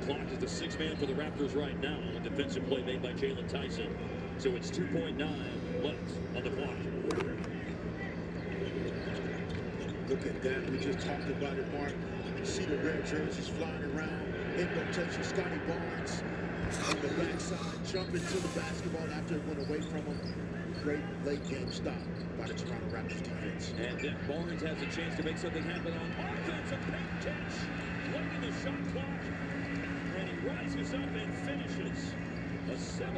clock is the sixth man for the Raptors right now. A defensive play made by Jalen Tyson. So it's 2.9 left on the clock. Look at that. We just talked about it, Mark. You see the red jerseys flying around. In rotation, Scotty Barnes on the backside, jumping to the basketball after it went away from him. Great late game stop by the Toronto Raptors defense. And then Barnes has a chance to make something happen on offense. A big catch. Late in the shot clock. And he rises up and finishes. A 7-0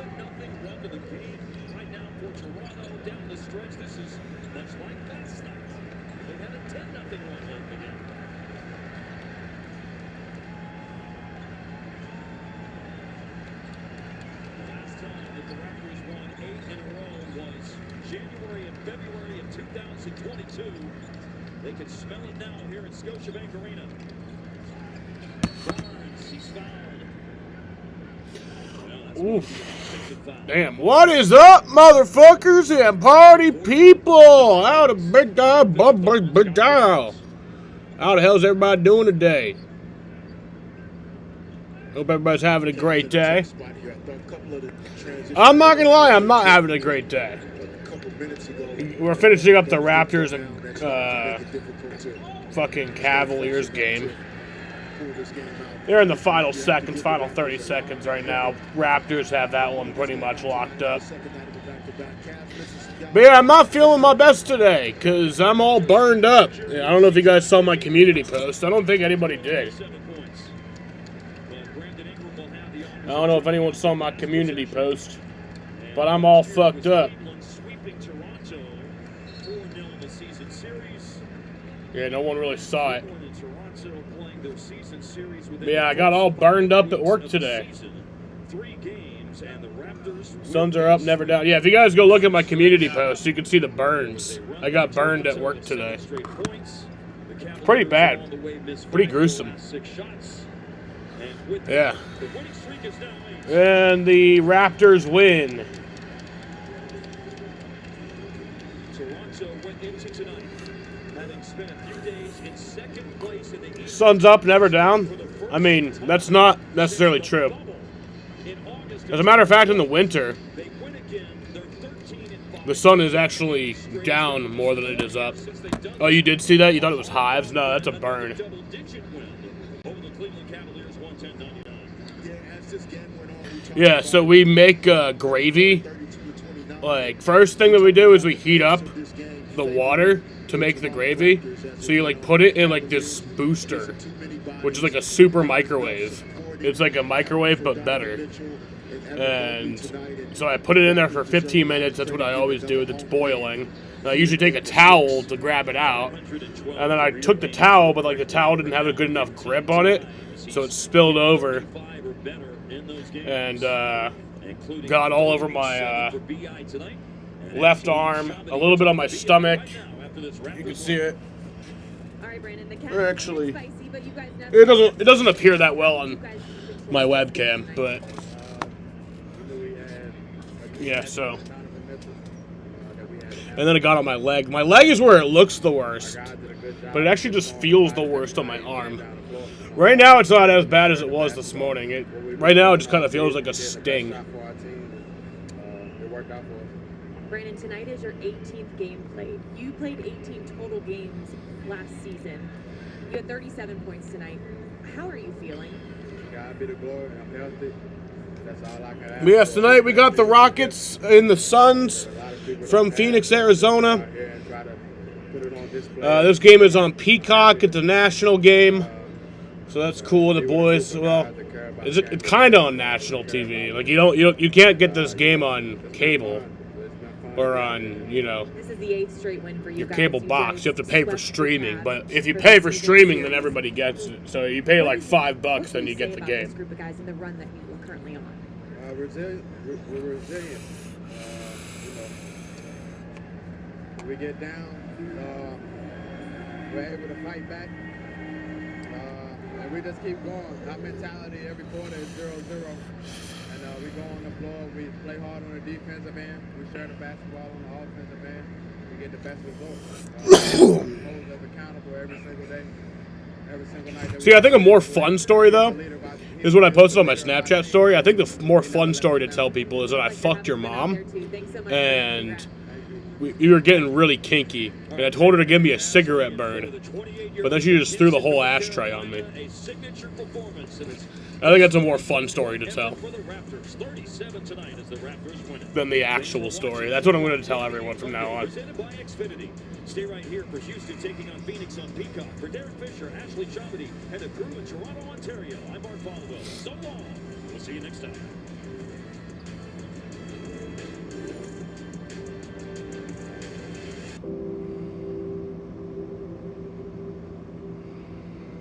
run to the game right now for Toronto down the stretch. This is much like last night. They had a 10-0 run late in the game. The last time that the Raptors won 8 in a row was January and February of 2022. They can smell it now here at Scotiabank Arena. Barnes, he's fouled. Oof. Damn. What is up, motherfuckers and party people? How the big dog, big dog. How the hell's everybody doing today? Hope everybody's having a great day. I'm not gonna lie, I'm not having a great day. We're finishing up the Raptors and fucking Cavaliers game. They're in the final seconds, final 30 seconds right now. Raptors have that one pretty much locked up. But yeah, I'm not feeling my best today because I'm all burned up. Yeah, I don't know if you guys saw my community post. I don't think anybody did. I don't know if anyone saw my community post, but I'm all fucked up. Yeah, no one really saw it. But yeah, I got all burned up at work today. Suns are up, never down. Yeah, if you guys go look at my community post, you can see the burns. I got burned at work today. Pretty bad. Pretty gruesome. Yeah. And the Raptors win. Suns up, never down. I mean, that's not necessarily true. As a matter of fact, in the winter, the sun is actually down more than it is up. Oh, you did see that? You thought it was hives? No, that's a burn. Yeah, so we make gravy. Like, first thing that we do is we heat up the water to make the gravy. So you like put it in like this booster, which is like a super microwave. It's like a microwave but better. And so I put it in there for 15 minutes. That's what I always do. It's boiling. And I usually take a towel to grab it out. And then I took the towel, but like the towel didn't have a good enough grip on it, so it spilled over and got all over my left arm, a little bit on my stomach. You can see it. Actually, it doesn't appear that well on my webcam, but yeah. So, and then it got on my leg. My leg is where it looks the worst, but it actually just feels the worst on my arm. Right now, it's not as bad as it was this morning. Right now, it just kind of feels like a sting. Brandon, tonight is your 18th game played. You played 18 total games last season. You had 37 points tonight. How are you feeling? God be the glory. I'm healthy. That's all I can ask. Yes, tonight we got the Rockets and the Suns from Phoenix, Arizona. This game is on Peacock. It's a national game, so that's cool. The boys, well, it's kind of on national TV. Like you can't get this game on cable. Or on, This is the 8th straight win for you your guys. cable box. You have to pay for streaming. But if you pay for streaming, then everybody gets it. So you pay like $5, then you get the game. This group of guys in the run that you are currently on. We're resilient. We get down. We're able to fight back. And we just keep going. Our mentality every quarter is 0-0. And we go on the floor, we play hard on the defensive end, we share the basketball on the offensive end, we get the best results. Hold us accountable every single day, every single night. See, I think a more fun story, though, is what I posted on my Snapchat story. I think the more fun story to tell people is that I fucked your mom, and we were getting really kinky, and I told her to give me a cigarette burn, but then she just threw the whole ashtray on me. I think that's a more fun story to tell than the actual story. That's what I'm going to tell everyone from now on. Stay right here for Houston taking on Phoenix on Peacock. For Derek Fisher, Ashley Chomedy, and the crew in Toronto, Ontario, I'm Mark Bolivar. So long. We'll see you next time.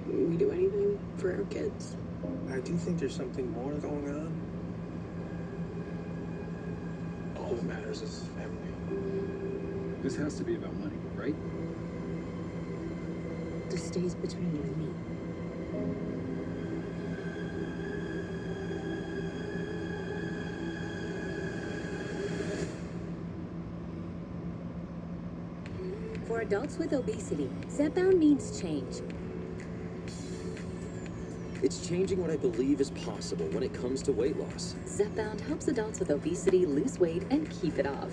We do anything for our kids. I do think there's something more going on. All that matters is family. This has to be about money, right? This stays between you and me. For adults with obesity, Zepbound needs change. It's changing what I believe is possible when it comes to weight loss. Zepbound helps adults with obesity lose weight and keep it off.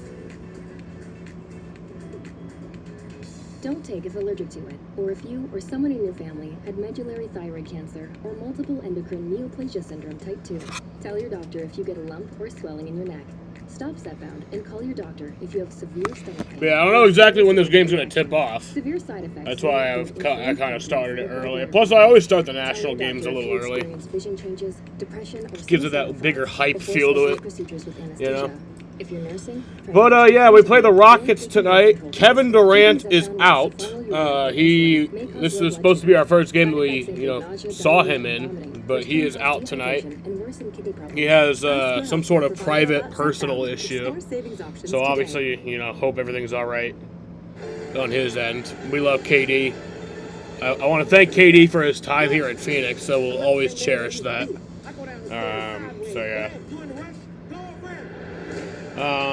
Don't take if allergic to it, or if you or someone in your family had medullary thyroid cancer or multiple endocrine neoplasia syndrome type 2. Tell your doctor if you get a lump or swelling in your neck. Stop Zepbound and call your doctor if you have severe stomach pain. Yeah, I don't know exactly when this game's going to tip off. Severe side effects. That's why I kind of started it early. Plus, I always start the national games a little early. Vision changes, depression, or Gives it that bigger hype feel to it, procedures with you know? If you're nursing, But yeah, we play the Rockets tonight. Kevin Durant is out. This is supposed to be our first game that we, saw him in, but he is out tonight. He has some sort of private, personal issue. So obviously, hope everything's all right on his end. We love KD. I want to thank KD for his time here in Phoenix, so we'll always cherish that. So yeah.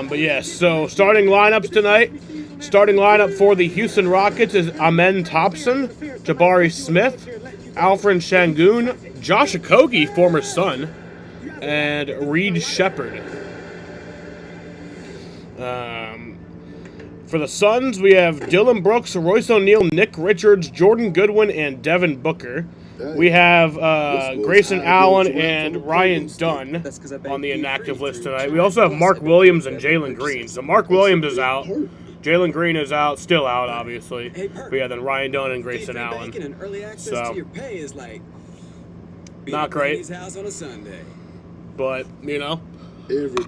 But yes, so starting lineups tonight. Starting lineup for the Houston Rockets is Amen Thompson, Jabari Smith, Alfred Şengün, Josh Okogie, former Sun, and Reed Shepherd. For the Suns, we have Dylan Brooks, Royce O'Neal, Nick Richards, Jordan Goodwin, and Devin Booker. We have Grayson Allen and Ryan Dunn on the inactive list tonight. We also have Mark Williams and Jalen Green. So Mark Williams is out. Jalen Green is out, still out, obviously. But yeah, then Ryan Dunn and Grayson Allen. So, not great. But,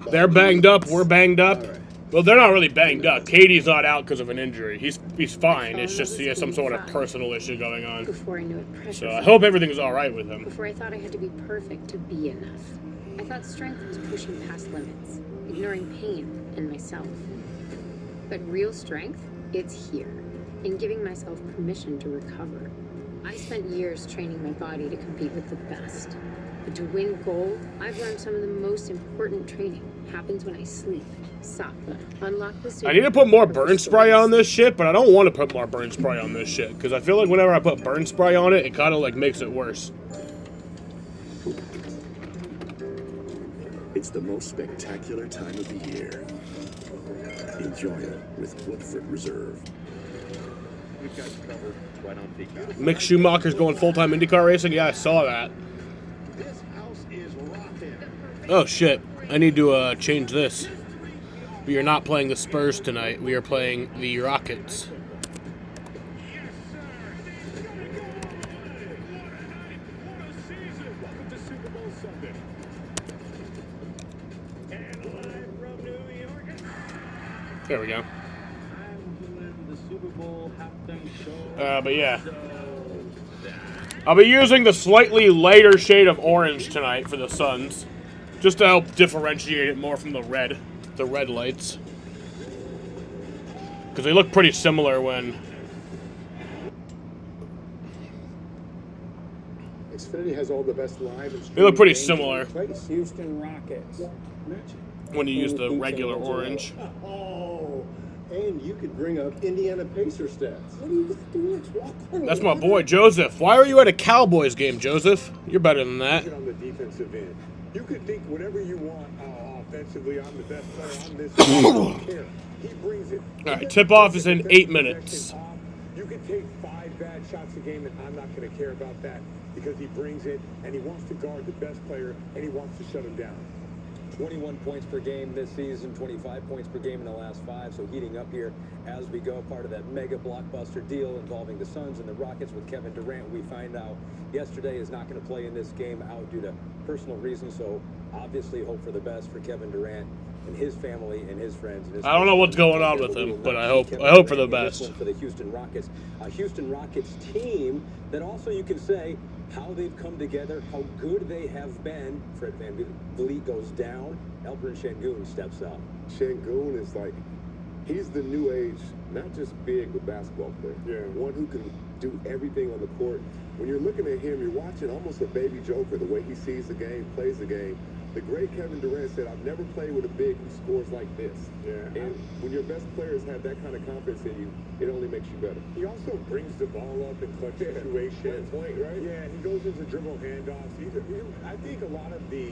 they're banged up, we're banged up. Well, they're not really banged up. Katie's not out because of an injury. He's fine. It's just he has some sort of personal issue going on. Before I knew it, pressure. So I hope everything's all right with him. Before I thought I had to be perfect to be enough. I thought strength was pushing past limits, ignoring pain and myself. But real strength, it's here, in giving myself permission to recover. I spent years training my body to compete with the best. But to win gold, I've learned some of the most important training happens when I sleep. Sattva. Unlock the super. I need to put more burn spray on this shit, but I don't want to put more burn spray on this shit because I feel like whenever I put burn spray on it, it kind of makes it worse. It's the most spectacular time of the year. Enjoy it with Woodford Reserve. We've got you covered right on Peacock. Mick Schumacher's going full-time IndyCar racing? Yeah, I saw that. This house is rocking. Oh, shit. I need to change this. We are not playing the Spurs tonight. We are playing the Rockets. Welcome to Super Bowl Sunday. And live from New York. There we go. I'm doing the Super Bowl halftime show. But yeah. I'll be using the slightly lighter shade of orange tonight for the Suns, just to help differentiate it more from the red lights. Because they look pretty similar when... Xfinity has all the best live and They look pretty similar Houston Rockets. when you use the regular orange. Oh, And you could bring up Indiana Pacer stats. What are you going to do next? Walk on. That's my boy, Joseph. Why are you at a Cowboys game, Joseph? You're better than that. On the defensive end, you could think whatever you want offensively. I'm the best player. I'm this. I don't care. He brings it. All right, tip-off is in 8 minutes. You can take 5 bad shots a game, and I'm not going to care about that because he brings it, and he wants to guard the best player, and he wants to shut him down. 21 points per game this season, 25 points per game in the last 5, so heating up here as we go. Part of that mega blockbuster deal involving the Suns and the Rockets with Kevin Durant. We find out yesterday is not going to play in this game out due to personal reasons, so obviously hope for the best for Kevin Durant and his family and his friends. And his I don't know what's going on with him, but I hope for the best. For the Houston Rockets, a Houston Rockets team that also you can say how they've come together, how good they have been. Fred VanVleet goes down, Alperen Sengun steps up. Sengun is like, he's the new age, not just big, but basketball player. Yeah. One who can do everything on the court. When you're looking at him, you're watching almost a baby Joker, the way he sees the game, plays the game. The great Kevin Durant said, I've never played with a big who scores like this. Yeah. And when your best players have that kind of confidence in you, it only makes you better. He also brings the ball up in clutch situations. Point, right? Yeah, he goes into dribble handoffs. I think a lot of the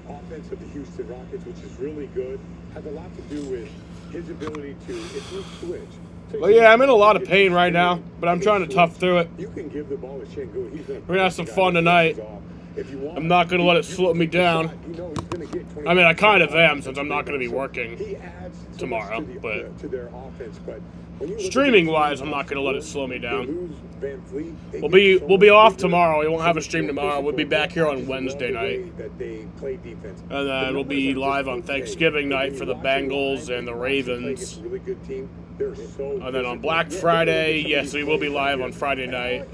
offense of the Houston Rockets, which is really good, has a lot to do with his ability to, if you switch. Well, yeah, I'm in a lot of pain right now, but I'm trying to tough through it. You can give the ball to Sengun. We're going to have some fun tonight. I'm not going to let it slow me down. I mean, I kind of am since I'm not going to be working tomorrow, but streaming-wise, I'm not going to let it slow me down. We'll be off tomorrow. We won't have a stream tomorrow. We'll be back here on Wednesday night. And then we'll be live on Thanksgiving night for the Bengals and the Ravens. And then on Black Friday, yes, we will be live on Friday night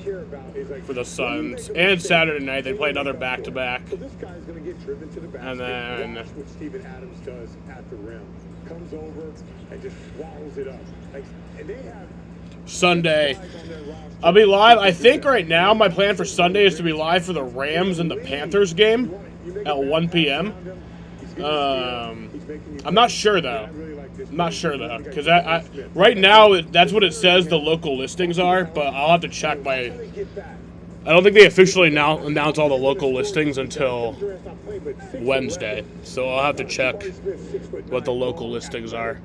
for the Suns. And Saturday night, they play another back-to-back. And then what Steven Adams does at the rim. Comes over and just swallows it up. And they have Sunday, I'll be live. I think right now my plan for Sunday is to be live for the Rams and the Panthers game at 1 p.m. I'm not sure though. Because right now that's what it says the local listings are, but I'll have to check my. I don't think they officially announce all the local listings until Wednesday, so I'll have to check what the local listings are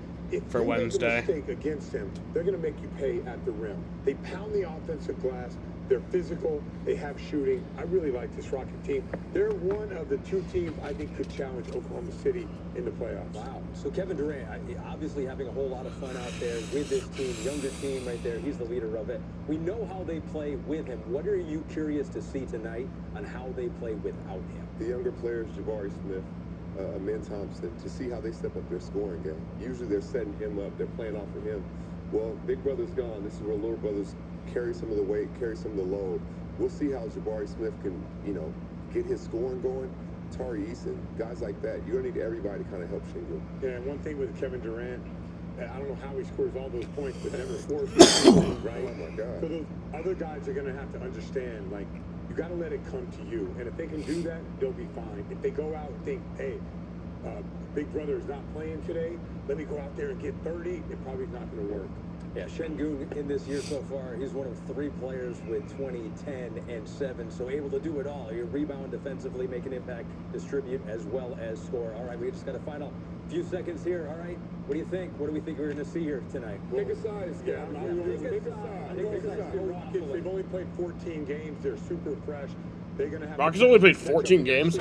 for Wednesday. Against him, they're going to make you pay at the rim. They pound the offensive glass. They're physical. They have shooting. I really like this Rocket team. They're one of the 2 teams I think could challenge Oklahoma City in the playoffs. Wow. So Kevin Durant, obviously having a whole lot of fun out there with this team, younger team right there. He's the leader of it. We know how they play with him. What are you curious to see tonight on how they play without him? The younger players, Jabari Smith, Amen Thompson, to see how they step up their scoring game. Usually they're setting him up. They're playing off of him. Well, big brother's gone. This is where little brothers carry some of the weight, carry some of the load. We'll see how Jabari Smith can, get his scoring going. Tari Eason, guys like that. You're going to need everybody to kind of help Sengun. Yeah, and one thing with Kevin Durant, I don't know how he scores all those points, but never scores anything, right? Oh, my God. So those other guys are going to have to understand, you got to let it come to you. And if they can do that, they'll be fine. If they go out and think, hey, big brother is not playing today, let me go out there and get 30, it probably not going to work. Yeah, Sengun in this year so far, he's one of 3 players with 20, 10, and 7. So able to do it all. You rebound defensively, make an impact, distribute, as well as score. All right, we just got a final few seconds here. All right, what do you think? What do we think we're going to see here tonight? Pick a side. Yeah, I'm going to pick a side. The Rockets, they've only played 14 games. They're super fresh. They're going to have Rockets only played 14 games.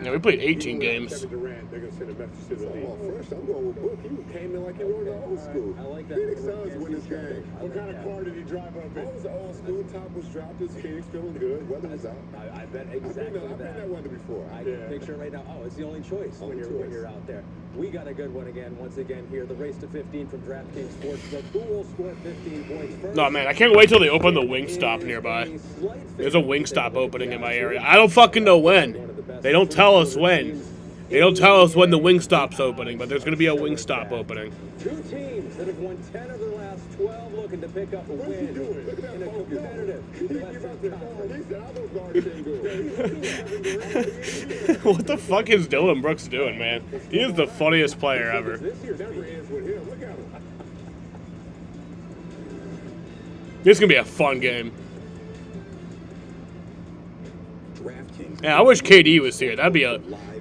Yeah, we played 18 games. Kevin Durant, they're going to send a message to the league. I'm going with Book. You came in like you were in the old school. I like that. Phoenix Suns win this game. What kind of car did he drive up in? It was old school. Top was dropped. His Phoenix feeling good. Weather was out. I bet exactly I've been that weather before. I can picture right now. Oh, it's the only choice when you're out there. We got a good one again. Once again here, the race to 15 from DraftKings Sportsbook. Who will score 15 points first? No, man, I can't wait till they open the Wingstop nearby. There's a Wingstop opening in my area. I don't fucking know when. They don't tell us when. They don't tell us when the Wingstop's opening, but there's going to be a Wingstop opening. 2 teams that have won 10 of their last 12 looking to pick up a win in a competitive What the fuck is Dylan Brooks doing, man? He is the funniest player ever. This year never ends with him. Look at him. This is gonna be a fun game. DraftKings. Yeah, I wish KD was here. That'd be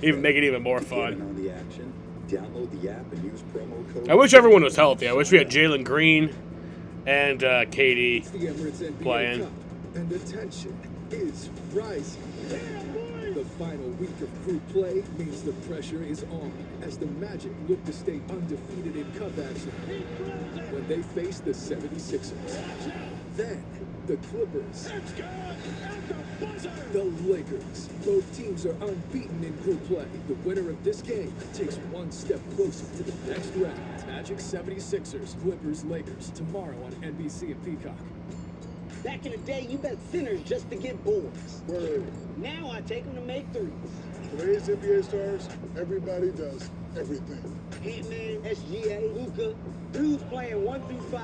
even make it even more Get in fun. on the action. Download the app and use promo code. I wish everyone was healthy. I wish we had Jalen Green and KD The Emirates NBA playing. Cup, and the tension is rising. The final week of group play means the pressure is on as the Magic look to stay undefeated in cup action when they face the 76ers. Then the Clippers, the Lakers. Both teams are unbeaten in group play. The winner of this game takes one step closer to the next round. Magic 76ers, Clippers, Lakers tomorrow on NBC and Peacock. Back in the day, you bet sinners just to get boards. Word. Now I take them to make threes. Today's NBA stars, everybody does everything. Ant-Man, SGA, Luka, dudes playing 1 through 5.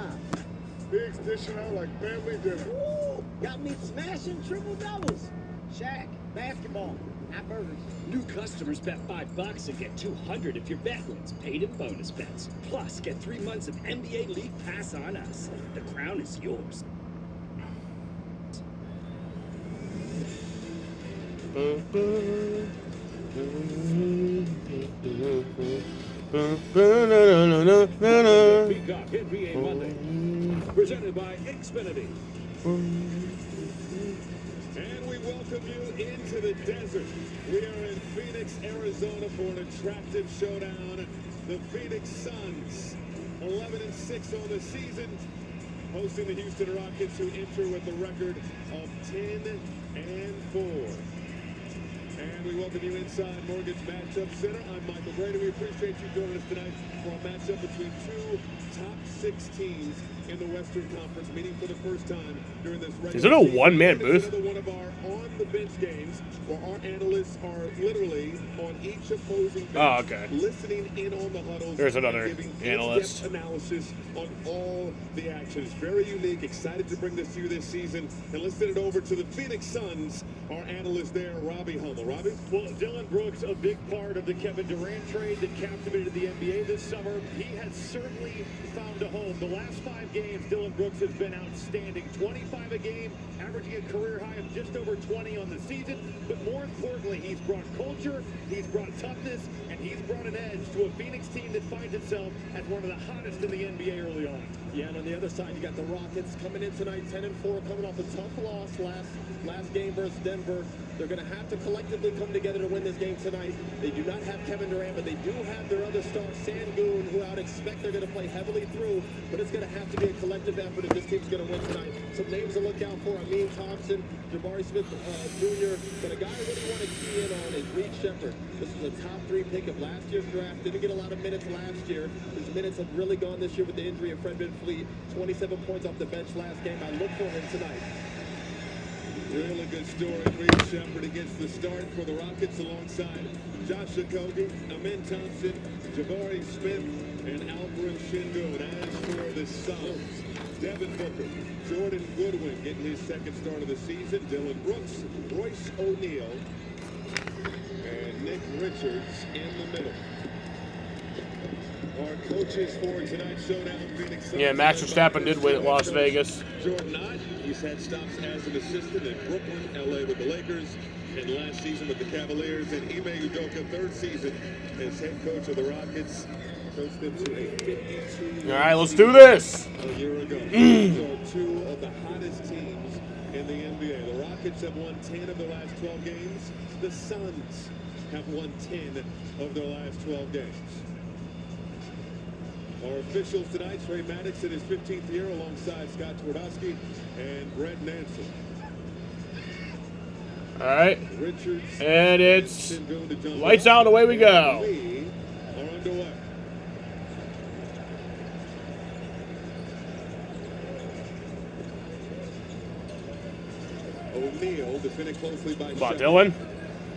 Bigs dishing out like family dinner. Woo! Got me smashing triple doubles. Shaq, basketball, not burgers. New customers bet $5 and get $200 if your bet wins, paid in bonus bets. Plus, get 3 months of NBA League Pass on us. The crown is yours. Peacock NBA Monday, presented by Xfinity. And we welcome you into the desert. We are in Phoenix, Arizona for an attractive showdown. The Phoenix Suns, 11-6 on the season, hosting the Houston Rockets, who enter with a record of 10-4. And we welcome you inside Mortgage Matchup Center. I'm Michael Brady. We appreciate you joining us tonight for a matchup between two top 6 teams in the Western Conference, meeting for the first time during this regular Is it a season. one-man This is booth? another one of our on-the-bench games where our analysts are literally on each opposing bench, Oh, okay. listening in on the huddles. There's another and giving analyst. in-depth analysis on all the action. It's very unique. Excited to bring this to you this season. And let's send it over to the Phoenix Suns, our analyst there, Robbie Hummel. Robbie? Well, Dylan Brooks, a big part of the Kevin Durant trade that captivated the NBA this summer. He has certainly found a home. The last 5 games, Dylan Brooks has been outstanding. 25 a game, averaging a career high of just over 20 on the season. But more importantly, he's brought culture, he's brought toughness, and he's brought an edge to a Phoenix team that finds itself as one of the hottest in the NBA early on. Yeah, and on the other side, you got the Rockets coming in tonight, 10-4, coming off a tough loss last game versus Denver. They're going to have to collectively come together to win this game tonight. They do not have Kevin Durant, but they do have their other star, Sangoon, who I would expect they're going to play heavily through. But it's going to have to be a collective effort if this team's going to win tonight. Some names to look out for: Amin Thompson, Jabari Smith Jr. But a guy I really want to key in on is Reed Shepherd. This was a top 3 pick of last year's draft. Didn't get a lot of minutes last year. His minutes have really gone this year with the injury of Fred VanVleet. 27 points off the bench last game. I look for him tonight. Really good story. Reed Shepherd gets the start for the Rockets alongside Josh Okogie, Amin Thompson, Jabari Smith, and Alperen Sengun. As for the Suns, Devin Booker, Jordan Goodwin getting his second start of the season, Dylan Brooks, Royce O'Neal, and Nick Richards in the middle. Our coaches for tonight's showdown, Phoenix Suns. Yeah, Max Verstappen did win at Las Vegas. Jordan Knott, he's had stops as an assistant in Brooklyn, LA with the Lakers, and last season with the Cavaliers. And Ime Udoka, third season as head coach of the Rockets. Coached them to a 52. All right, let's do this. A year ago. These are two of the hottest teams in the NBA. The Rockets have won 10 of their last 12 games. The Suns have won 10 of their last 12 games. Our officials tonight: Trey Maddox in his 15th year alongside Scott Twardowski and Brett Nansen. All right. Richards and it's lights out and away we go. We are underway. O'Neal defended closely by Dylan.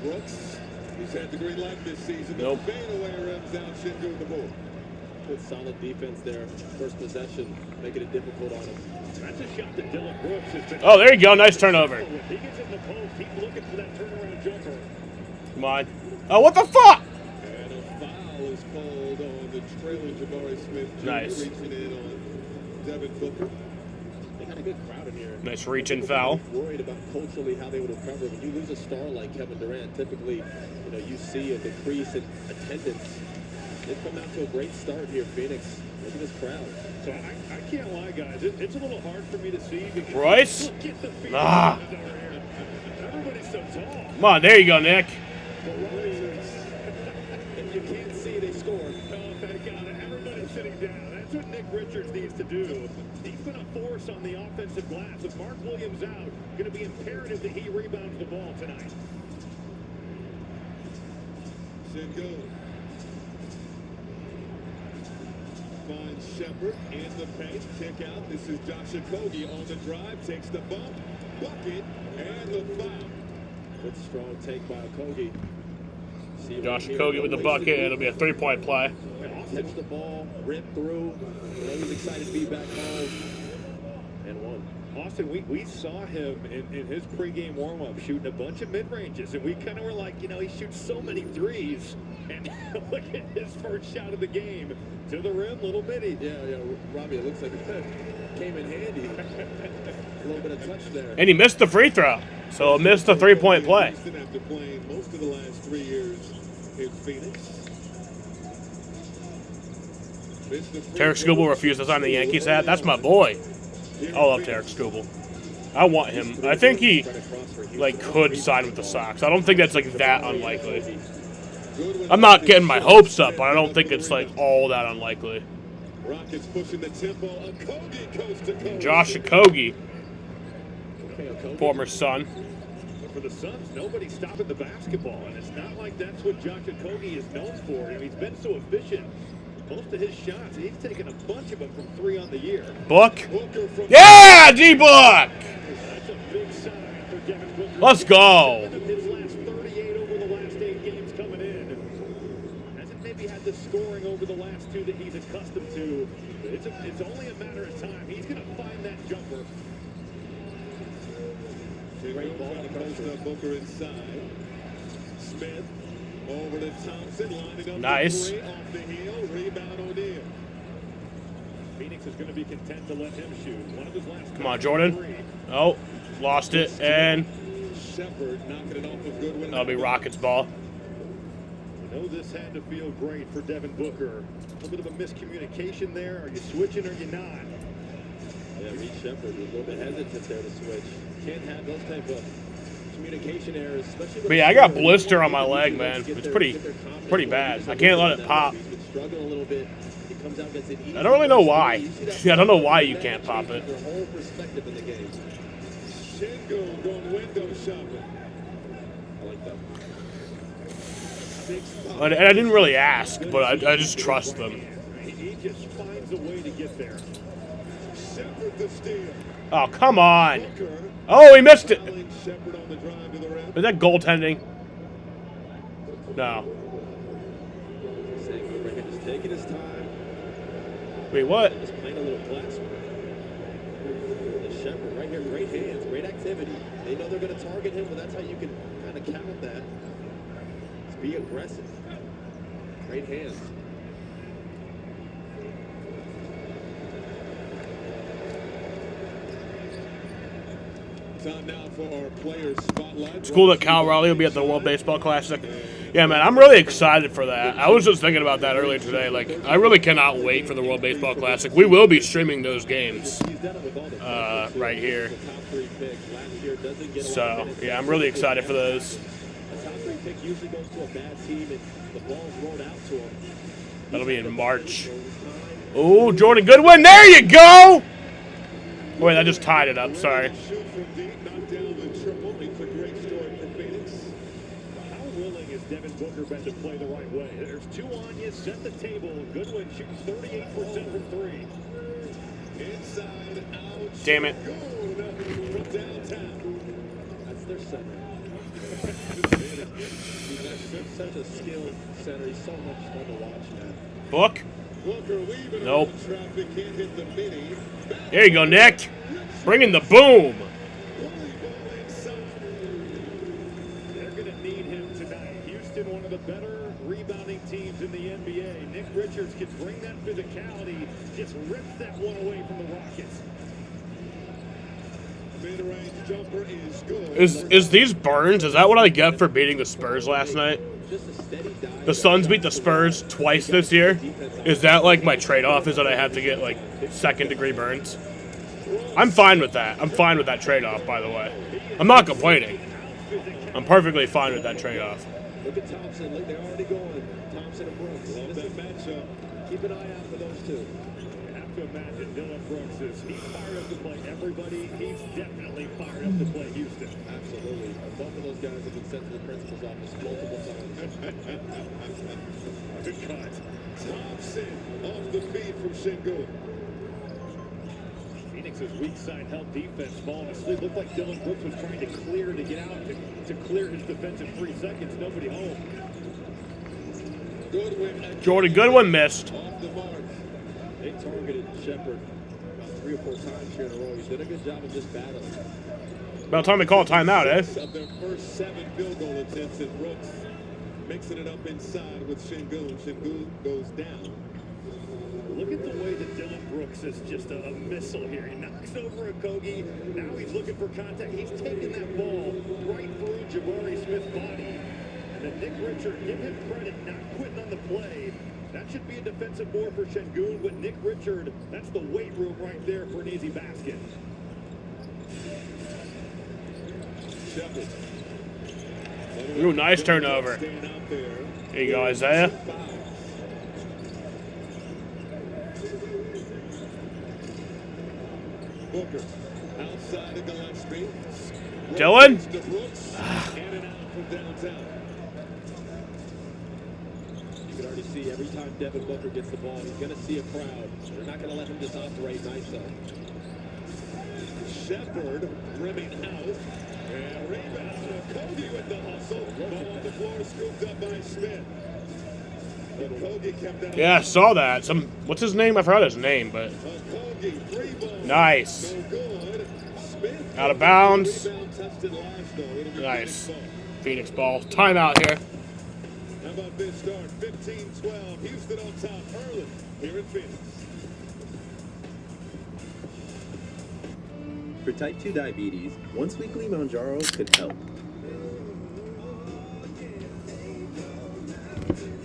Brooks. He's had the green light this season. Nope. The fadeaway rims out Sengun the board. Good solid defense there. First possession, making it difficult on him. That's a shot that Dylan Brooks has been. Oh, there you go. Nice turnover. If he gets in the post, he's looking for that turnaround jumper. Come on. Oh, what the fuck? And a foul is called on the trailing Jabari Smith Jr. Nice. Reaching in on Devin Booker. They had a good crowd in here. Nice reach and foul. Worried about culturally how they would recover. When you lose a star like Kevin Durant, typically, you see a decrease in attendance. They've come out to a great start here, Phoenix. Look at this crowd. So I can't lie, guys. It's a little hard for me to see because Royce? look at the Phoenix Ah. fans over here. Everybody's so tall. Come on, there you go, Nick. If you can't see, they scored. Oh, thank God. Everybody's sitting down. That's what Nick Richards needs to do. He's been a force on the offensive glass. With Mark Williams out, going to be imperative that he rebounds the ball tonight. Sengun finds Shepard in the paint. Check out. This is Josh Okogie on the drive. Takes the bump. Bucket. And the foul. Good strong take by Okogie. Josh Okogie with the bucket. It'll be a 3-point play. Catch the ball, rip through. He's excited to be back home. And one. Austin, we saw him in his pregame warm-up shooting a bunch of mid-ranges, and we kind of were like, he shoots so many threes. And look at his first shot of the game. To the rim, little bitty. Yeah, Robbie, it looks like it came in handy. A little bit of touch there. And he missed the free throw, so missed the 3-point play. After playing most of the last 3 years in Phoenix. Tarek Skubal refused to sign the Yankees hat. That's my boy. I love Tarek Skubal. I want him. I think he could sign with the Sox. I don't think that's that unlikely. I'm not getting my hopes up, but I don't think it's all that unlikely. Rockets pushing the tempo. Okogie coast to coast. Josh Okogie, former Sun. But for the Suns, nobody's stopping the basketball, and it's not like that's what Josh Okogie is known for. He's been so efficient. Most of his shots, he's taken a bunch of them from 3 on the year. Book? Yeah, D-Book! That's a big sign for Devin Booker. Let's go. His last 38 over the last 8 games coming in. Hasn't maybe had the scoring over the last 2 that he's accustomed to. It's only a matter of time. He's going to find that jumper. Great ball to Booker inside. Smith over to Thompson, lining up nice. Off the heel, rebound O'Neal. Phoenix is going to be content to let him shoot. One of his last. Come on, Jordan. Oh, lost it, and Shepard knocking it off of Goodwin. That'll be Rockets ball. You know this had to feel great for Devin Booker. A little bit of a miscommunication there. Are you switching or are you not? Yeah, Reed Shepard a little bit hesitant there to switch. Can't have those type of communication errors, especially. But yeah, I got blister on my leg, man. It's pretty bad. I can't let it pop. Struggling a little bit. He comes out against it easy. I don't really know why. I don't know why you can't pop it. Their whole perspective in the game. Sengun going window shopping. I like that. And I didn't really ask, but I just trust them. He just finds a way to get there. Shepard the steal. Oh, come on. Oh, he missed it. Shepard on the drive to the rim. Is that goaltending? No. Just taking his time. Wait, what? Just playing a little class. Shepard right here, great hands, great activity. They know they're going to target him, but that's how you can kind of counter that. Just be aggressive. Great hands. Time now for our players spotlight. It's cool that Cal Raleigh will be at the World Baseball Classic. Yeah, man, I'm really excited for that. I was just thinking about that earlier today. I really cannot wait for the World Baseball Classic. We will be streaming those games right here. So, yeah, I'm really excited for those. A top 3 pick usually goes to a bad team and the ball's rolled out to him. That'll be in March. Oh, Jordan Goodwin. There you go! Wait, I just tied it up. Sorry. How willing is Devin Booker been to play the right way? There's 2 on you, set the table. Goodwin shooting 38% from 3. Inside, out. Damn it. From downtown. That's their center. He's such a skilled center. He's so much fun to watch, man. Book? Nope. Traffic can't hit the mini. There you go, Nick. Bringing the boom. They're going to need him tonight. Houston, one of the better rebounding teams in the NBA. Nick Richards can bring that physicality, just rips that one away from the Rockets. Mid-range jumper is good. Is these burns? Is that what I get for beating the Spurs last night? The Suns beat the Spurs twice this year. Is that like my trade-off? Is that I have to get like second-degree burns? I'm fine with that. I'm fine with that trade-off, by the way. I'm not complaining. I'm perfectly fine with that trade-off. Look at Thompson. Look, they're already going. Thompson and Brooks. Love that matchup. Keep an eye out for those two. You have to imagine Dylan Brooks he's fired up to play everybody. He's definitely fired up to play Houston. Absolutely. Both of those guys have been sent to the principal's office multiple times. Good cut. Thompson off the feed from Sengun. Phoenix's weak side help defense falling asleep. Looked like Dylan Brooks was trying to clear to get out to clear his defensive 3 seconds. Nobody home. Goodwin. Jordan Goodwin missed. Off the mark. They targeted Shepard about 3 or 4 times here in a row. He did a good job of just battling. About time to call a timeout, eh? Of their first 7 field goal attempts, and Brooks mixing it up inside with Sengun. Sengun goes down. Look at the way that Dylan Brooks is just a missile here. He knocks over Okogie. Now he's looking for contact. He's taking that ball right through Jabari Smith's body. And then Nick Richard, give him credit, not quitting on the play. That should be a defensive board for Sengun, but Nick Richard, that's the weight room right there for an easy basket. Shepard. Ooh, nice turnover. There you go, Isaiah. Booker outside of Gillespie. Dylan? In and out from downtown. You can already see every time Devin Booker gets the ball, he's going to see a crowd. They're not going to let him just operate nice though. Shepard rimming out. And rebound. Okogie with the hustle. Ball on the floor, scooped up by Smith. Okogie kept out. Yeah, I saw that. What's his name? I forgot his name, but Okogie, 3 balls. nice. No good. Smith Out of bounds. rebound tested last though. It'll be Nice. Phoenix Phoenix ball. ball. Timeout here. How about this start? 15-12. Houston on top early here in Phoenix. For type 2 diabetes, once weekly Mounjaro could help.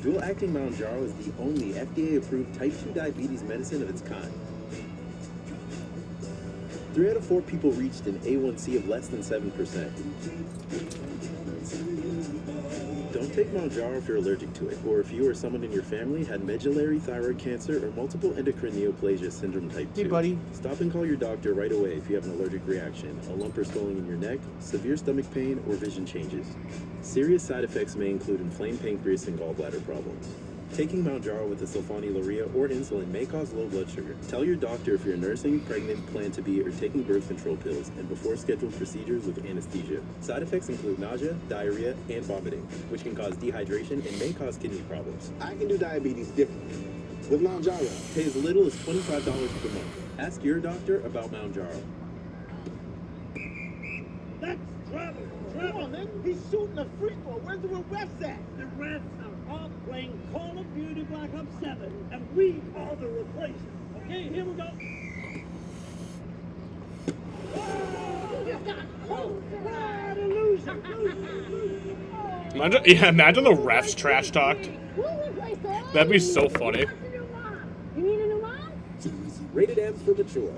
Dual-acting Mounjaro is the only FDA-approved type 2 diabetes medicine of its kind. 3 out of 4 people reached an A1C of less than 7%. Don't take Mounjaro if you're allergic to it, or if you or someone in your family had medullary thyroid cancer or multiple endocrine neoplasia syndrome type 2. Hey, buddy. Stop and call your doctor right away if you have an allergic reaction, a lump or swelling in your neck, severe stomach pain, or vision changes. Serious side effects may include inflamed pancreas and gallbladder problems. Taking Mounjaro with the sulfonylurea or insulin may cause low blood sugar. Tell your doctor if you're nursing, pregnant, plan to be, or taking birth control pills, and before scheduled procedures with anesthesia. Side effects include nausea, diarrhea, and vomiting, which can cause dehydration and may cause kidney problems. I can do diabetes differently with Mounjaro. Pay as little as $25 per month. Ask your doctor about Mounjaro. Let's travel. Come on, man. He's shooting a free throw. Where's the refs at? The refs are all playing Call of Duty Black Ops 7, and we are the replacement. Okay, here we go. Imagine the refs trash talked. That'd be so funny. You need a new mom? Rated M for mature.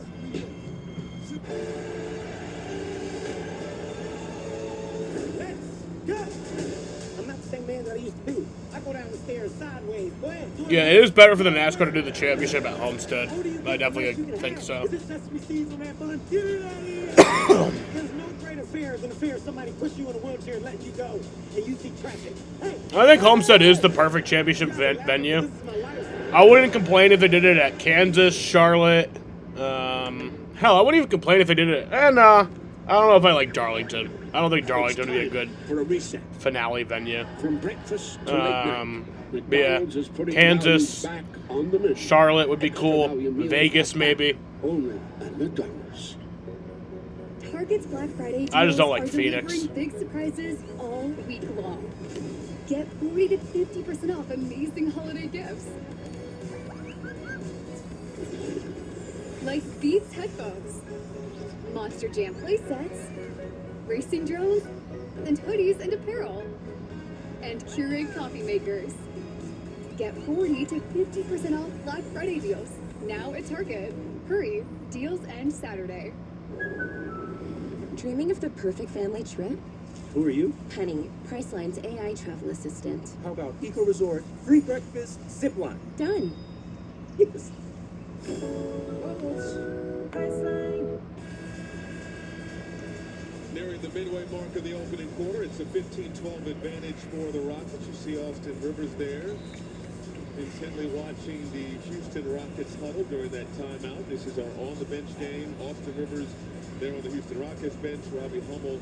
I'm not the same man that I used to be. I go down the stairs sideways. Go ahead. Yeah, it is better for the NASCAR to do the championship at Homestead. I definitely think so. Is it Sesame Seeds on that bun? Get it out of here. There's no greater fear than the fear of somebody push you in a wheelchair and let you go, and you see traffic. Hey, I think Homestead is the perfect championship venue. I wouldn't complain if they did it at Kansas, Charlotte. Hell, I wouldn't even complain if they did it. And I don't know if I like Darlington. I don't think Darlington would be a good finale venue. From breakfast to late night, But yeah, McDonald's is putting Kansas, value back on the menu. Charlotte would be Extra cool. value meals Vegas, back maybe. Only at McDonald's. Target's Black Friday I just don't deals like are Phoenix. delivering big surprises all week long. Get 40 to 50% off amazing holiday gifts. Like Beats headphones, Monster Jam playsets, racing drones, and hoodies and apparel, and Keurig coffee makers. Get 40 to 50% off Black Friday deals now at Target. Hurry, deals end Saturday. Dreaming of the perfect family trip? Who are you? Honey, Priceline's AI travel assistant. How about Eco Resort, free breakfast, zip line? Done. Yes. Nearing the midway mark of the opening quarter, it's a 15-12 advantage for the Rockets. You see Austin Rivers there, intently watching the Houston Rockets huddle during that timeout. This is our on-the-bench game. Austin Rivers there on the Houston Rockets bench. Robbie Hummel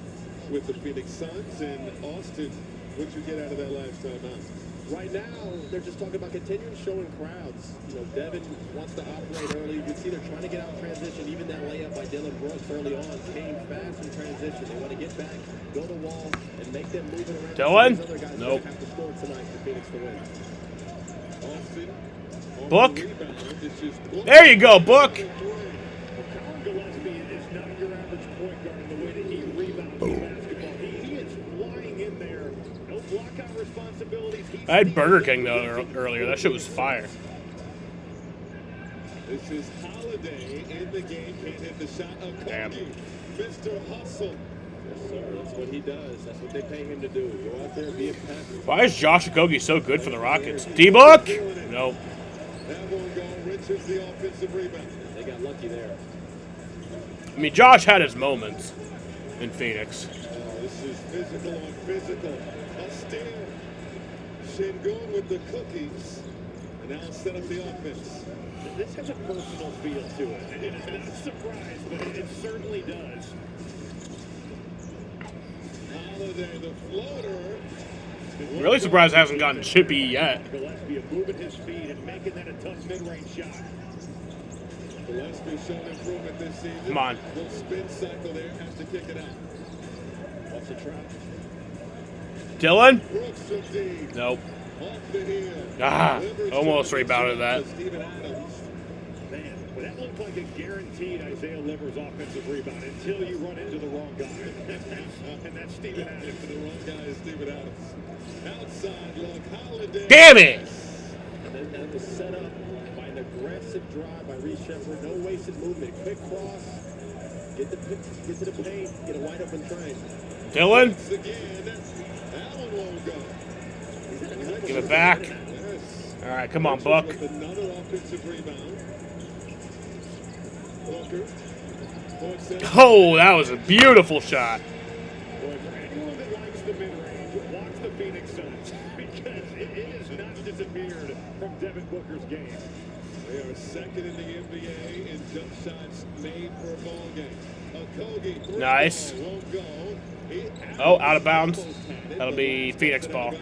with the Phoenix Suns. And Austin, what'd you get out of that last timeout? Right now, they're just talking about continuing showing crowds. You know, Devin wants to operate early. You can see they're trying to get out transition. Even that layup by Dylan Brooks early on came fast in transition. They want to get back, go to wall, and make them move it around. Dylan? These other guys Nope. have to score tonight for Phoenix to win. Austin. Book. This is Book. There you go, Book. Colin Gillespie is not your average point guard in the way that he rebounds the basketball. He is flying in there. No blockout responsibilities. I had Burger King though earlier. That shit was fire. This is Holiday in the game. Can't hit the shot. Damn. Mr. Hustle. Yes, sir. That's what he does. That's what they pay him to do. Go out there and be impactful. Why is Josh Okogie so good for the Rockets? D-Book? Nope. That won't go. Richards the offensive rebound. They got lucky there. I mean, Josh had his moments in Phoenix. This is physical on physical. A steal. Şengün with the cookies. And now set up the offense. This has a personal feel to it. It's not a surprise, but it certainly does. Holiday, the floater. I'm really surprised it hasn't gotten chippy yet. Gillespie moving his feet and making that a tough mid-range shot. Gillespie showing improvement this season. Come on. Little spin cycle there, has to kick it out. What's the trap? Dylan? Brooks from deep. Nope. Off the heel. Ah, almost rebounded that. Steven Adams. Man, well, that looked like a guaranteed Isaiah Livers offensive rebound until you run into the wrong guy. And that's Steven Adams. The wrong guy is Steven Adams. Outside look, Holiday. Damn it! And then that was set up by an aggressive drive by Reece Sheppard. No wasted movement. Quick cross. Get to the paint. Get a wide open train. Dylan? Once again, Allen won't go. Give it back. Yes. All right, come on, Buck. With another offensive rebound. Booker. Oh, that was a beautiful shot. Boy, for anyone that likes the mid-range, watch the Phoenix Suns because it has not disappeared from Devin Booker's game. They are second in the NBA in jump shots made per ball game. Okogie, Nice. won't go. Oh, out of bounds. That'll be Phoenix ball.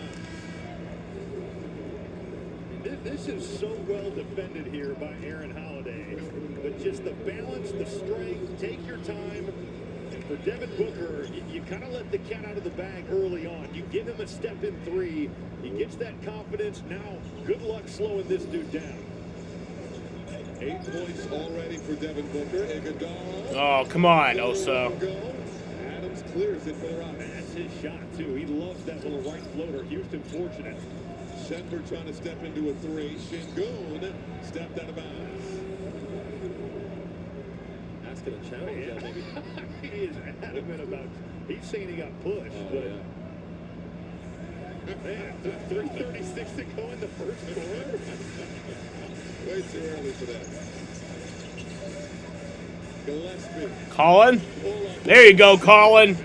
This is so well defended here by Aaron Holiday. But just the balance, the strength, take your time. And for Devin Booker, you kind of let the cat out of the bag early on. You give him a step in three. He gets that confidence. Now, good luck slowing this dude down. 8 points already for Devin Booker. Iguodala. Oh, come on, Oso. Adams clears it for the Rockets. That's his shot, too. He loves that little right floater. Houston fortunate. Sheppard trying to step into a three. Şengün stepped out of bounds. Asking a challenge, yeah, maybe. He is adamant about. He's saying he got pushed. Oh, but, yeah. Man, 3:36 to go in the first quarter. Way too early for that. Gillespie. Colin? There you go, Colin.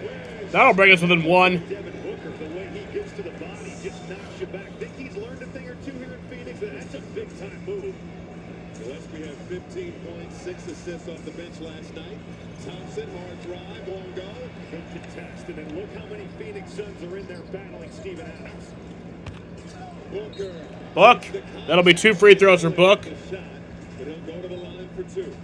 That'll bring us within one. Devin Booker, the way he gets to the body, just knocks you back. Think he's learned a thing or two here in Phoenix, and that's a big-time move. Gillespie had 15 points, 6 assists off the bench last night. Thompson, hard drive, won't go. Good contest, and then look how many Phoenix Suns are in there battling Steven Adams. Booker. Book. That'll be 2 free throws for Book. Shot, but he'll go to the line for 2.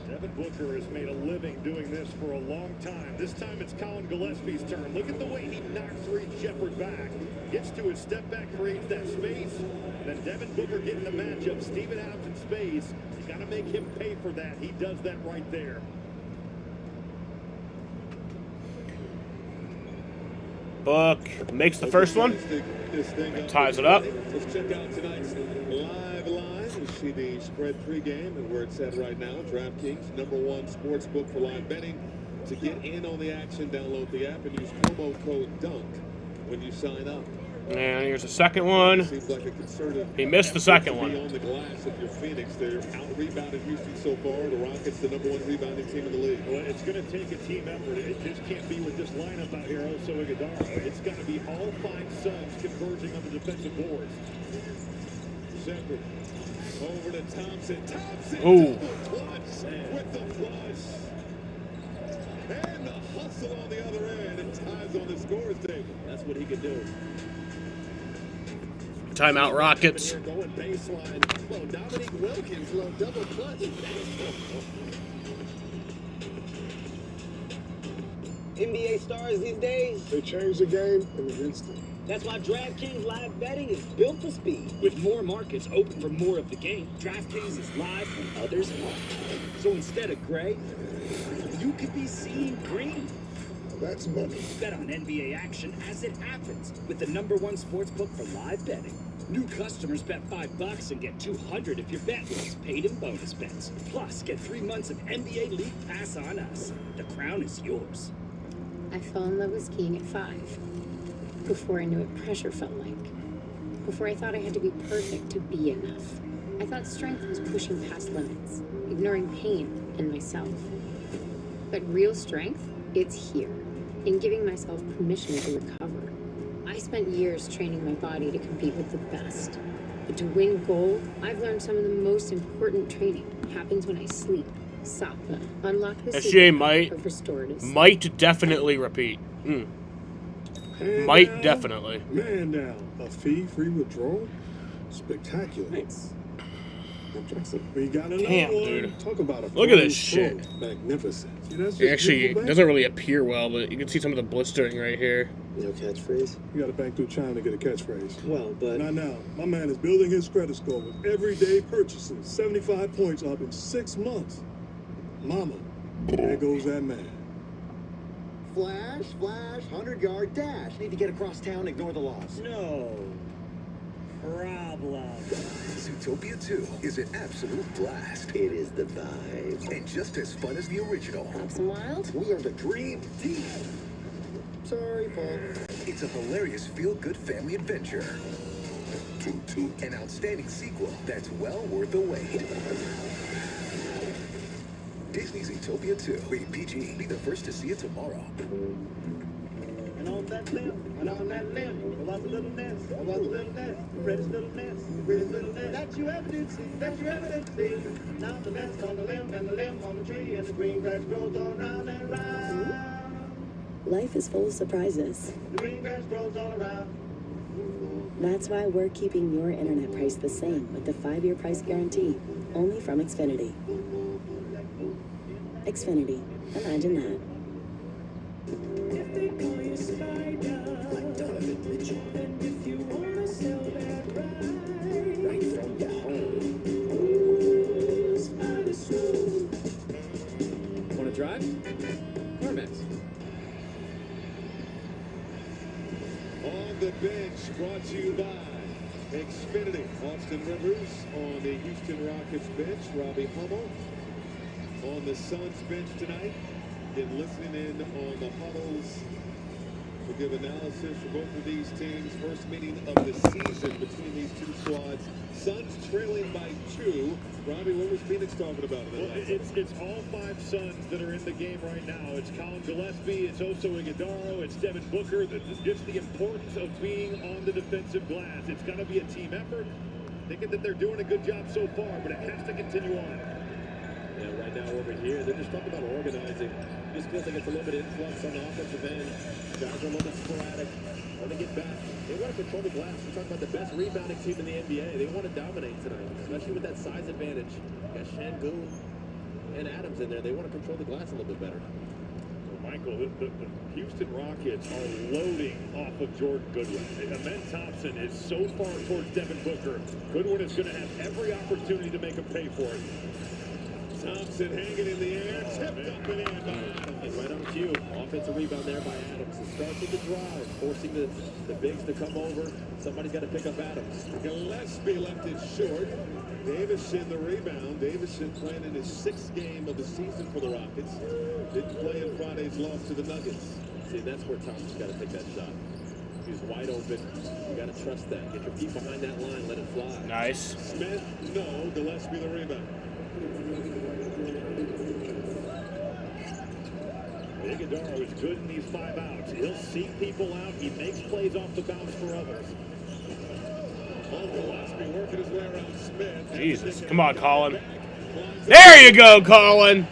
Devin Booker has made a living doing this for a long time. This time it's Colin Gillespie's turn. Look at the way he knocks Reed Shepherd back. Gets to his step back, creates that space. And then Devin Booker getting the matchup. Steven Adams in space. You got to make him pay for that. He does that right there. Book makes the first one. Ties it up. Let's check out tonight's live line. You see the spread pregame and where it's at right now. DraftKings, #1 sports book for live betting. To get in on the action, download the app and use promo code DUNK when you sign up. And here's the second one. Seems like a concerted He missed the second effort to be one. on the glass if you're Phoenix. They're out-rebounded Houston so far. The Rockets, the #1 rebounding team in the league. Well, it's going to take a team effort. It just can't be with this lineup out here, Oso Iguodala. It's got to be all 5 Suns converging on the defensive boards. Shepherd over to Thompson. Thompson Ooh. clutch with the flush. And the hustle on the other end. And ties on the scores table. That's what he can do. Timeout Rockets. Going baseline. Well, Dominique Wilkins, double clutch. NBA stars these days, They changed the game in an instant. that's why DraftKings live betting is built for speed. With more markets open for more of the game, DraftKings is live when others aren't. So instead of gray, you could be seeing green. That's money. Bet on NBA action as it happens with the #1 sports book for live betting. New customers bet $5 and get $200 if your bet wins paid in bonus bets. Plus, get 3 months of NBA League Pass on us. The crown is yours. I fell in love with skiing at 5. Before I knew what pressure felt like. Before I thought I had to be perfect to be enough. I thought strength was pushing past limits, ignoring pain and myself. But real strength, it's here, in giving myself permission to recover. I spent years training my body to compete with the best. But to win gold, I've learned some of the most important training happens when I sleep. Sattva. Unlock the SGA secret might of restorative sleep. might definitely repeat. Might definitely. Man down. A fee-free withdrawal? Spectacular. Thanks. We got another Damn, one. dude. Talk about a Look at this pro. shit. Magnificent. See, that's It just actually beautiful doesn't really appear well, but you can see some of the blistering right here. No catchphrase? You got to bank through China to get a catchphrase. Well, but... Not now. My man is building his credit score with everyday purchases. 75 points up in 6 months. Mama, there goes that man. Flash, 100-yard dash. Need to get across town, ignore the laws. No problem. Zootopia 2 is an absolute blast. It is the vibe. And just as fun as the original. Pops and Wild? We are the dream team. Sorry, Paul. It's a hilarious feel-good family adventure. An outstanding sequel that's well worth the wait. Disney's Zootopia 2. Rated PG. Be the first to see it tomorrow. And on that limb, and on that limb, there was a little nest, there was a little nest, the prettiest little nest, the prettiest little nest that you ever did see, that you ever did see. Now the nest on the limb, and the limb on the tree, and the green grass grows all around and around. Life is full of surprises. The green grass grows all around. That's why we're keeping your internet price the same with the 5-year price guarantee, only from Xfinity. Xfinity. Imagine that. If they call you Spider, like Donovan Mitchell, and if you wanna sell that right from your home, ooh, Spider Smooth. Want to drive? CarMax. On the bench, brought to you by Xfinity. Austin Rivers on the Houston Rockets bench. Robbie Hummel on the Suns bench tonight. Been listening in on the huddles to give analysis for both of these teams. First meeting of the season between these two squads. Suns trailing by 2. Robbie, what was Phoenix talking about? Well, it's all 5 Suns that are in the game right now. It's Colin Gillespie, it's Oso Iguodala, it's Devin Booker. Just the importance of being on the defensive glass. It's got to be a team effort. Thinking that they're doing a good job so far, but it has to continue on. Yeah, right now over here, they're just talking about organizing. Just feels like it's a little bit of influx on the offensive end. Guys are a little bit sporadic. When they get back, they want to control the glass. We're talking about the best rebounding team in the NBA. They want to dominate tonight, especially with that size advantage. You got Şengün and Adams in there, they want to control the glass a little bit better. Well, Michael, the Houston Rockets are loading off of Jordan Goodwin. Amen Thompson is so far towards Devin Booker. Goodwin is going to have every opportunity to make him pay for it. Thompson hanging in the air, tipped up and in by Adams. And right on cue, offensive rebound there by Adams. It starts with the drive, forcing the bigs to come over. Somebody's got to pick up Adams. Gillespie left it short. Davison the rebound. Davison playing in his 6th game of the season for the Rockets. Didn't play in Friday's loss to the Nuggets. See, that's where Thompson's got to take that shot. He's wide open. You got to trust that. Get your feet behind that line. Let it fly. Nice. Smith, no. Gillespie the rebound. Iguodala is good in these 5 outs. He'll seek people out. He makes plays off the bounce for others. Gillespie working his way around Smith. Jesus. Come on, Colin. There you go, Colin.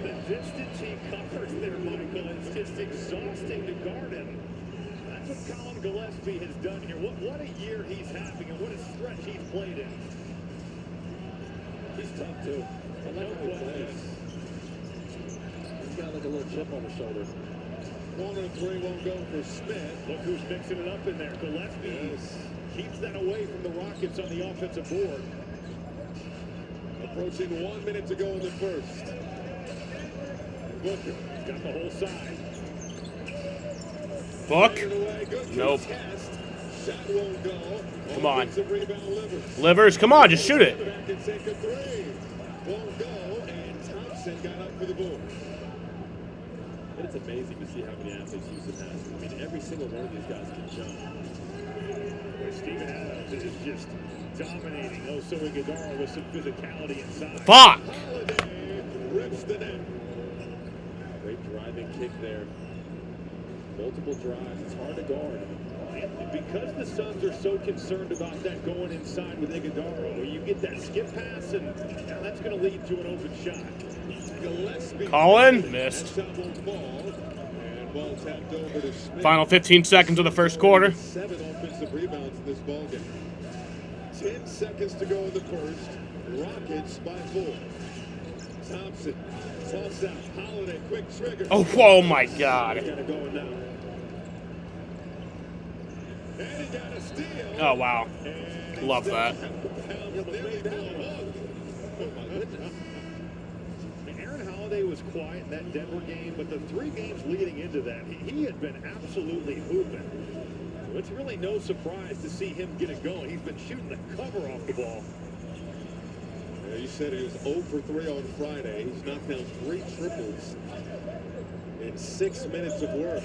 The distance he covers there, Michael, it's just exhausting to guard him. That's what Colin Gillespie has done here. What a year he's having and what a stretch he's played in. He's tough, too. I like how he plays. He's got like a little chip on his shoulder. Corner 3 won't go for Smith. Look who's mixing it up in there. Gillespie keeps that away from the Rockets on the offensive board. Approaching 1 minute to go in the first. Booker got the whole side. Book? Nope. Shot won't go. Come on. Rebound, Livers. Livers, come on, just shoot it. Back and take a 3. Won't go, and Thompson got up for the board. It's amazing to see how many athletes Houston has. I mean, every single one of these guys can jump. Steven Adams is just dominating. Also, Iguodala with some physicality inside. Fuck! Holiday rips the net. Great driving kick there. Multiple drives. It's hard to guard. And because the Suns are so concerned about that going inside with Iguodala, where you get that skip pass, and now that's going to lead to an open shot. Colin missed. Final 15 seconds of the first quarter. 7 offensive rebounds in this ballgame. 10 seconds to go in the first. Rockets by 4. Thompson toss out. Holiday, quick trigger. Oh my God. Got it going now. And he got a steal. Oh wow. Love that. Aaron Holiday was quiet in that Denver game, but the 3 games leading into that, he had been absolutely hooping. So it's really no surprise to see him get it going. He's been shooting the cover off the ball. Yeah, you said he was 0 for 3 on Friday. He's knocked down 3 triples in 6 minutes of work.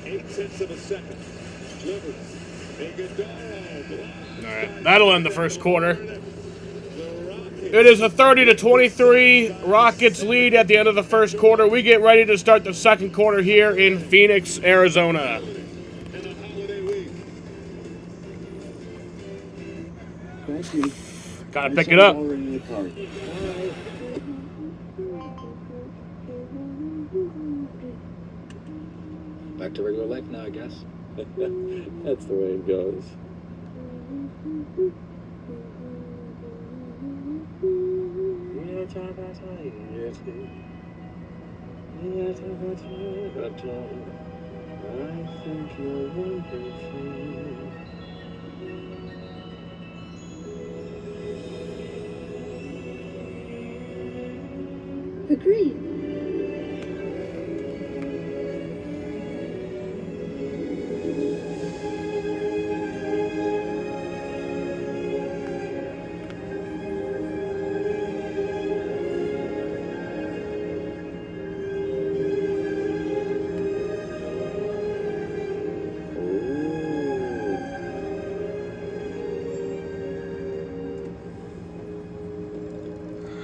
0.8 of a second. Livers. All right, that'll end the first quarter. It is a 30-23 Rockets lead at the end of the first quarter. We get ready to start the second quarter here in Phoenix, Arizona. Gotta pick it up. Back to regular life now, I guess. That's the way it goes. I think you're wonderful. Agreed.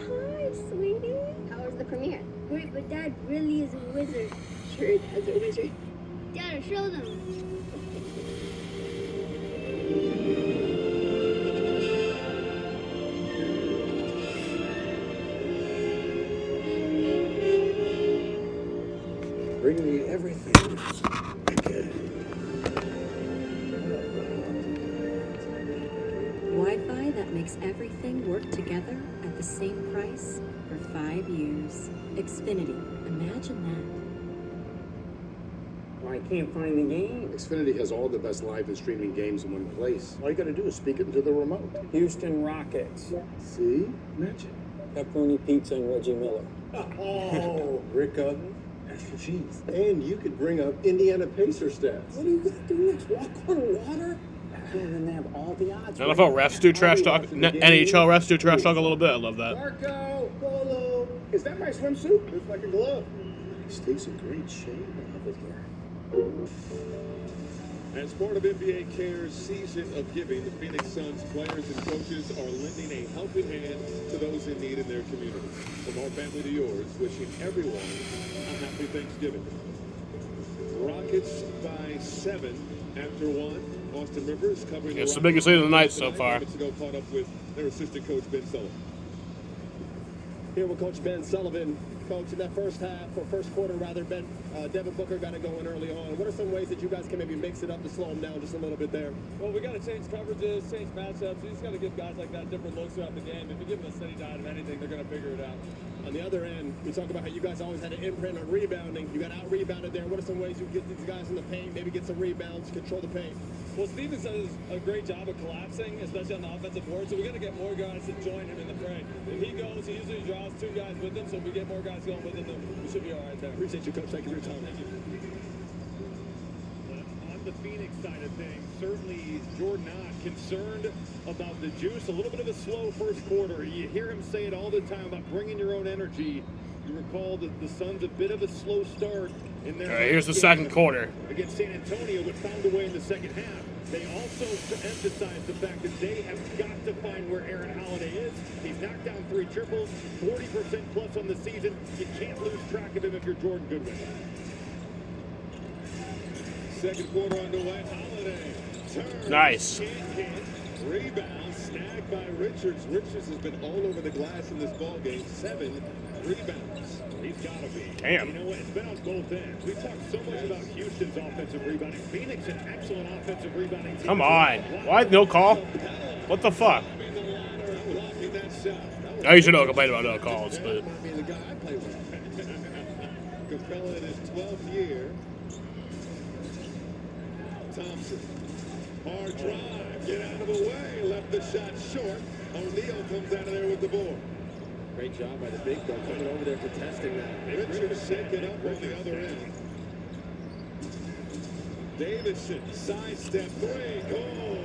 Hi, sweetie. How was the premiere? Great, but Dad really is a wizard. Sure, Dad's a wizard. Dad, show them. Bring me everything again. Wi-Fi that makes everything work together at the same price for 5 years. Xfinity. Imagine that. I can't find the game. Xfinity has all the best live and streaming games in one place. All you gotta do is speak it into the remote. Houston Rockets. See? Magic. Pepperoni pizza and Reggie Miller. Oh, Rick Oven. Extra cheese. And you could bring up Indiana Pacer stats. What are you gonna do next? Walk on water? Well, then they have all the odds. NFL refs do trash talk. NHL refs do trash talk a little bit. I love that. Marco Polo. Is that my swimsuit? Looks like a glove. He stays in great shape over here. As part of NBA Care's season of giving, the Phoenix Suns players and coaches are lending a helping hand to those in need in their community. From our family to yours, wishing everyone a happy Thanksgiving. Rockets by 7 after 1. Austin Rivers covering It's the biggest lead of the night so far. Minutes ago, caught up with their assistant coach Ben Sullivan. Here with Coach Ben Sullivan. Coach, in that first quarter, Devin Booker got it going early on. What are some ways that you guys can maybe mix it up to slow him down just a little bit there? Well, we got to change coverages, change matchups. You just got to give guys like that different looks throughout the game. If you give them a steady diet of anything, they're going to figure it out. On the other end, we talk about how you guys always had an imprint on rebounding. You got out-rebounded there. What are some ways you get these guys in the paint, maybe get some rebounds, control the paint? Well, Steven does a great job of collapsing, especially on the offensive board, so we got to get more guys to join him in the fray. If he goes, he usually draws 2 guys with him, so if we get more guys going with him, then we should be all right there. Appreciate you, Coach. Thank you for your time. Thank you. On the Phoenix side of things, certainly Jordan Ott concerned about the juice. A little bit of a slow first quarter. You hear him say it all the time about bringing your own energy. You recall that the Suns a bit of a slow start in their. All right, here's the second quarter. Against San Antonio, but found a way in the second half. They also emphasize the fact that they have got to find where Aaron Holiday is. He's knocked down 3 triples, 40% plus on the season. You can't lose track of him if you're Jordan Goodwin. Second quarter underway. Holiday turns. Nice. Rebound snagged by Richards. Richards has been all over the glass in this ball game. 7 rebounds. He's got to be. Damn. You know what? It's been on both ends. We talked so much about Houston's offensive rebounding. Phoenix, an excellent offensive rebounding team. Come on. Why no call? What the fuck? I usually don't complain about no calls, but. Capella in his 12th year. Thompson. Hard drive. Get out of the way. Left the shot short. O'Neal comes out of there with the board. Great job by the big though, coming over there contesting that. Richards shaking up on the other end. Davidson, sidestep 3, goal.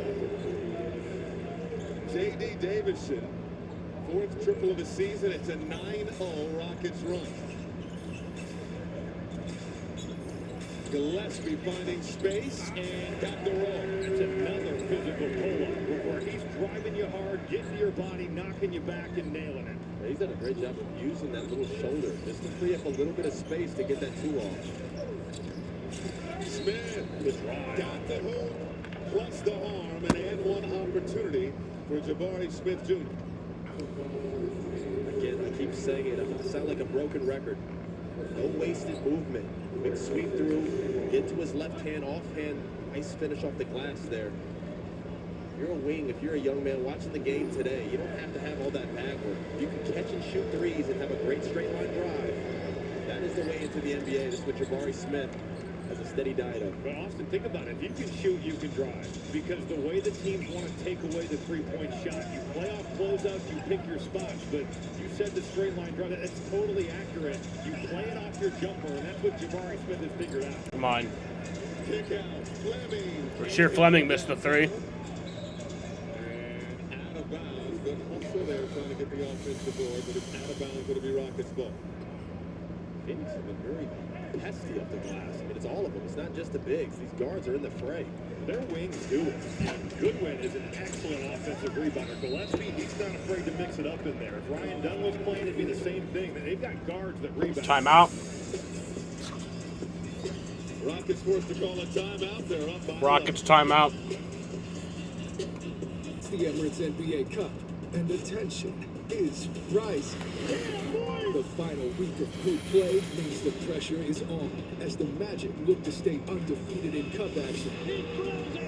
J.D. Davidson, 4th triple of the season. It's a 9-0 Rockets run. Gillespie finding space and got the roll. It's another physical pull-up where he's driving you hard, getting to your body, knocking you back, and nailing it. He's done a great job of using that little shoulder just to free up a little bit of space to get that 2 off. Smith got the hoop, plus the arm, an and-one opportunity for Jabari Smith Jr. Again, I keep saying it, I sound like a broken record. No wasted movement. Quick sweep through, get to his left hand, offhand, nice finish off the glass there. If you're a wing, if you're a young man watching the game today, you don't have to have all that bag work. You can catch and shoot threes and have a great straight line drive. That is the way into the NBA. This is what Jabari Smith has a steady diet of. But Austin, think about it. If you can shoot, you can drive. Because the way the teams want to take away the three-point shot, you play off closeouts, you pick your spots. But you said the straight line drive. That's totally accurate. You play it off your jumper, and that's what Jabari Smith has figured out. Come on. Kick out, Fleming. Rasheer Fleming missed the 3. Out of bounds, but also there trying to get the offensive board, but it's out of bounds. It'll be Rockets ball. Phoenix have been very pesty up the glass. I mean, it's all of them. It's not just the bigs. These guards are in the fray. Their wings do it. Goodwin is an excellent offensive rebounder. Gillespie, he's not afraid to mix it up in there. If Ryan Dunn was playing, it'd be the same thing. They've got guards that rebound. Timeout. Rockets forced to call a timeout. They're up by Rockets timeout. It's the Emirates NBA Cup, and attention is rising. The The final week of group play means the pressure is on as the Magic look to stay undefeated in cup action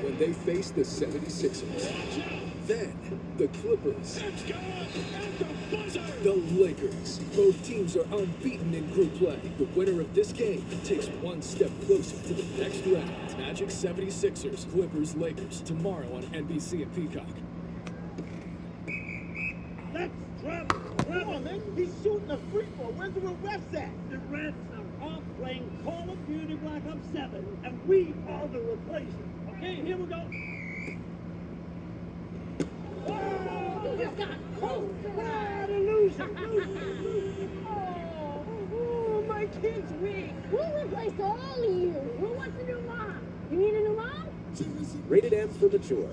when they face the 76ers. Then, the Clippers, the Lakers. Both teams are unbeaten in group play. The winner of this game takes one step closer to the next round. Magic 76ers, Clippers, Lakers, tomorrow on NBC and Peacock. Let's travel. Come on, man. He's shooting a free throw. Where's the refs at? The refs are off playing Call of Duty Black Ops 7, and we are the replacement. Okay, here we go. Oh, you got close. Oh, my kid's weak. We'll replace all of you. Who wants a new mom? You need a new mom? Rated M for mature.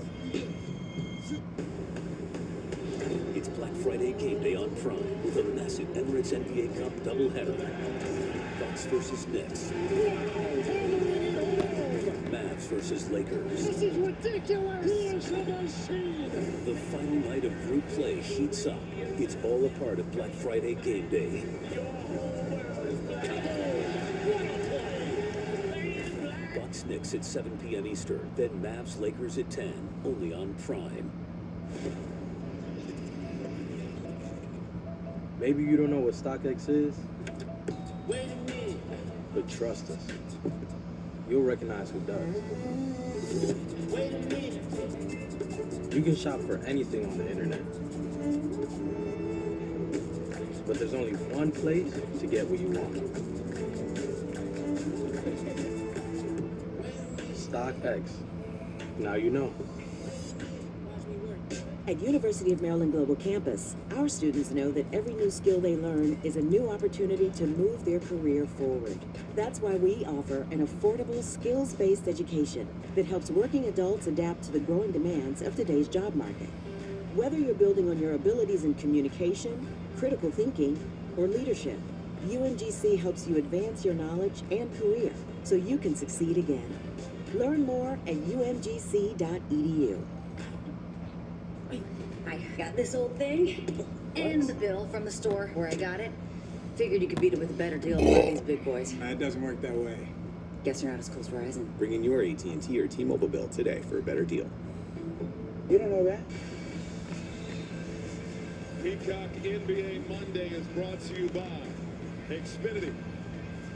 It's Black Friday game day on Prime with a massive Emirates NBA Cup doubleheader. Bucks versus Knicks. Mavs versus Lakers. This is ridiculous. The final night of group play heats up. It's all a part of Black Friday game day. Bucks Knicks at 7 p.m. Eastern, then Mavs Lakers at 10, only on Prime. Maybe you don't know what StockX is, Wait a minute. but trust us. You'll recognize who does. Wait a minute. You can shop for anything on the internet. But there's only one place to get what you want. StockX. Now you know. At University of Maryland Global Campus, our students know that every new skill they learn is a new opportunity to move their career forward. That's why we offer an affordable, skills-based education that helps working adults adapt to the growing demands of today's job market. Whether you're building on your abilities in communication, critical thinking, or leadership, UMGC helps you advance your knowledge and career so you can succeed again. Learn more at umgc.edu. I got this old thing and the bill from the store where I got it. Figured you could beat it with a better deal than one of these big boys. It doesn't work that way. Guess you're not as cool as Verizon. Bring in your AT&T or T-Mobile bill today for a better deal. You don't know that? Peacock NBA Monday is brought to you by Xfinity,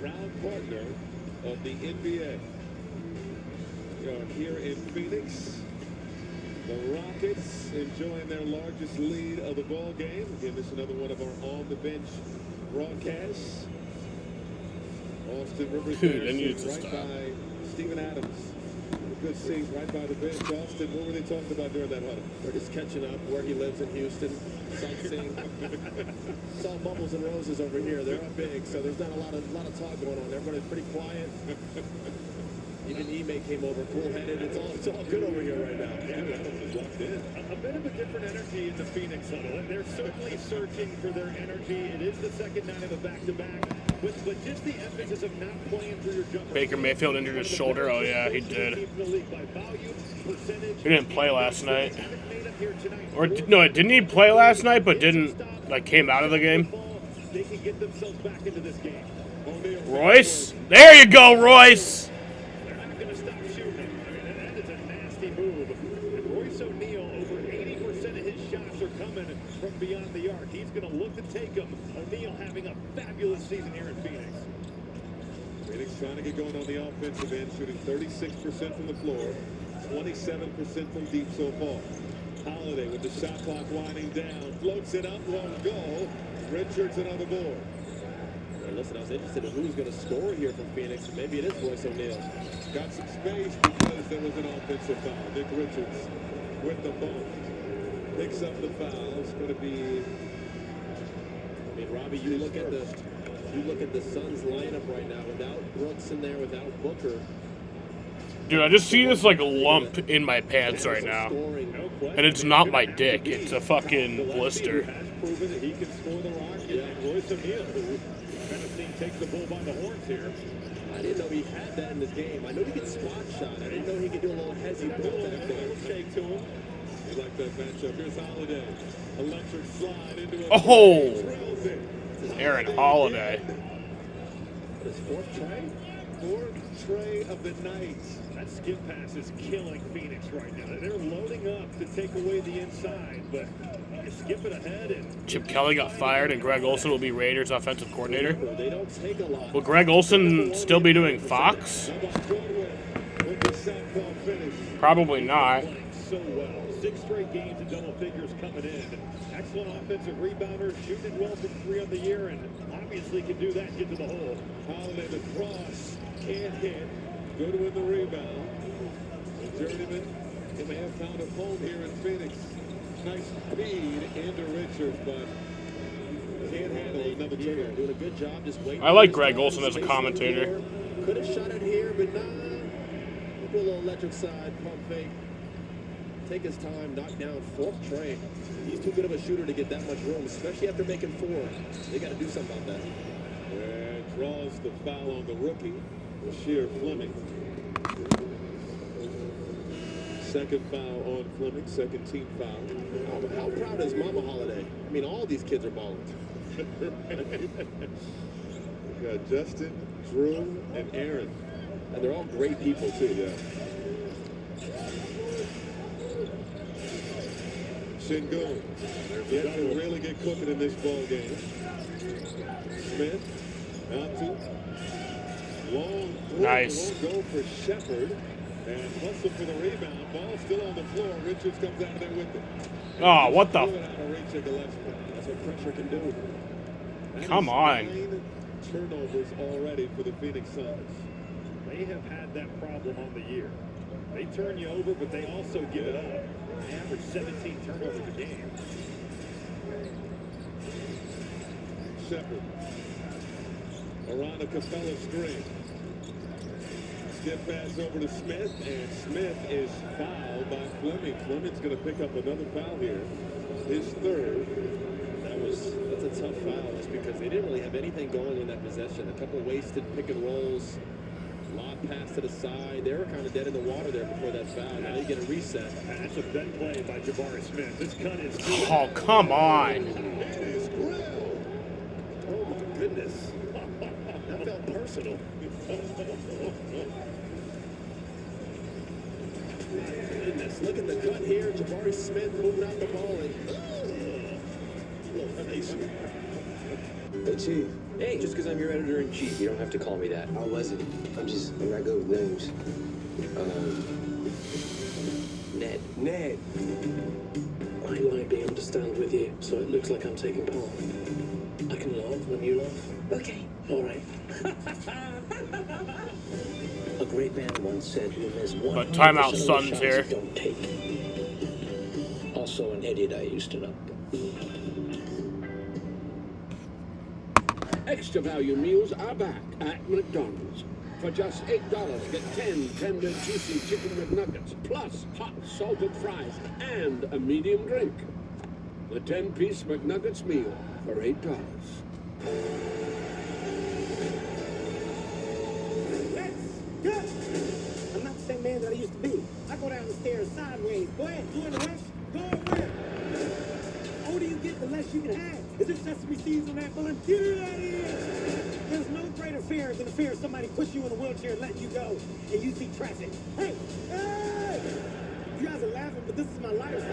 proud partner of the NBA. We are here in Phoenix. The Rockets enjoying their largest lead of the ball game. Again, this is another one of our on-the-bench broadcasts. Austin Rivers Dude, there they need to sitting right stop. by Steven Adams. A good seat right by the bench. Austin, what were they talking about during that huddle? We're just catching up where he lives in Houston, sightseeing. Saw Bubbles and Roses over here. They're up big, so there's not a lot of talk going on. Everybody's pretty quiet. Even Ime came over, cool-headed. It's all good over here right now. Yeah, Adams is locked in. A bit of a different energy in the Phoenix huddle. They're certainly searching for their energy. It is the second night of a back-to-back. But just the emphasis of not playing through your jumper. Baker Mayfield injured his shoulder. Oh yeah, he did. He didn't play last night. Or no, didn't he play last night? But didn't came out of the game. They can get themselves back into this game. Royce, there you go, Royce. They're not going to stop shooting. I mean, that is a nasty move. And Royce O'Neal, over 80% of his shots are coming from beyond the arc. He's going to look to take them. O'Neal having a fabulous season here in Phoenix. Phoenix trying to get going on the offensive end, shooting 36% from the floor, 27% from deep so far. Holiday with the shot clock winding down, floats it up, won't go. Richardson on the board. Well, listen, I was interested in who's going to score here from Phoenix, and maybe it is Royce O'Neal. Got some space because there was an offensive foul. Nick Richards with the bump. Picks up the foul. It's going to be... I mean, Robbie, you look at the Suns lineup right now without Brooks in there, without Booker. Dude, I just see this lump in my pants right now, and it's not my dick. It's a fucking blister. Has proven that he can score the rock. And Royce O'Neal, who kind of seen take the bull by the horns here. I didn't know he had that in this game. I know he could spot shot. I didn't know he could do a little hezzy pull back there. A little shake to him. You like that matchup. Here's Holiday. Electric slide into a Oh! trails it. Aaron Holiday. His fourth try? Fourth tray of the night. That skip pass is killing Phoenix right now. They're loading up to take away the inside, but you skip it ahead and Chip Kelly got fired, and Greg Olson will be Raiders offensive coordinator. they don't take a lot. Will Greg Olson still be doing Fox? With the southpaw finish. Probably not. Playing so well. 6 straight games in double figures coming in. Excellent offensive rebounder, shooting it well from 3 on the year, and obviously can do that, get to the hole. Holiday the cross, can't hit. Good with the rebound. The journeyman, he may have found a home here in Phoenix. Nice feed into Richards, but can't handle it. Another turnover. Doing a good job just waiting. I like Greg Olson as a commentator. Could have shot it here, but nah. Do a little electric side, pump fake. Take his time, knock down 4th tray. He's too good of a shooter to get that much room, especially after making 4. They got to do something about that. And draws the foul on the rookie, Bashir Fleming. Second foul on Fleming, second team foul. How proud is Mama Holiday? I mean, all these kids are balling. We got Justin, Drew, and Aaron. And they're all great people, too. Yeah. Şengün. They're going to really get cooking in this ball game. Smith, out to. Long throw, Nice. Won't go for Shepard. And hustle for the rebound. Ball still on the floor. Richards comes out of there with it. Oh, what the? Out of reach of Gillespie. That's what pressure can do. That Come is on. 9 turnovers already for the Phoenix Suns. They have had that problem on the year. They turn you over, but they also give it up. They average 17 turnovers a game. Shepard. Around the Capella screen. Skip pass over to Smith, and Smith is fouled by Fleming. Fleming's going to pick up another foul here. His 3rd. That's a tough foul just because they didn't really have anything going in that possession. A couple wasted pick and rolls. Lob pass to the side. They were kind of dead in the water there before that foul. Now they get a reset. That's a bad play by Jabari Smith. This cut is good. Oh, come on. It is grilled. Oh my goodness. That felt personal. Goodness, look at the cut here. Jabari Smith moving out the ball and Hey, Chief. Hey. Just because I'm your editor-in-chief, you don't have to call me that. I wasn't. I'm not good with names. Ned. Ned. I like being on the stand with you, so it looks like I'm taking part. I can laugh when you laugh. Okay. All right. A great man once said, "You miss one." But timeout Suns here. Don't take. Also, an idiot I used to know. Extra value meals are back at McDonald's. For just $8, get 10 tender, juicy chicken McNuggets, plus hot salted fries and a medium drink. The 10-piece McNuggets meal for $8. Good. I'm not the same man that I used to be. I go down the stairs sideways. Go ahead, you in a rush? Go where? The older you get, the less you can have. Is there sesame seeds on that bun? Get it out of here! There's no greater fear than the fear of somebody push you in a wheelchair and let you go, and you see traffic. Hey! Hey! You guys are laughing, but this is my life.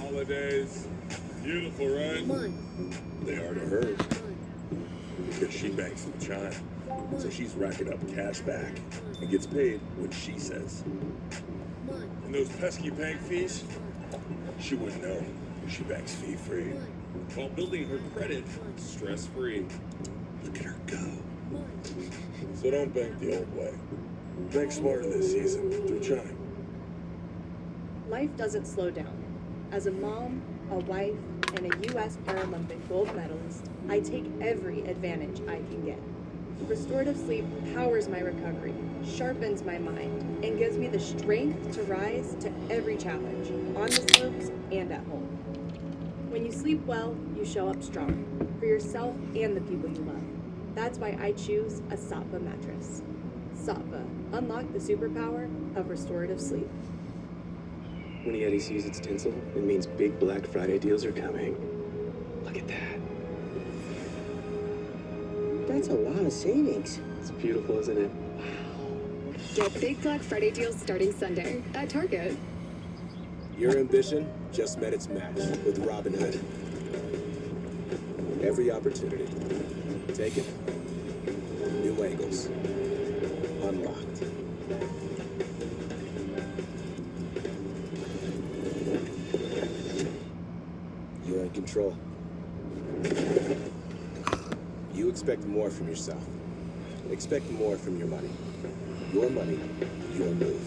Holidays. Beautiful, right? They are to her. Because she banks in China. So she's racking up cash back and gets paid when she says. And those pesky bank fees? She wouldn't know. She banks fee-free. While building her credit stress-free. Look at her go. So don't bank the old way. Bank smarter this season through Chime. Life doesn't slow down. As a mom, a wife, and a U.S. Paralympic gold medalist, I take every advantage I can get. Restorative sleep powers my recovery, sharpens my mind, and gives me the strength to rise to every challenge, on the slopes and at home. When you sleep well, you show up strong, for yourself and the people you love. That's why I choose a Sattva mattress. Sattva, unlock the superpower of restorative sleep. When Yeti sees its tinsel, it means big Black Friday deals are coming. Look at that. That's a lot of savings. It's beautiful, isn't it? Get big Black Friday deals starting Sunday at Target. Your ambition just met its match with Robinhood. Every opportunity. Take it. New angles. Unlocked. You're in control. You expect more from yourself. Expect more from your money. Your money, your move.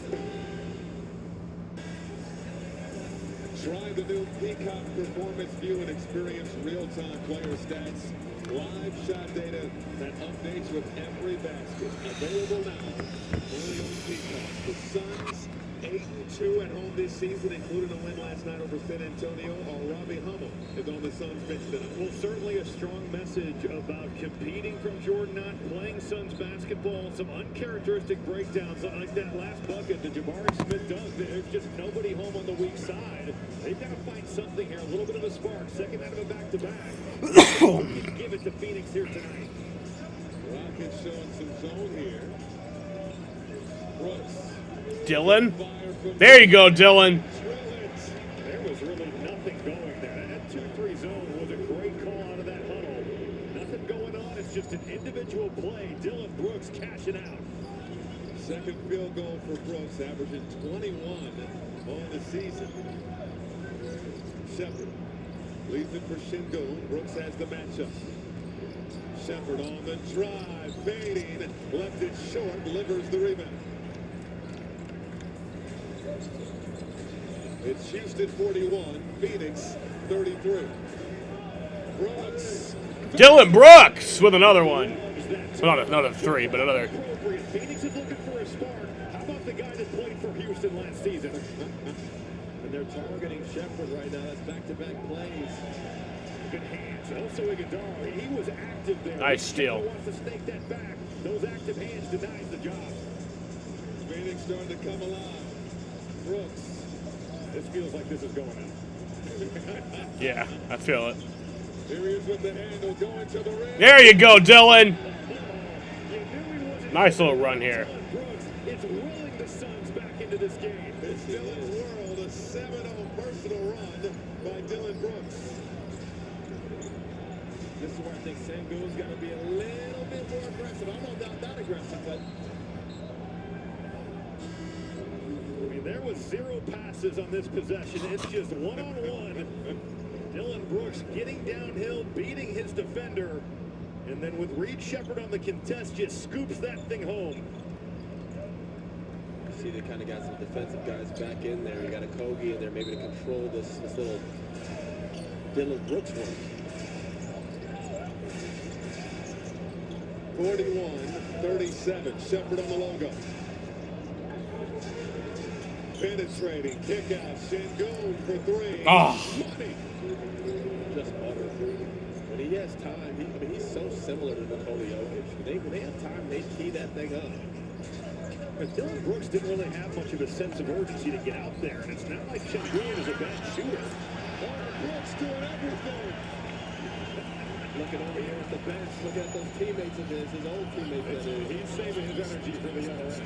Try the new Peacock Performance View and experience real-time player stats, live shot data that updates with every basket. Available now. Only on Peacock. The Suns 8-2 at home this season, including a win last night over San Antonio. Robbie Hummel is on the Suns bench tonight. Well, certainly a strong message about competing from Jordan, not playing Suns basketball. Some uncharacteristic breakdowns like that last bucket, the Jabari Smith dunk. There's just nobody home on the weak side. They've got to find something here, a little bit of a spark. Second out of a back-to-back. Give it to Phoenix here tonight. Rockets showing some zone here. Brooks. Dylan? There you go, Dylan. There was really nothing going there. That 2-3 zone was a great call out of that huddle. Nothing going on. It's just an individual play. Dylan Brooks cashing out. Second field goal for Brooks, averaging 21 on the season. Shepard leaves it for Şengün. Brooks has the matchup. Shepard on the drive, fading, left it short, delivers the rebound. It's Houston 41, Phoenix 33. Brooks. Dylan Brooks with another one. Not a three, but another. Phoenix is looking for a spark. How about the guy that played for Houston last season? And they're targeting Shepard right now. That's back-to-back plays. Good hands. Also Iguodala. He was active there. Nice steal. Wants to snake that back. Those active hands denies the job. Phoenix starting to come alive. Brooks. This feels like this is going out. Yeah, I feel it. Here he is with the handle going to the rim. There you go, Dylan. Nice little run here. It's rolling the Suns back into this game. It's Dylan's world, a 7-0 personal run by Dylan Brooks. This is where I think Şengün's got to be a little bit more aggressive. I don't doubt that aggressive, but there was 0 passes on this possession. It's just one-on-one. Dylan Brooks getting downhill, beating his defender. And then with Reed Shepard on the contest, just scoops that thing home. You see they kind of got some defensive guys back in there. You got a Kogi in there maybe to control this little Dylan Brooks one. 41-37. Shepard on the logo. Penetrating, kick out, Şengün for 3. Money. Just butter. When he has time, he's so similar to Nikola Jokic. When they have time, they key that thing up. But Dylan Brooks didn't really have much of a sense of urgency to get out there, and it's not like Şengün is a bad shooter. Brooks doing everything. Looking over here at the bench, looking at those teammates of his old teammates. He's saving his energy for the other end.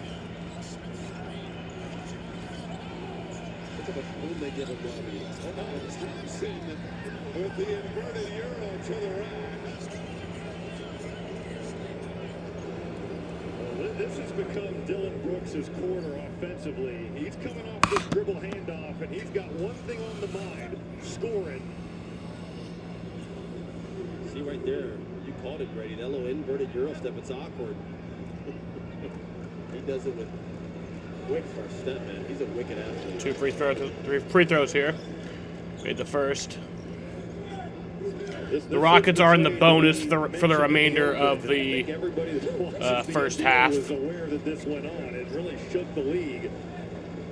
Look how much room they give him, Robbie. Thompson with the inverted Euro to the rack. Well, this has become Dylan Brooks' corner offensively. He's coming off this dribble handoff, and he's got one thing on the mind, scoring. See right there, you called it, Grady. That little inverted Euro step, it's awkward. He does it with quick first step, man. He's a wicked athlete. 3 free throws here. Made the first. The Rockets are in the bonus for the remainder of the first half. Was aware that this went on. It really shook the league.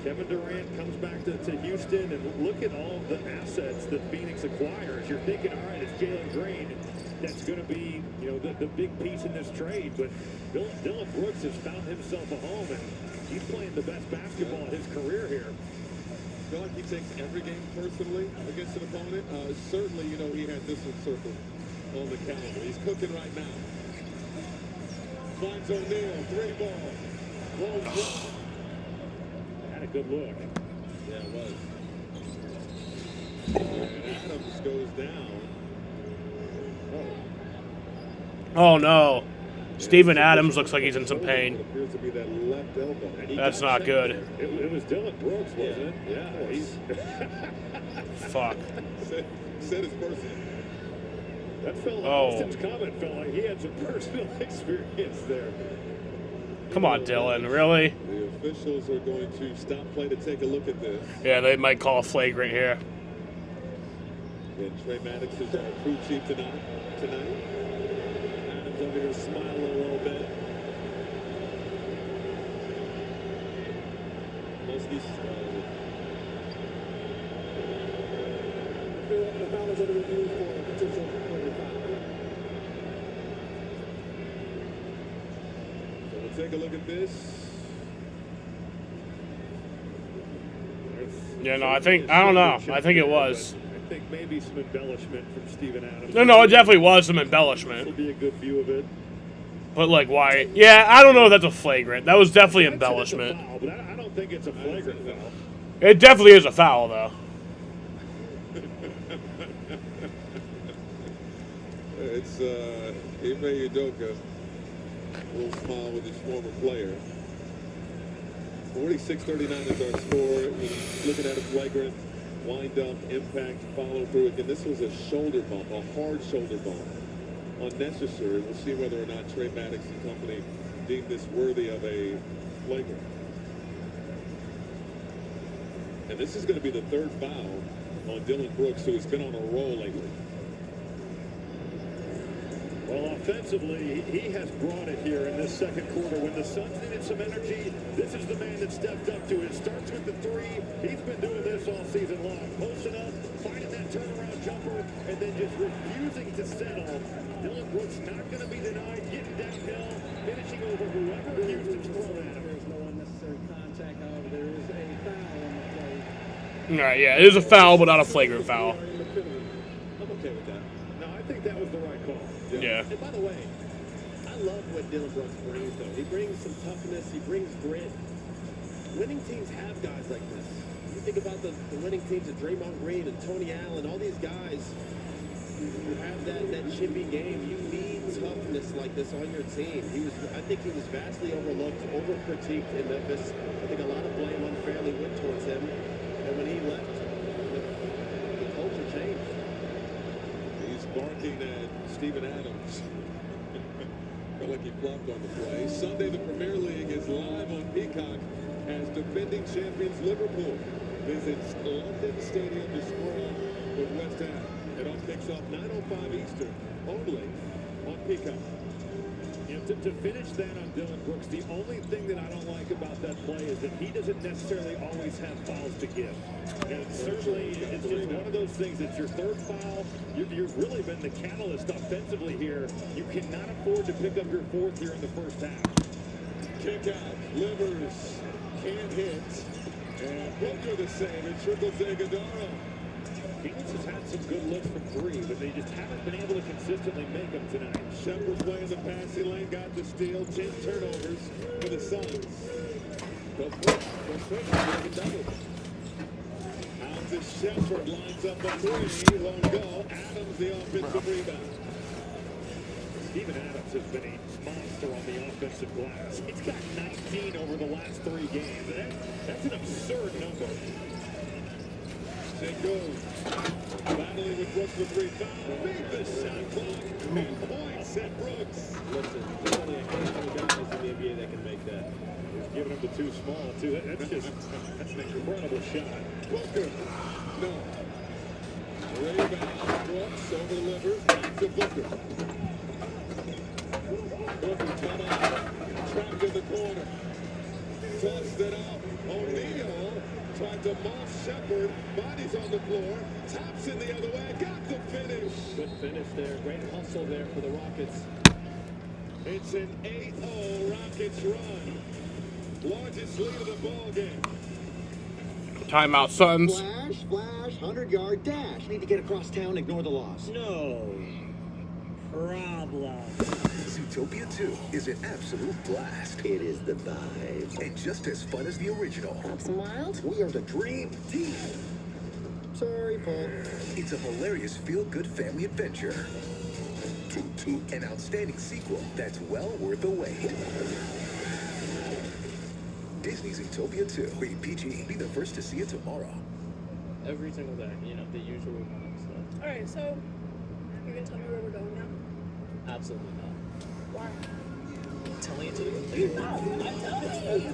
Kevin Durant comes back to Houston, and look at all the assets that Phoenix acquires. You're thinking, all right, it's Jalen Green. That's going to be, the big piece in this trade. But Dylan Brooks has found himself a home, and he's playing the best basketball of his career here. feel like he takes every game personally against an opponent. Certainly, you know, he had this one circled on the calendar. He's cooking right now. Finds O'Neal, 3 ball. Rolls up. Had a good look. Yeah, it was. And Adams goes down. Oh no. Steven Adams looks like he's in some pain. Appears to be that left elbow. That's not good. It was Dylan Brooks, wasn't it? Yeah. He's Fuck. Said it's personal. That felt like Austin's comment felt like he had some personal experience there. Come on, Dylan. Really? The officials are going to stop play to take a look at this. Yeah, they might call a flagrant here. And Trey Maddox is our crew chief tonight. Adams over here smiling a little bit. Muskie's The foul is under review for potential further foul. So we'll take a look at this. Yeah, no, I don't know. I think it was. I think maybe some embellishment from Steven Adams. No, it definitely was some embellishment. This will be a good view of it. But, like, why? Yeah, I don't know if that's a flagrant. That was definitely embellishment. Foul, but I don't think it's a flagrant foul. It definitely is a foul, though. It's Ime Udoka will smile with his former player. 46-39 is our score. Looking at a flagrant, wind up, impact, follow through. Again, this was a shoulder bump, a hard shoulder bump. Unnecessary. We'll see whether or not Trey Maddox and company deem this worthy of a flagrant. And this is going to be the 3rd foul on Dylan Brooks, who has been on a roll lately. Well, offensively, he has brought it here in this second quarter. When the Suns needed some energy, this is the man that stepped up to it. Starts with the 3. He's been doing this all season long. Posting up, finding that turnaround jumper, and then just refusing to settle. Dylan Brooks not going to be denied, getting downhill, finishing over whoever Houston's thrown at him. There's no unnecessary contact, however, there is a foul on the play. All right, yeah, it is a foul, but not a flagrant foul. I'm okay with that. No, I think that was the right call. Yeah. And by the way, I love what Dylan Brooks brings, though. He brings some toughness. He brings grit. Winning teams have guys like this. You think about the winning teams of Draymond Green and Tony Allen, all these guys who have that chippy game. You need toughness like this on your team. I think he was vastly overlooked, over-critiqued in Memphis. I think a lot of blame unfairly went towards him. And when he left, the culture changed. He's barking at Steven Adams. Felt like he flopped on the play. Sunday, the Premier League is live on Peacock as defending champions Liverpool visits London Stadium to square off with West Ham. It all kicks off 9:05 Eastern, only on Peacock. You know, to finish that on Dylan Brooks, the only thing that I don't like about that play is that he doesn't necessarily always have fouls to give. And certainly, it's just one of those things. It's your 3rd foul. You've really been the catalyst offensively here. You cannot afford to pick up your 4th here in the first half. Kick out. Livers can't hit. And Booker the save. It trickles to Iguodala. Phoenix has had some good looks from 3, but they just haven't been able to consistently make them tonight. Shepard playing the passing lane, got the steal, 10 turnovers for the Suns. But quick, double. Out to Shepard, lines up a 3, won't go. Adams the offensive rebound. Steven Adams has been a monster on the offensive glass. He's got 19 over the last 3 games. That's an absurd number. It goes. Battling with Brooks for 3 fouls. Beat the shot clock. And points at Brooks. Listen, there's only a handful of guys in the NBA that can make that. He's giving him the 2 small, too. That's an incredible shot. Booker. No. Rebound. Brooks over the Livers. Back to Booker. Booker cut off. Trapped in the corner. Tossed it up. O'Neal tried to moss Shepard. Bodies on the floor. Taps in the other way. Got the finish. Good finish there. Great hustle there for the Rockets. It's an 8-0 Rockets run. Largest lead of the ball game. Timeout, Suns. Flash, 100-yard dash. Need to get across town, ignore the loss. No problem. Zootopia 2 is an absolute blast. It is the vibe. And just as fun as the original. Pops and Wild? We are the dream team. Sorry, Paul. It's a hilarious feel-good family adventure. An outstanding sequel that's well worth the wait. Disney's Zootopia 2, rated PG. Be the first to see it tomorrow. Every single day, you know, the usual ones. All right, so you're gonna tell me where we're going now? Absolutely not. Why? Telling it to you. No, I'm telling you.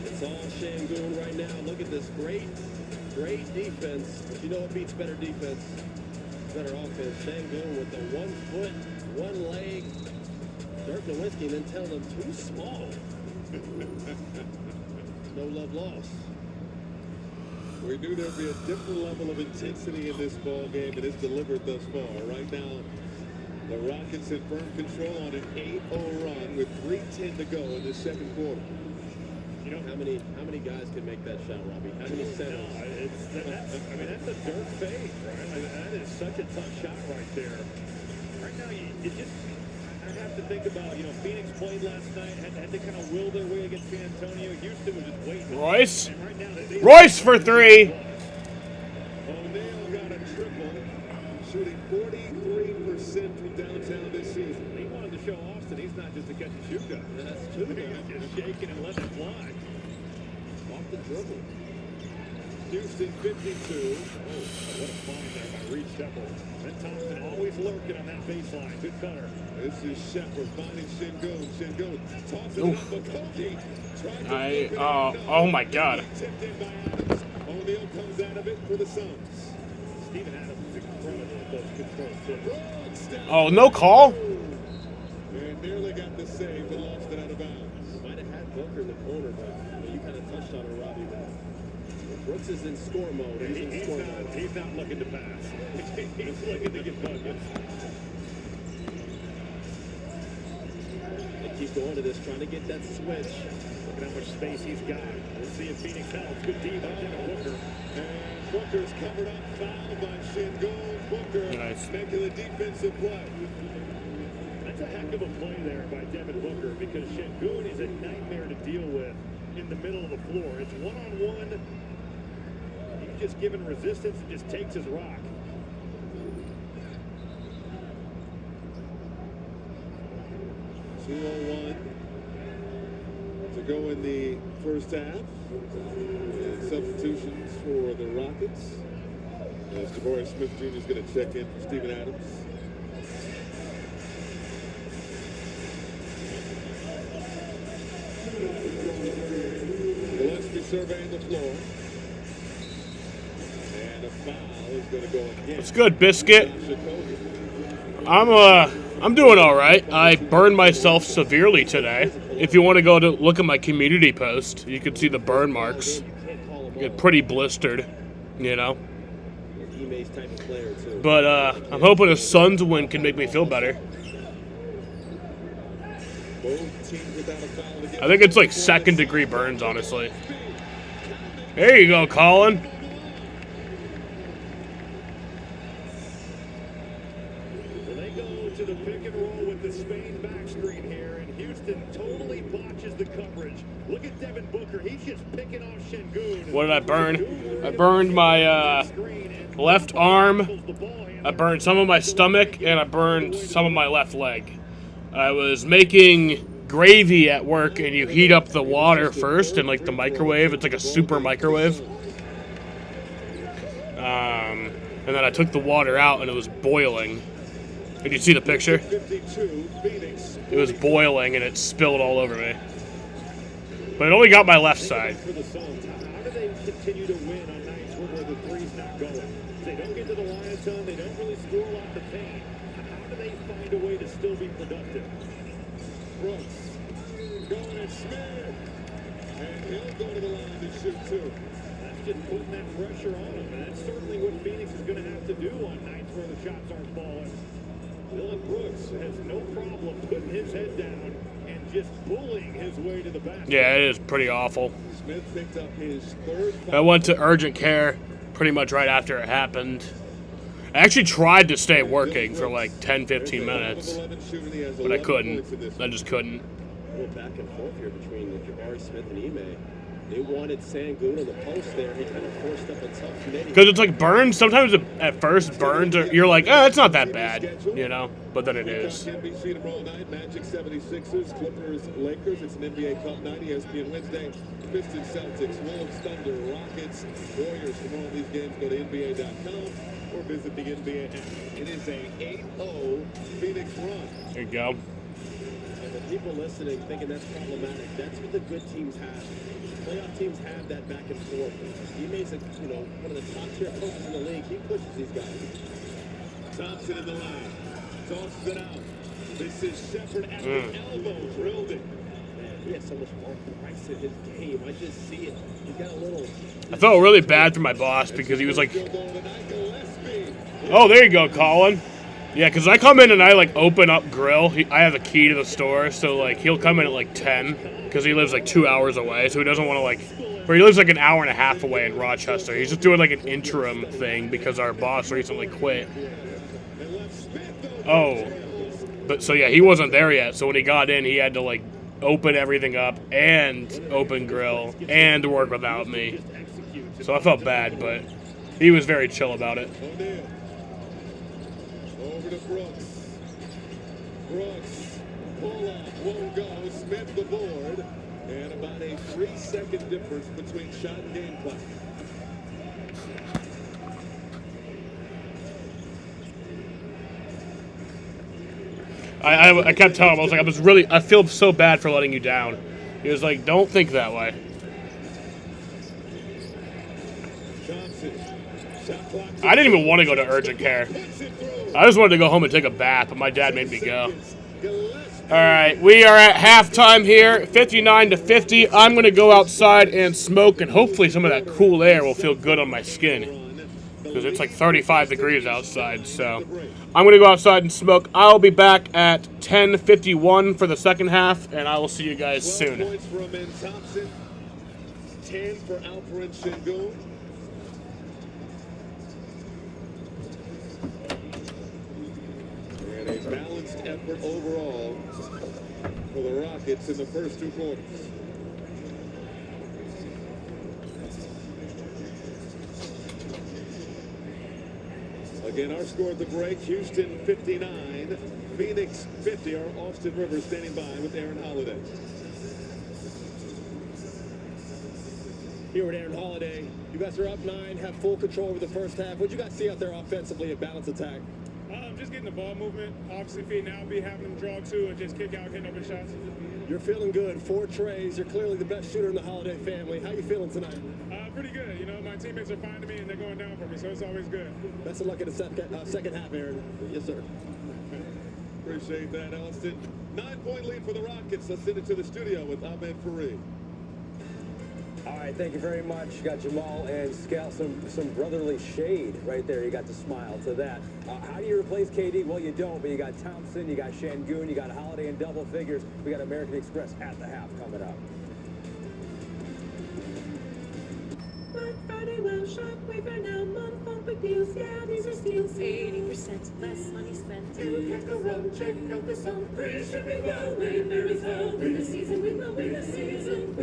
It's all Şengün right now. Look at this great defense. But you know what beats better defense? Better offense. Şengün with the 1 foot, 1 leg. Dirk Nowitzki and then telling him too small. No love lost. We knew there'd be a different level of intensity in this ball game, and it's delivered thus far. Right now, the Rockets in firm control on an 8-0 run with 3:10 to go in the second quarter. You know how many guys can make that shot, Robbie? How many centers? That's a Dirk fade, right? I mean, that is such a tough shot right there. Right now, I have to think about, you know, Phoenix played last night, had to kind of will their way against San Antonio. Houston was just waiting. Royce. And right now, Royce for 3. O'Neal got a triple, shooting 43% from downtown this season. He wanted to show Austin he's not just a catch and shoot guy. That's true. He's just shaking and letting it fly. Off the dribble. Houston 52. Oh, what a find there by Reed Sheppard. Ben Thompson always lurking on that baseline. Good cutter. This is Sheppard finding Şengün. Şengün tosses it up, but Kobe tried to oh my God. tipped in by Adams. O'Neal comes out of it for the Suns. Steven Adams is incredible at those control tips. Oh, no call? And nearly got the save, but lost it out of bounds. Might have had Booker in the corner, but you kind of touched on it, Robbie. Brooks is in score mode. He's not looking to pass. He's looking to get buckets. They keep going to this, trying to get that switch. Look at how much space he's got. We'll see if Phoenix helps. Good D by Devin Booker. And Booker's covered up, fouled by Şengün. Booker making the defensive play. That's a heck of a play there by Devin Booker because Şengün is a nightmare to deal with in the middle of the floor. It's one-on-one. He's just giving resistance and just takes his rock. $2:01 to go in the first half. And substitutions for the Rockets. As Jabari Smith Jr. is going to check in for Steven Adams. Gillespie surveying the floor. And a foul is going to go again. It's good, Biscuit. I'm doing all right. I burned myself severely today. If you want to go to look at my community post, you can see the burn marks. Get pretty blistered, you know. But I'm hoping a Suns win can make me feel better. I think it's like second-degree burns, honestly. There you go, Colin. They go to the pick and roll with the Spain back screen here, and Houston totally botches the coverage. Look at Devin Booker. He's just picking off Şengün. What did I burn? I burned my left arm. I burned some of my stomach, and I burned some of my left leg. I was making gravy at work, and you heat up the water first in like the microwave. It's like a super microwave. And then I took the water out, and it was boiling. Did you see the picture? It was boiling, and it spilled all over me. But it only got my left side. For the Suns, how do they continue to win on nights where the three's not going? They don't get to the line a ton. They don't really score a lot to paint. How do they find a way to still be productive? Brooks going at Smith. And he'll go to the line to shoot too. That's just putting that pressure on him, and that's certainly what Phoenix is going to have to do on nights where the shots aren't falling. Dillon Brooks has no problem putting his head down and just bullying his way to the basket. Yeah, it is pretty awful. Smith picked up his third I went to urgent care pretty much right after it happened. I actually tried to stay working for like 10-15 minutes, but I couldn't. I just couldn't. A little back and forth here between Jabari Smith and Ime. They wanted Sengun on the post there. He kind of forced up a tough net. Because it's like Burns. Sometimes at first Burns, you're like, oh, it's not that bad, you know. But then it is. NBC tomorrow night. Magic 76ers, Clippers, Lakers. It's an NBA Cup night. ESPN Wednesday. Pistons, Celtics, Wolves, Thunder, Rockets, Warriors. For all these games, go to NBA.com or visit the NBA app. It is a 8-0 Phoenix run. There you go. And the people listening thinking that's problematic. That's what the good teams have. Playoff teams have that back and forth. He makes it, one of the top tier coaches in the league. He pushes these guys. Thompson in the line. Tosses it out. This is Shepherd at the elbow. Drilled it. Man, he has so much more price in his game. I just see it. He's got a little. I felt really bad for my boss because he was like, oh, there you go, Colin. Yeah, because I come in and I like open up grill. I have a key to the store, so like he'll come in at like 10 because he lives like 2 hours away, so he doesn't want to like, or he lives like an hour and a half away in Rochester. He's just doing like an interim thing because our boss recently quit. Oh, but so yeah, he wasn't there yet. So when he got in, he had to like open everything up and open grill and work without me. So I felt bad, but he was very chill about it. Over to Brooks. Brooks, pull up, won't go. Smith the board. And about a 3-second difference between shot and game clock. I kept telling him, I was like, I feel so bad for letting you down. He was like, don't think that way. I didn't even want to go to urgent care. I just wanted to go home and take a bath, but my dad made me go. All right, we are at halftime here, 59-50. I'm going to go outside and smoke, and hopefully some of that cool air will feel good on my skin because it's like 35 degrees outside. So I'm going to go outside and smoke. I'll be back at 10:51 for the second half, and I will see you guys soon. 12 points for Ben Thompson, 10 for Alperen Sengun. And a balanced effort overall for the Rockets in the first 2 quarters. Again, our score at the break, Houston 59, Phoenix 50. Our Austin Rivers standing by with Aaron Holiday. Here with Aaron Holiday, you guys are up 9, have full control over the first half. What you guys see out there offensively at balanced attack? Just getting the ball movement, obviously feeding Albie, having them draw too, and just kick out, hitting open shots. You're feeling good. 4 trays. You're clearly the best shooter in the Holiday family. How you feeling tonight? Pretty good. You know, my teammates are finding me and they're going down for me, so it's always good. Best of luck in the second half, Aaron. Yes, sir. Appreciate that, Austin. 9-point lead for the Rockets. Let's send it to the studio with Ahmed Fareed. All right, thank you very much. You got Jamal and Scout, some brotherly shade right there. You got to smile to that. How do you replace KD? Well, you don't, but you got Thompson, you got Sengun, you got Holiday in double figures. We got American Express at the half coming up. Black Friday, well, Shopwave now, month bumper deals. Yeah, these are steals. 80% less money spent. You can't go wrong. Check out the song. Free shipping, well, Wayfair is held. Win the season, we will win the season.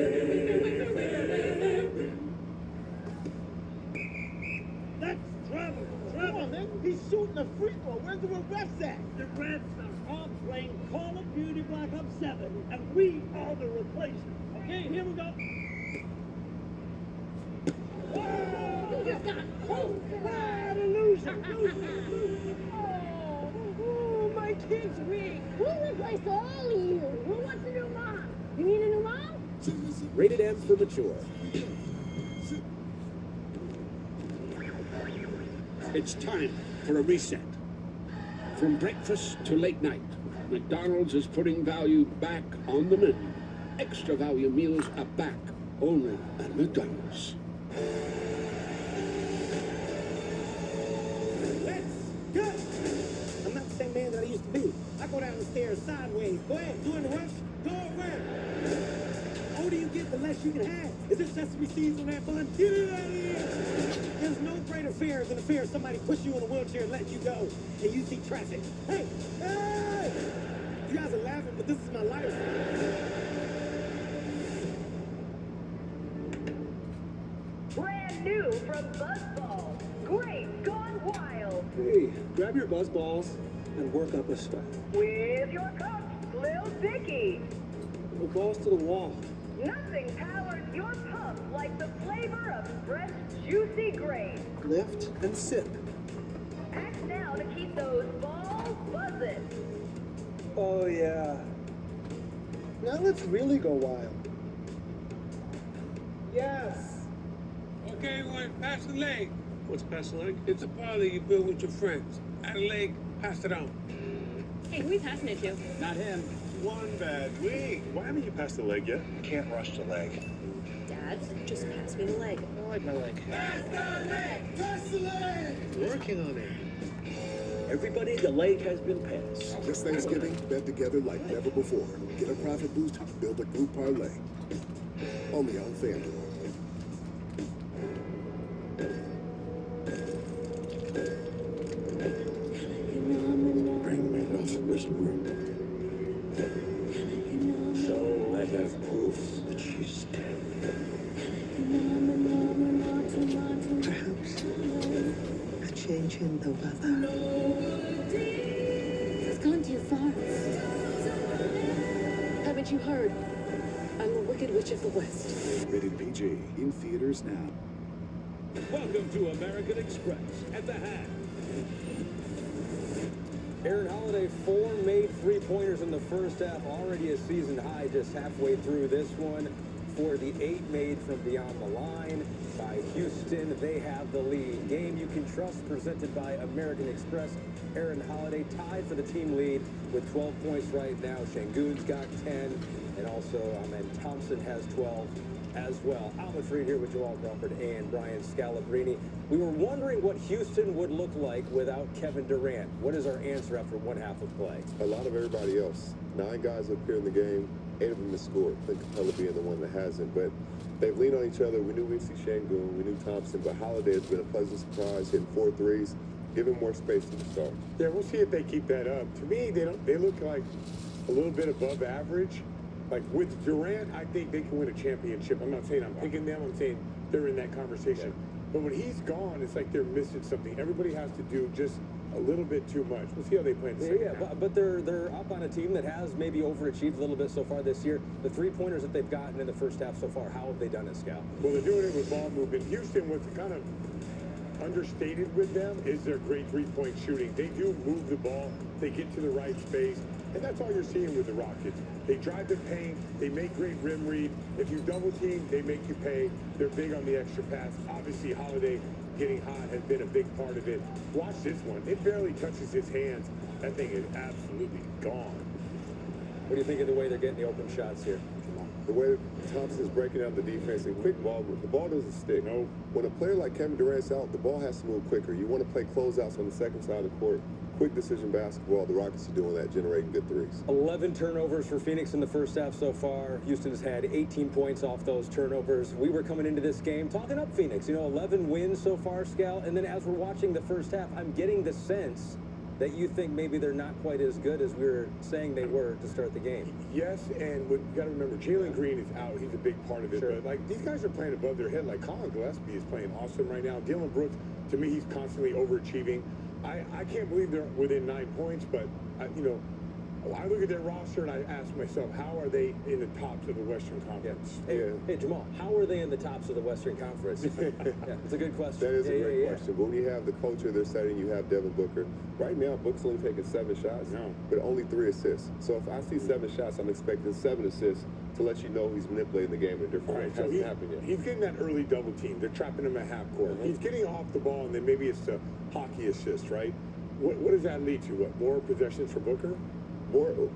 That's trouble. Come on, man. He's shooting a free throw. Where's the refs at? The refs are all playing Call of Duty Black Ops 7, and we are the replacement. Okay, here we go. Bad illusion. Oh, my kid's weak. Who replaced all of you? Who wants a new mom? You need a new mom? Rated M for mature. It's time for a reset. From breakfast to late night, McDonald's is putting value back on the menu. extra value meals are back only at McDonald's. Let's go! I'm not the same man that I used to be. I go down the stairs sideways. Go ahead, you in a rush? Go around. The older you get, the less you can have. Is there sesame seeds on that bun? Get it out of here! There's no greater fear than a fear of somebody push you in a wheelchair and let you go, and you see traffic. Hey! Hey! You guys are laughing, but this is my life. Brand new from Buzzball. Great Gone Wild. Hey, grab your buzz balls and work up a sweat. With your coach, Lil Dicky. Go balls to the wall. Nothing powers your pump like the flavor of fresh, juicy grain. Lift and sip. Act now to keep those balls buzzing. Oh, yeah. Now let's really go wild. Yes. Okay, everyone, pass the leg. What's pass the leg? It's a parlay you build with your friends. Add a leg, pass it on. Hey, who are we passing it to? Not him. One bad week. Why haven't you passed the leg yet? Can't rush the leg. Dad, just pass me the leg. I like my leg. Pass the leg! Pass the leg! Working on it. Everybody, the leg has been passed. This Thanksgiving, bet together like never before. Get a profit boost, build a group parlay. Only on FanDuel. Bring me nothing this room. So I have proof that she's dead. Perhaps a change in the weather. It's gone too far. Haven't you heard? I'm the Wicked Witch of the West. Rated PG. In theaters now. Welcome to American Express at the half. Aaron Holiday, 4 made three-pointers in the first half, already a season high just halfway through this one. For the 8 made from beyond the line by Houston, they have the lead. Game you can trust, presented by American Express. Aaron Holiday tied for the team lead with 12 points right now. Şengün's got 10, and also Amen Thompson has 12 as well. Alvin Freed here with Jamal Crawford and Brian Scalabrine. We were wondering what Houston would look like without Kevin Durant. What is our answer after one half of play? A lot of everybody else. 9 guys up here in the game, 8 of them have scored. I think Capella being the one that hasn't. But they've leaned on each other. We knew we'd see Şengün, we knew Thompson, but Holiday has been a pleasant surprise, hitting 4 threes. Give him more space to the start. Yeah, we'll see if they keep that up. To me, they look like a little bit above average. Like with Durant, I think they can win a championship. I'm not saying I'm picking them. I'm saying they're in that conversation. But when he's gone, it's like they're missing something. Everybody has to do just a little bit too much. We'll see how they play in the second half. But they're up on a team that has maybe overachieved a little bit so far this year. The three-pointers that they've gotten in the first half so far, how have they done it, Scal? Well, they're doing it with ball movement. Houston, what's kind of understated with them is their great three-point shooting. They do move the ball. They get to the right space. And that's all you're seeing with the Rockets. They drive the paint. They make great rim read. If you double team, they make you pay. They're big on the extra pass. Obviously, Holiday getting hot has been a big part of it. Watch this one. It barely touches his hands. That thing is absolutely gone. What do you think of the way they're getting the open shots here? The way Thompson's breaking out the defense and quick ball, the ball doesn't stick. No. When a player like Kevin Durant's out, the ball has to move quicker. You want to play closeouts on the second side of the court. Quick decision basketball. The Rockets are doing that, generating good threes. 11 turnovers for Phoenix in the first half so far. Houston has had 18 points off those turnovers. We were coming into this game talking up Phoenix. 11 wins so far, Scal. And then as we're watching the first half, I'm getting the sense that you think maybe they're not quite as good as we were saying they were to start the game. Yes, and you got to remember, Jalen Green is out. He's a big part of it. Sure. But, like, these guys are playing above their head. Like, Colin Gillespie is playing awesome right now. Dylan Brooks, to me, he's constantly overachieving. I can't believe they're within 9 points, but, I look at their roster and I ask myself, how are they in the tops of the Western Conference? Yeah. Hey, Jamal, how are they in the tops of the Western Conference? It's a good question. That is a great question. But when you have the culture they're setting, you have Devin Booker. Right now, Booker's only taking 7 shots, but only 3 assists. So if I see 7 shots, I'm expecting 7 assists to let you know he's manipulating the game in a different way. It hasn't happened yet. He's getting that early double team. They're trapping him at half court. He's getting off the ball, and then maybe it's a hockey assist, right? What does that lead to? What, more possessions for Booker?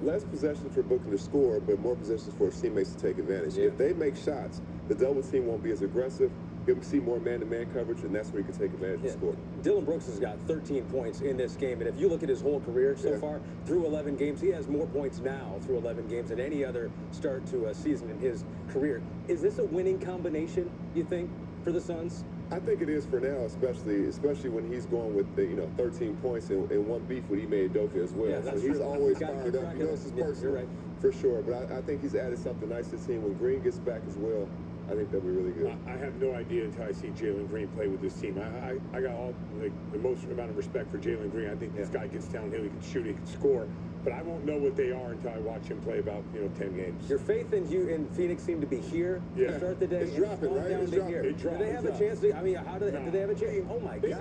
less possessions for Booker to score, but more possessions for his teammates to take advantage. If they make shots, the double team won't be as aggressive. You'll see more man-to-man coverage, and that's where you can take advantage and score. Dylan Brooks has got 13 points in this game, and if you look at his whole career so far, through 11 games, he has more points now through 11 games than any other start to a season in his career. Is this a winning combination, you think, for the Suns? I think it is for now, especially when he's going with the 13 points and one beef with Ime Udoka as well. Yeah, so that's he's true. always Gotta fired keep up. track You know, of it's his it. Yeah, personal, you're right. for sure. But I think he's added something nice to the team. When Green gets back as well, I think that'll be really good. I have no idea until I see Jalen Green play with this team. I got all the most amount of respect for Jalen Green. I think this guy gets downhill, he can shoot, he can score. But I won't know what they are until I watch him play about 10 games. Your faith in Phoenix seemed to be here to start the day. It's dropping, right? Down It's to dropping. here. It dropped. Do they have a chance? Do they have a chance? Oh my God!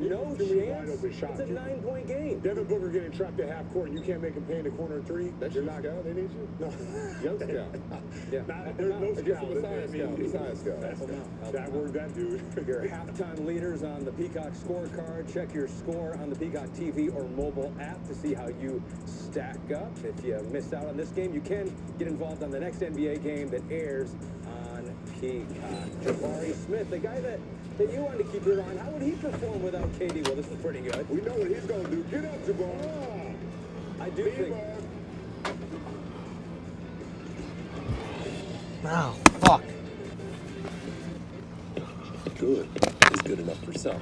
No Too many wide chance. open shots. It's a 9-point game. Devin Booker getting trapped at half court, and you can't make him pay in the corner of three. That's your scout. They need you. No. Young scout. There's no scout. Messiah scout. Messiah scout. That word, that dude. Your halftime leaders on the Peacock scorecard. Check your score on the Peacock TV or mobile app to see how you stack up. If you missed out on this game, you can get involved on the next NBA game that airs on Peacock. Jabari Smith, the guy that you wanted to keep your eye on, how would he perform without KD? Well, this is pretty good. We know what he's going to do. Get up, Jabari. I do think... Oh, fuck. Good is good enough for some,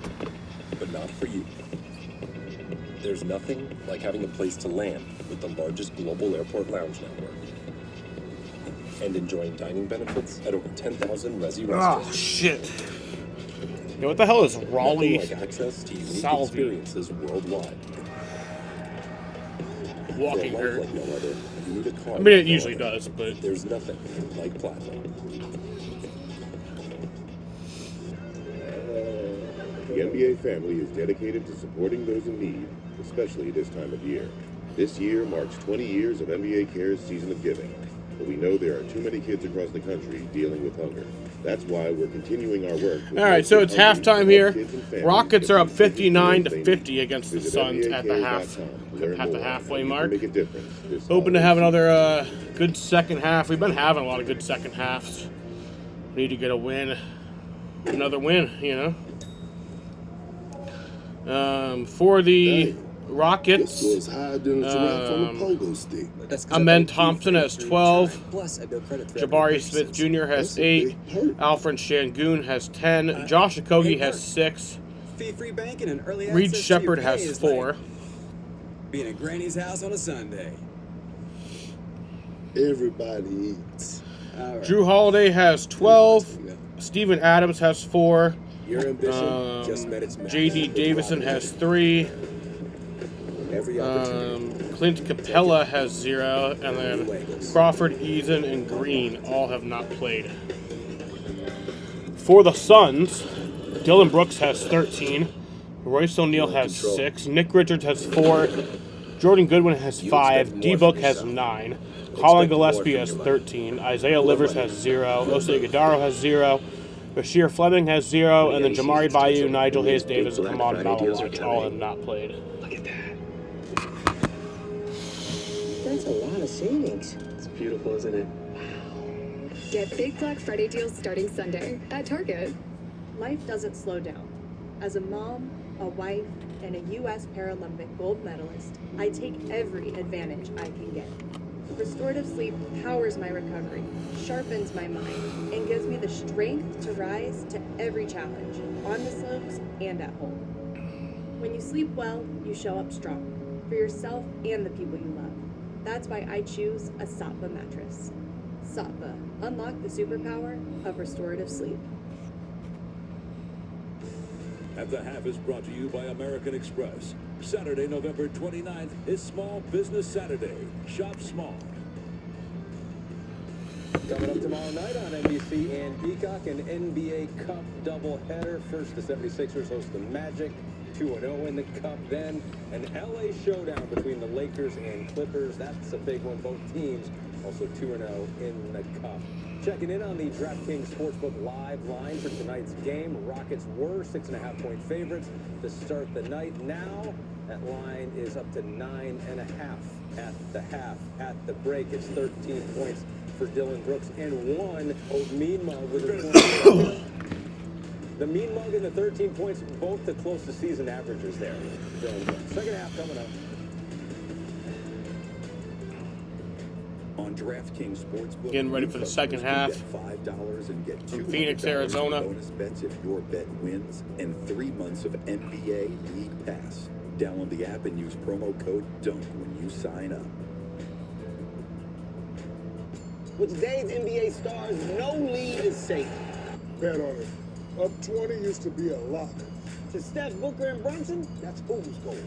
but not for you. There's nothing like having a place to land with the largest global airport lounge network. And enjoying dining benefits at over 10,000 Resi restaurants. Oh, shit. Yeah, what the hell is Raleigh Nothing like access to unique Salvi? experiences worldwide. Walking For a life hurt. like no other, you need a car I mean, it with no usually other. does, but... There's nothing like Platinum. The NBA family is dedicated to supporting those in need, especially this time of year. This year marks 20 years of NBA Cares Season of Giving, but we know there are too many kids across the country dealing with hunger. That's why we're continuing our work. All right, so it's halftime here. Rockets are up 59-50 against the Suns at the halfway mark. Hoping to have another good second half. We've been having a lot of good second halves. We need to get a win, another win, for the Rockets, Amen Thompson has 12, Jabari Smith Jr. has 8, Alfred Şengün has 10, Josh Okogie has 6, Fee-free banking and early Reed access to Shepard your pay has is 4. like being at Granny's house on a Sunday. Everybody eats. Drew Holiday has 12, Steven Adams has 4, Your ambition just met its match. J.D. Davison has 3, Clint Capella has 0, and then Crawford, Eason, and Green all have not played. For the Suns, Dylan Brooks has 13, Royce O'Neal has 6, Nick Richards has 4, Jordan Goodwin has 5, D-Book has 9, Colin Gillespie has 13, Isaiah Livers has 0, Osei Guedaro has 0, Bashir Fleming has 0, and then Jamari Bayou, Nigel Hayes Davis, and Kamal Malawat all have not played. That's a lot of savings. It's beautiful, isn't it? Get big Black Friday deals starting Sunday at Target. Life doesn't slow down. As a mom, a wife, and a U.S. Paralympic gold medalist, I take every advantage I can get. Restorative sleep powers my recovery, sharpens my mind, and gives me the strength to rise to every challenge, on the slopes and at home. When you sleep well, you show up strong, for yourself and the people you love. That's why I choose a Satva mattress. Satva, unlock the superpower of restorative sleep. At the Half is brought to you by American Express. Saturday, November 29th is Small Business Saturday. Shop small. Coming up tomorrow night on NBC and Peacock, an NBA Cup doubleheader. First, the 76ers host the Magic, 2-0 in the Cup. Then, an LA showdown between the Lakers and Clippers. That's a big one. Both teams Also 2-0 in the Cup. Checking in on the DraftKings Sportsbook live line for tonight's game. Rockets were 6.5-point favorites to start the night. Now that line is up to 9.5 at the half. At the break, it's 13 points for Dillon Brooks and one Mean Mug with a the Mean Mug and the 13 points, both the close to season averages there. Dillon Brooks. Second half coming up. On DraftKings Sportsbook, Getting ready for the second half. $5 and get From Phoenix, Arizona. Bonus bets if your bet wins, and 3 months of NBA League Pass. Download the app and use promo code DUNK when you sign up. With today's NBA stars, no lead is safe. Bet on it. Up 20 used to be a lock. To Steph, Booker, and Brunson, that's fool's gold.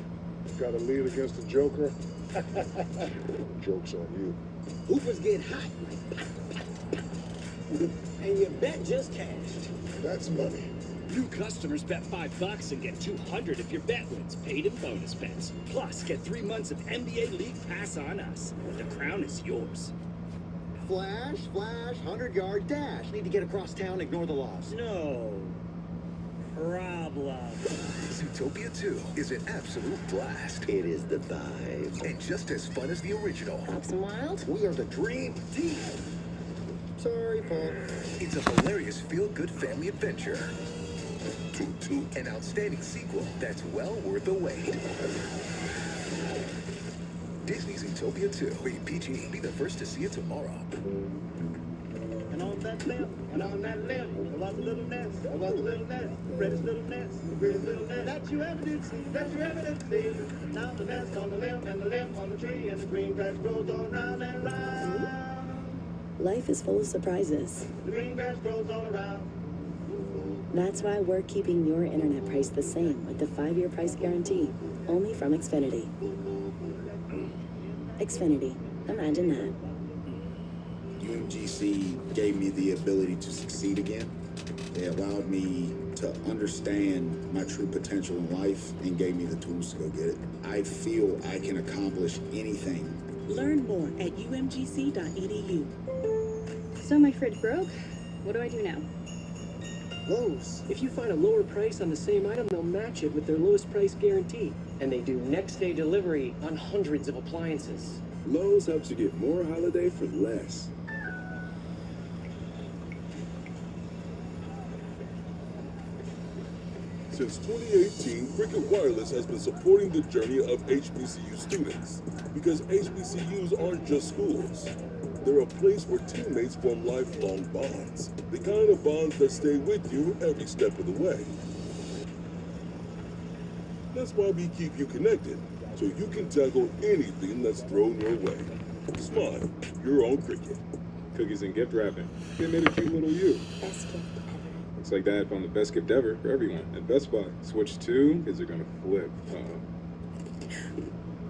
Got a lead against the Joker? Joke's on you. Hoopers get hot. And your bet just cashed. That's money. New customers bet $5 and get $200 if your bet wins, paid in bonus bets. Plus, get 3 months of NBA League Pass on us. The crown is yours. Flash, 100-yard dash. Need to get across town, ignore the laws. No problem. Zootopia 2 is an absolute blast. It is the vibe. And just as fun as the original. Pops and Wild? We are the dream team. Sorry, Paul. It's a hilarious feel-good family adventure. Toot Toot, an outstanding sequel that's well worth the wait. Disney's Zootopia 2, rated PG. Be the first to see it tomorrow. And on that limb, and on that limb, there was a little nest, there was a little nest, the prettiest little nest, the prettiest little nest that you ever did see, that you ever did see. Now the nest on the limb, and the limb on the tree, and the green grass grows all round and round. Life is full of surprises. The green grass grows all around. That's why we're keeping your internet price the same with the 5-year price guarantee, only from Xfinity. Xfinity. Imagine that. UMGC gave me the ability to succeed again. They allowed me to understand my true potential in life and gave me the tools to go get it. I feel I can accomplish anything. Learn more at umgc.edu. So my fridge broke. What do I do now? Lowe's. If you find a lower price on the same item, they'll match it with their lowest price guarantee. And they do next day delivery on hundreds of appliances. Lowe's helps you get more holiday for less. Since 2018, Cricket Wireless has been supporting the journey of HBCU students because HBCUs aren't just schools. They're a place where teammates form lifelong bonds, the kind of bonds that stay with you every step of the way. That's why we keep you connected, so you can tackle anything that's thrown your way. Smile, you're on Cricket. Cookies and gift wrapping. They made a cute little you. Best gift ever. Looks like Dad found the best gift ever for everyone at Best Buy. Switch 2, kids are gonna flip.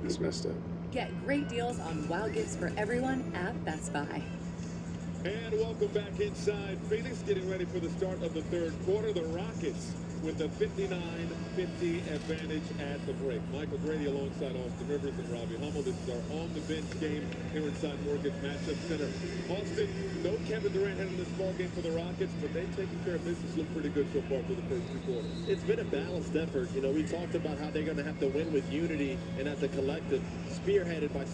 It's messed up. Get great deals on wow gifts for everyone at Best Buy. And welcome back inside Phoenix, getting ready for the start of the third quarter. The Rockets with the 59-50 advantage at the break. Michael Grady alongside Austin Rivers and Robbie Hummel. This is our on-the-bench game here inside Mortgage Matchup Center. Austin, no Kevin Durant heading this ball game for the Rockets, but they've taken care of business. Look pretty good so far for the first 2 quarters. It's been a balanced effort. You know, we talked about how they're going to have to win with unity and as a collective, spearheaded by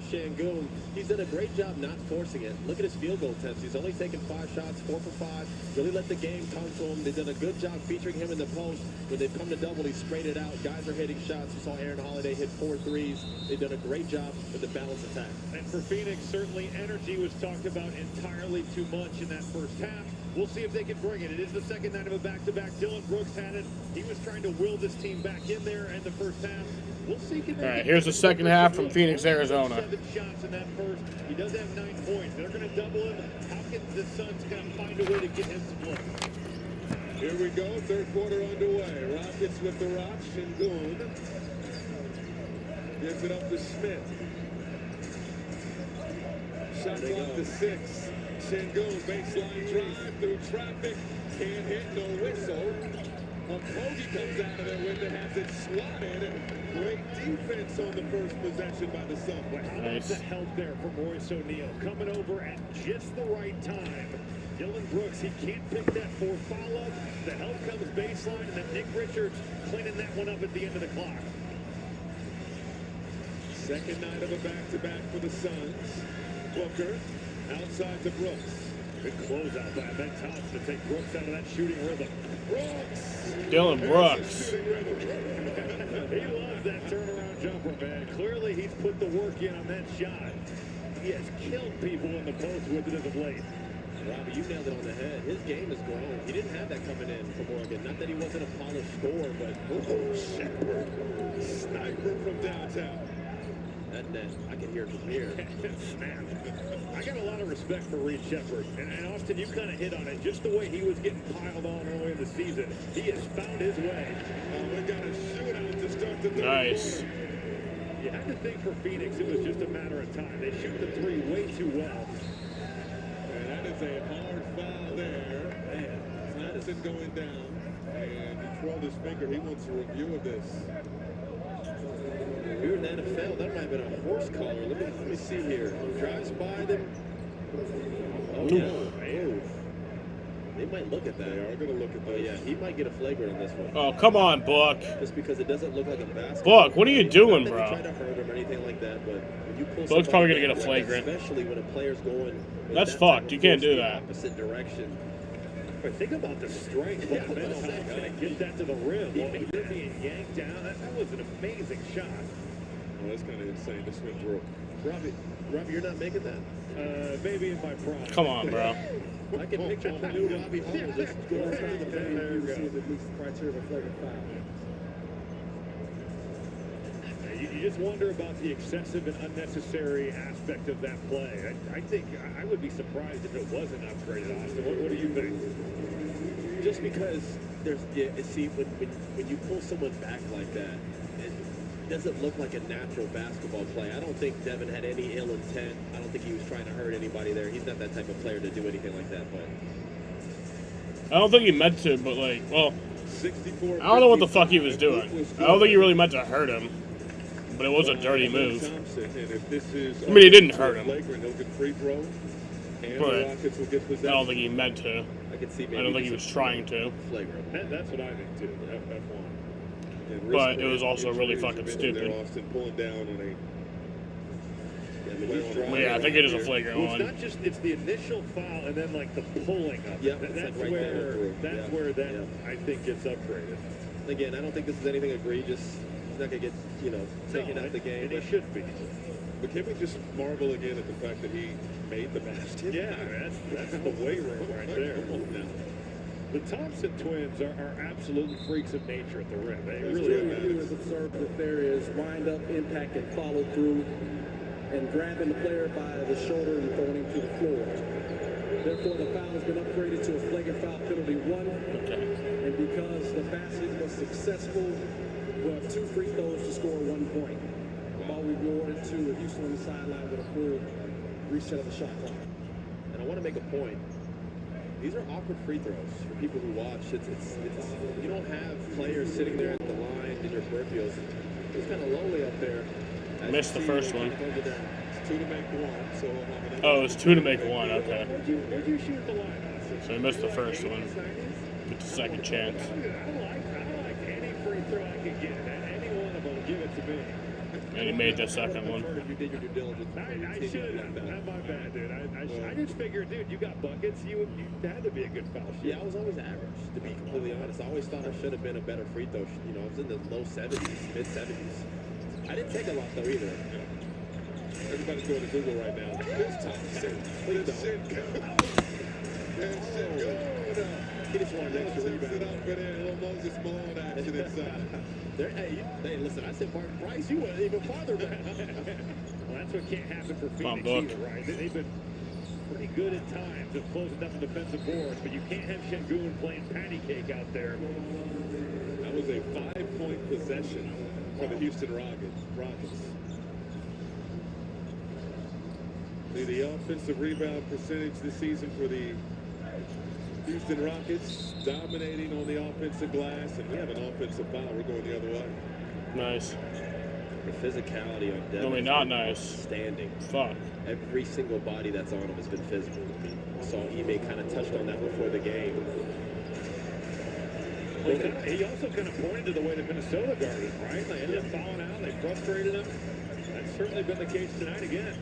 Şengün. He's done a great job not forcing it. Look at his field goal attempts. He's only taken 5 shots, 4 for 5. Really let the game come to him. They've done a good job featuring him in the post. When they've come to double, he sprayed it out. Guys are hitting shots. You saw Aaron Holiday hit 4 threes. They've done a great job with the balanced attack. And for Phoenix, certainly energy was talked about entirely too much in that first half. We'll see if they can bring it. It is the second night of a back-to-back. Dillon Brooks had it. He was trying to will this team back in there in the first half. We'll see. All right, here's the second half from Phoenix, Arizona. 7 shots in that first. He does have 9 points. They're going to double him. How can the Suns going to find a way to get him to play? Here we go, third quarter underway. Rockets with the rock. Şengün gives it up to Smith. Shot clock to 6. Şengün baseline drive through traffic. Can't hit, no whistle. A bogey comes out of there with it, has it swatted, and great defense on the first possession by the Suns. Well, how about the help there from Royce O'Neal, coming over at just the right time. Dylan Brooks, he can't pick that fourth foul up. The help comes baseline, and then Nick Richards cleaning that one up at the end of the clock. Second night of a back-to-back for the Suns. Booker outside to Brooks. Good closeout by Ben Thompson to take Brooks out of that shooting rhythm. Brooks! Dylan Brooks. He loves that turnaround jumper, man. Clearly, he's put the work in on that shot. He has killed people in the post with it as of late. Robbie, you nailed it on the head. His game has grown. He didn't have that coming in from Oregon. Not that he wasn't a polished scorer, but Shepard. Sniper from downtown. that net, I can hear it from here. Snap. I got a lot of respect for Reed Shepard. And Austin, you kind of hit on it. Just the way he was getting piled on early in the season. He has found his way. We got a shootout to start the third Nice. quarter. You had to think for Phoenix, it was just a matter of time. They shoot the three way too well. And that is a hard foul there. Man, Thompson going down. And he twirled his finger. He wants a review of this. If we were in the NFL, that might have been a horse collar. Let me see here. Drives by them. Oh, yeah. Oh. They might look at that. They are going to look at that. Oh, yeah. He might get a flagrant on this one. Oh, come on, Buck. Just because it doesn't look like a basketball. Buck, what are you doing, Not that bro? he tried to hurt him or anything like that, but when you pull Buck's somebody probably gonna back get a like that, flagrant. especially when a player's going. with That's that type fucked. of You can't force do the that. Opposite direction. But think about the strength Yeah, of Ben that's Thompson exactly. to get that to the rim. While you're being yanked down, that was an amazing shot. Oh, that's kind of insane. This went through. Robbie, you're not making that? Maybe in my prime. Come on, bro. I can picture the new Robbie Hall just going through the paint. There you go. At least the criteria of a flagrant foul. You just wonder about the excessive and unnecessary aspect of that play. I think I would be surprised if it wasn't upgraded, Austin. What do you think? Just because there's, see, when you pull someone back like that, it doesn't look like a natural basketball play. I don't think Devin had any ill intent. I don't think he was trying to hurt anybody there. He's not that type of player to do anything like that. But I don't think he meant to, but like, well, 64. I don't know what the fuck he was doing. I don't think he really meant to hurt him, but it was a dirty move. Thompson, and if this is I mean, he didn't hurt him. flagrant, he'll get free throw. And But the Rockets will get I possession. don't think he meant to. I can see maybe I don't think he was trying to. flagrant. That's what I think too. F1. And But risk it was also really injuries fucking have been stupid. there, Austin pulling down on a. Yeah, I think it is a flagrant Well, one. it's not just it's the initial foul and then like the pulling of it. Yep, it's That's like right where there. that's Yeah. where that Yeah. I think gets upgraded. Again, I don't think this is anything egregious. He's not gonna get taken out of the game. And he But should be. But can we just marvel again at the fact that he made the basket? Yeah, that's the weight room right there. Come on now. The Thompson twins are absolutely freaks of nature at the rim. They It's really really are. you has observed that there is wind up, impact, and follow through, and grabbing the player by the shoulder and throwing him to the floor. Therefore, the foul has been upgraded to a flagrant foul penalty 1. And because the basket was successful, we'll have 2 free throws to score 1 point. Ball will be awarded to Houston on the sideline with a full reset of the shot clock. And I want to make a point. These are awkward free throws for people who watch. It's you don't have players sitting there at the line in your peripherals. It's kind of lonely up there. As Missed you the see first them one. over there. It's 2 to make 1. So Oh, it was 2 to make 1. Okay. Where'd you shoot the line, Austin? So he missed the first one. Get the second chance. I like any free throw I can get. Any one of them, give it to me. And he made the second one. You did your due diligence. before you I take should it have. like that. Not my bad, dude. I just figured, dude, you got buckets. You had to be a good foul shooter. Yeah, I was always average, to be completely honest. I always thought I should have been a better free throw. I was in the low 70s, mid 70s. I didn't take a lot though either. everybody's going to Google right now. This Thompson. This shit good. This shit good. He just wanted an extra Tips it rebound. up and in. Little Moses Malone action inside. Hey, listen, I said Martin Price. You went even farther back. Well, that's what can't happen for Come on, Phoenix Buck. either, right? They've been pretty good at times of closing down the defensive boards, but you can't have Şengün playing patty cake out there. That was a 5-point possession for the Houston Rockets. The offensive rebound percentage this season for the Houston Rockets dominating on the offensive glass, and we have an offensive foul. We're going the other way. Nice. The physicality on Devin. I mean, not nice. Standing. Fuck. Every single body that's on him has been physical. I saw Ime kind of touched on that before the game. He also kind of pointed to the way that Minnesota guarded him, right? They ended up fouling out. They frustrated him. That's certainly been the case tonight again.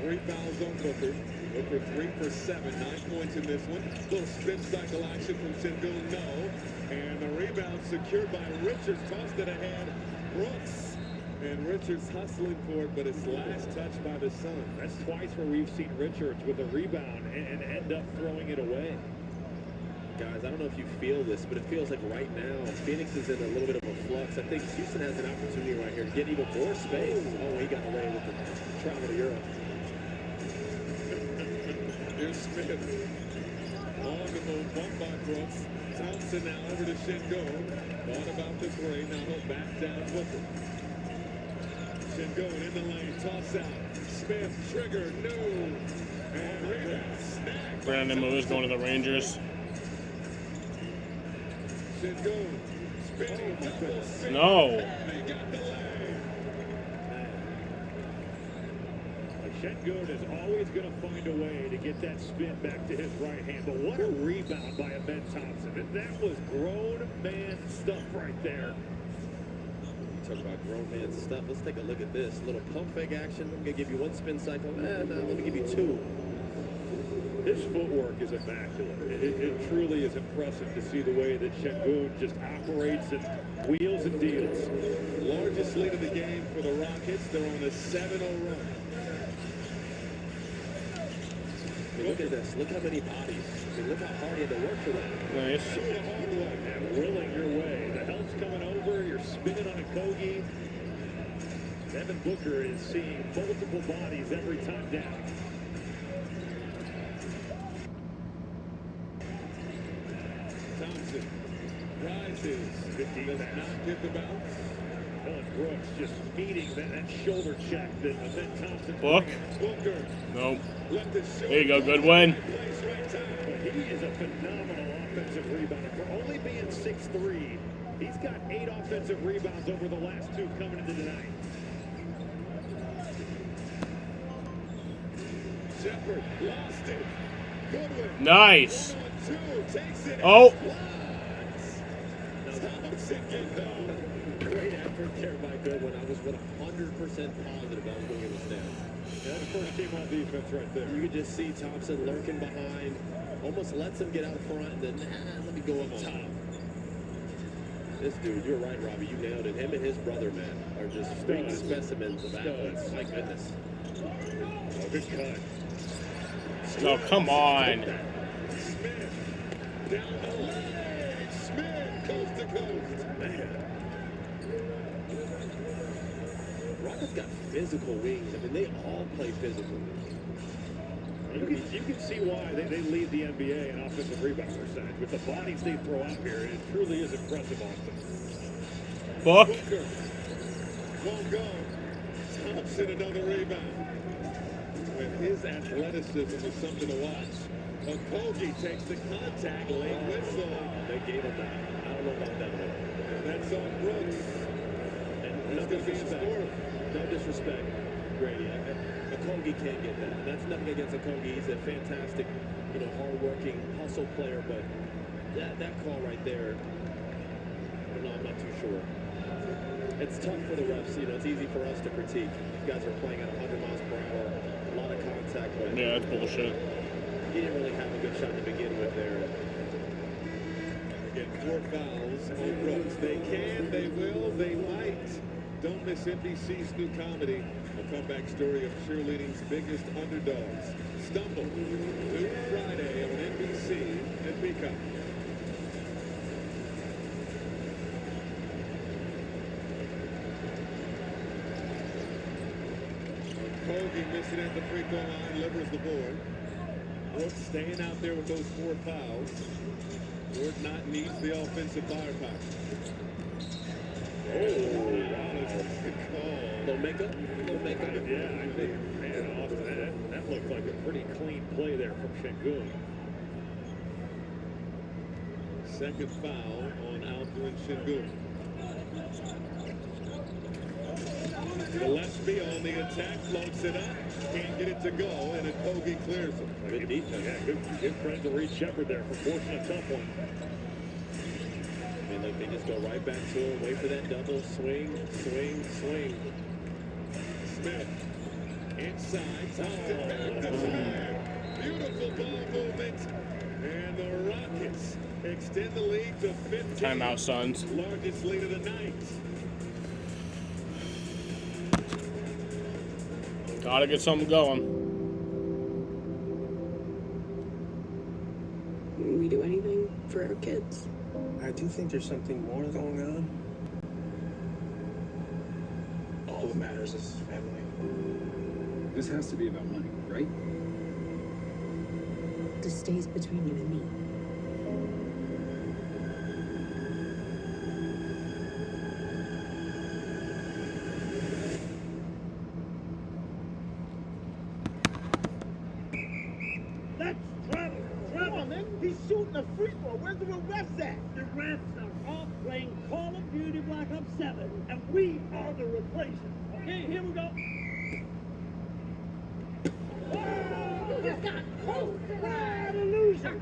3 fouls on Booker. Booker 3 for 7, 9 points in this one. Little spin cycle action from Sengun, no. And the rebound secured by Richards. Tossed it ahead. Brooks. And Richards hustling for it, but it's last touch by the Sun. That's twice where we've seen Richards with a rebound and end up throwing it away. Guys, I don't know if you feel this, but it feels like right now Phoenix is in a little bit of a flux. I think Houston has an opportunity right here to get even more space. Oh, he got away with the travel to Europe. Here's Smith. On the move, bumped by Brooks. Thompson now over to Sengun. Thought about the three. Now he'll back down Booker. Sengun in the lane. Toss out. Smith, trigger, no. And rebound. Snag. Brandon Moore going to the Rangers. Sengun. Spinning. No. They got the lane. Sengun is always going to find a way to get that spin back to his right hand. But what a rebound by Ben Thompson. And that was grown man stuff right there. Talk about grown man stuff. Let's take a look at this. A little pump fake action. I'm going to give you one spin cycle. No, let me give you two. His footwork is immaculate. It truly is impressive to see the way that Sengun just operates and wheels and deals. Largest lead of the game for the Rockets. They're on a 7-0 run. I mean, look at this. Look how many bodies. I mean, look how hard he had to work for that. Nice. The hard way. And willing your way. The help's coming over. You're spinning on a Kogi. Devin Booker is seeing multiple bodies every time down. Thompson rises. 15 does not get the bounce. Dylan Brooks just meeting that shoulder check that Ben Thompson. Book. Booker. Nope. There you go. Good win. He is a phenomenal offensive rebounder. For only being 6'3", he's got 8 offensive rebounds over the last 2 coming into tonight. Shepard lost it. Goodwin. Nice. Takes it. Oh. Thompson gets home. Great effort there by Goodwin. I was 100% positive I was going to get a stand. That's the first team on defense right there. You could just see Thompson lurking behind, almost lets him get out front, and then let me go up top. This dude, you're right, Robbie. You nailed it. Him and his brother, man, are just big specimens of athletes. My goodness. Oh, good cut. Oh, come on. Smith down the leg. Smith coast to coast. Man. Rockets got physical wings. I mean, they all play physical. You can see why they lead the NBA in offensive rebound percentage. With the bodies they throw out here, it truly is impressive, Austin. Book. Booker won't go. Thompson another rebound. With his athleticism is something to watch. Okogie takes the contact, late whistle. They gave him that. I don't know about that one. That's on Brooks. And no disrespect. No disrespect, Grady. Okogie can't get that. And that's nothing against Okogie. He's a fantastic, hard-working hustle player. But that call right there, I'm not too sure. It's tough for the refs. It's easy for us to critique. These guys are playing at 100 miles per hour. A lot of contact, but yeah, that's bullshit. He didn't really have a good shot to begin with there. Again, 4 fouls on Brooks. They can, they will, they might. Don't miss NBC's new comedy, a comeback story of cheerleading's biggest underdogs. Stumble, new Friday on NBC and Peacock. Kogi missing at the free throw line, delivers the board. Brooks staying out there with those 4 fouls. Ford not needs the offensive firepower. Oh, wow, that's a good call. Don't make up. Yeah, I think, man, Austin, that looked like a pretty clean play there from Sengun. Second foul on Alperen Şengün. Gillespie on the attack, floats it up, can't get it to go, and Okogie clears him. Good defense. Yeah, good credit to Reed Shepherd there for forcing a tough one. And look, they just go right back to him, wait for that double swing, swing, swing. Smith inside, tossed it back to Smith. Beautiful ball movement, and the Rockets extend the lead to 15. Timeout, Suns. Largest lead of the night. Gotta get something going. We do anything for our kids. I do think there's something more going on. All that matters is family. This has to be about money, right? This stays between you and me. That's trouble. Trouble, man. He's shooting a free throw. Where's the refs at? The refs are off playing Call of Duty Black Ops 7, and we are the replacement. Okay, here we go. Oh, just got close. What a loser.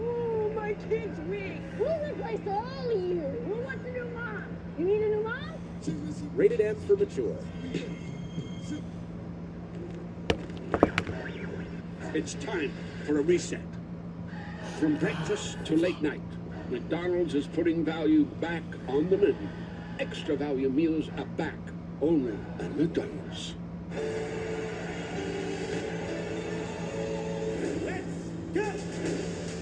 Oh, my kid's weak. We'll replace all of you. Who wants a new mom? You need a new mom? Rated M for mature. It's time for a reset. From breakfast to late night, McDonald's is putting value back on the menu. Extra value meals are back only at McDonald's. Let's go.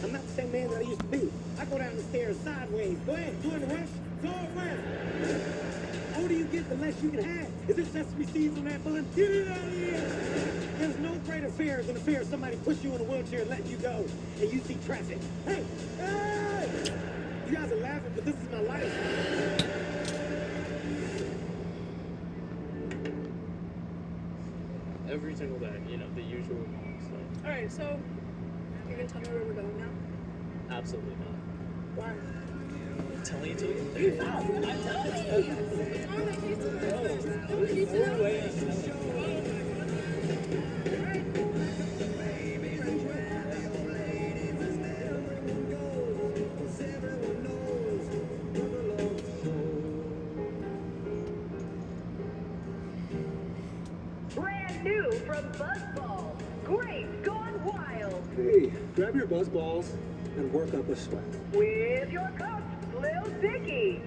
I'm not the same man that I used to be. I go down the stairs sideways. Go ahead, do it in the west, go west. The older you get, the less you can have. Is there sesame seeds on that bun? Get it out of here. There's no greater fear than the fear of somebody push you in a wheelchair and let you go, and you see traffic. Hey, hey! You guys are laughing, but this is my life. Every single day, you know, the usual stuff. All right, so you're gonna tell me where we're going now? Absolutely not. Why? I'm telling you till you get there. I'm telling you. Brand new from Buzzball. Great Gone Wild. Hey, grab your buzz balls and work up a sweat. With your coach, Lil Dicky.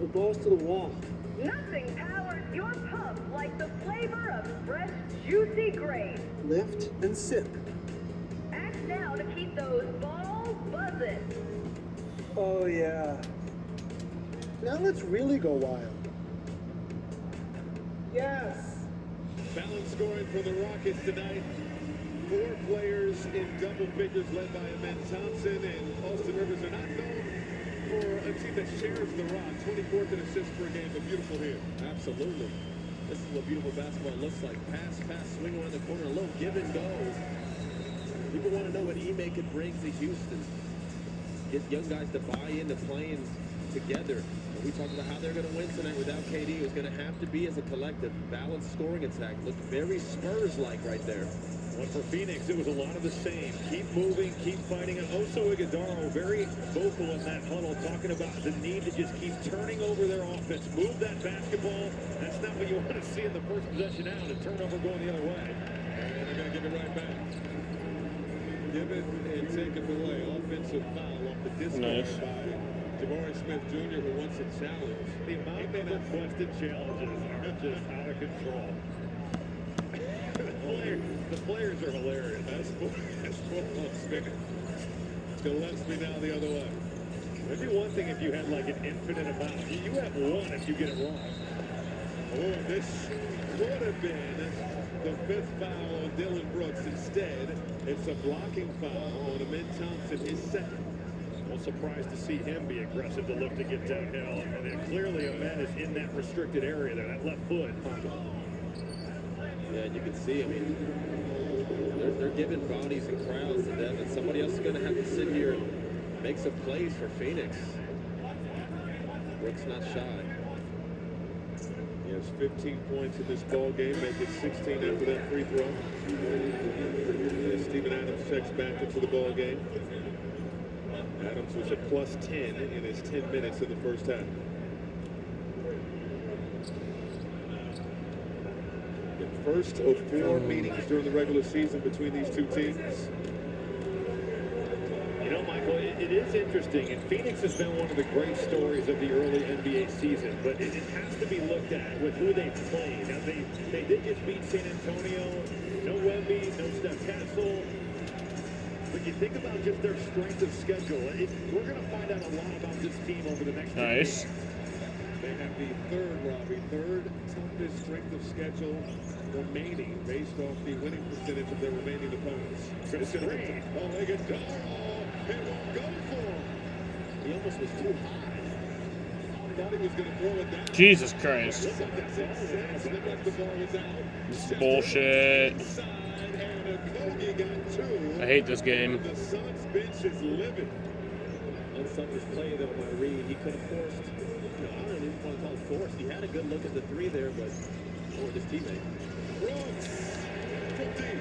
The balls to the wall. Nothing powers your pump like the flavor of fresh, juicy grape. Lift and sip. Act now to keep those balls buzzing. Oh, yeah. Now let's really go wild. Yes. Balance scoring for the Rockets tonight. 4 players in double figures led by Amen Thompson and Austin Rivers are not known for a team that shares the rock. 24th in assists per game, a beautiful hit. Absolutely. This is what beautiful basketball looks like. Pass, swing around the corner, a little give and go. People want to know what Ime could bring to Houston. Get young guys to buy into playing together. And we talked about how they're going to win tonight without KD. It was going to have to be as a collective. Balanced scoring attack. Looked very Spurs-like right there. Well, for Phoenix, it was a lot of the same. Keep moving, keep fighting. And Oso Ighodaro, very vocal in that huddle, talking about the need to just keep turning over their offense. Move that basketball. That's not what you want to see in the first possession out. A turnover going the other way. And they're going to give it right back. Give it and take it away. Offensive foul off the discard by Jabari Smith Jr., who wants a challenge. The amount of requested challenges are just out of control. The players are hilarious. That's football spigot. Gillespie now the other way. It'd be one thing if you had like an infinite amount. You have one if you get it wrong. Oh, this could have been the 5th foul on Dylan Brooks. Instead, it's a blocking foul on Amen Thompson, his 2nd. Well, surprised to see him be aggressive to look to get downhill. And then clearly Amen is in that restricted area there, that left foot. Yeah, and you can see, I mean, They're giving bodies and crowds to Devin. Somebody else is going to have to sit here and make some plays for Phoenix. Brooks not shy. He has 15 points in this ball game, making 16 after that free throw. As Steven Adams checks back into the ball game. Adams was a plus 10 in his 10 minutes in the first half. The first of 4 meetings during the regular season between these two teams. You know, Michael, it is interesting, and Phoenix has been one of the great stories of the early NBA season, but it has to be looked at with who they've played. Now, they did just beat San Antonio. No Wemby, no Steph Castle. But you think about just their strength of schedule. We're going to find out a lot about this team over the next 2 Nice. games. They have the third toughest strength of schedule remaining based off the winning percentage of their remaining opponents. It's going to great. be Iguodala. It won't go for him. He almost was too high. Thought he was going to throw it down. Jesus Christ. Looked like the ball was out. This is bullshit. Inside, and Okogie got 2. I hate this game. The Suns bench is livid. Unselfish play, though, by Reed. He could have forced. I don't even want to call it forced. He had a good look at the 3 there, but or his teammate. Brooks from deep.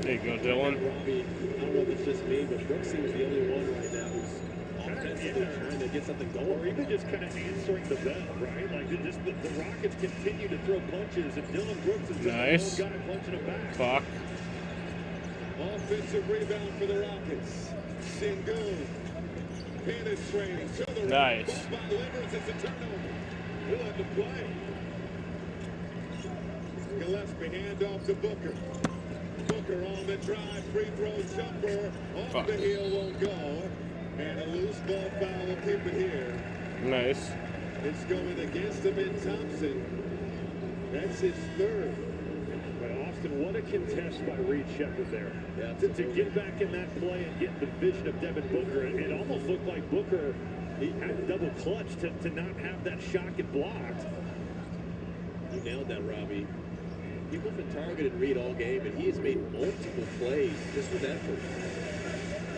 There you go, Dylan. Robbie, I don't know if it's just me, but Brooks seems the only one right now who's offensively trying to get something going. Or even just kind of answering the bell, right? Like, just the Rockets continue to throw punches, and Dylan Brooks is Nice. the guy punching them back. Fuck. Offensive rebound for the Rockets. Sengun penetrating to the Nice. right. By Livers, it's a turnover. He'll have to play. Gillespie hand off to Booker. Booker on the drive, free throw jumper. Off Fuck. the heel won't go. And a loose ball foul will keep it here. Nice. It's going against him in Thompson. That's his 3rd. But Austin, what a contest by Reed Shepherd there. Yeah, To get back in that play and get the vision of Devin Booker, it almost looked like Booker, he had double clutch to not have that shot get blocked. You nailed that, Robbie. People have been targeted Reed all game, and he has made multiple plays just with effort.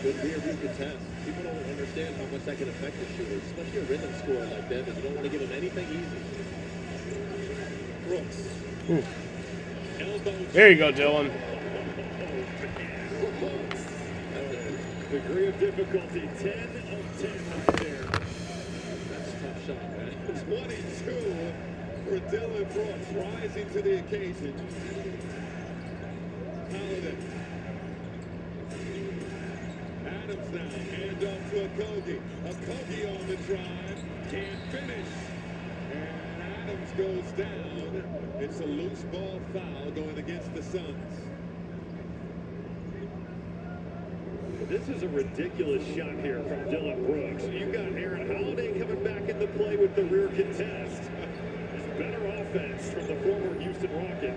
Good rear view contest. People don't understand how much that can affect the shooter, especially a rhythm scorer like Devin. You don't want to give him anything easy. Brooks. There you go, Dylan. Degree of difficulty, 10 of 10 right there. That's a tough shot, man. 22 for Dylan Brooks, rising to the occasion. Holiday. Adams now, hand off to Okogie. Okogie on the drive, can't finish. And Adams goes down. It's a loose ball foul going against the Suns. This is a ridiculous shot here from Dylan Brooks. You've got Aaron Holiday coming back into play with the rear contest. It's better offense from the former Houston Rocket.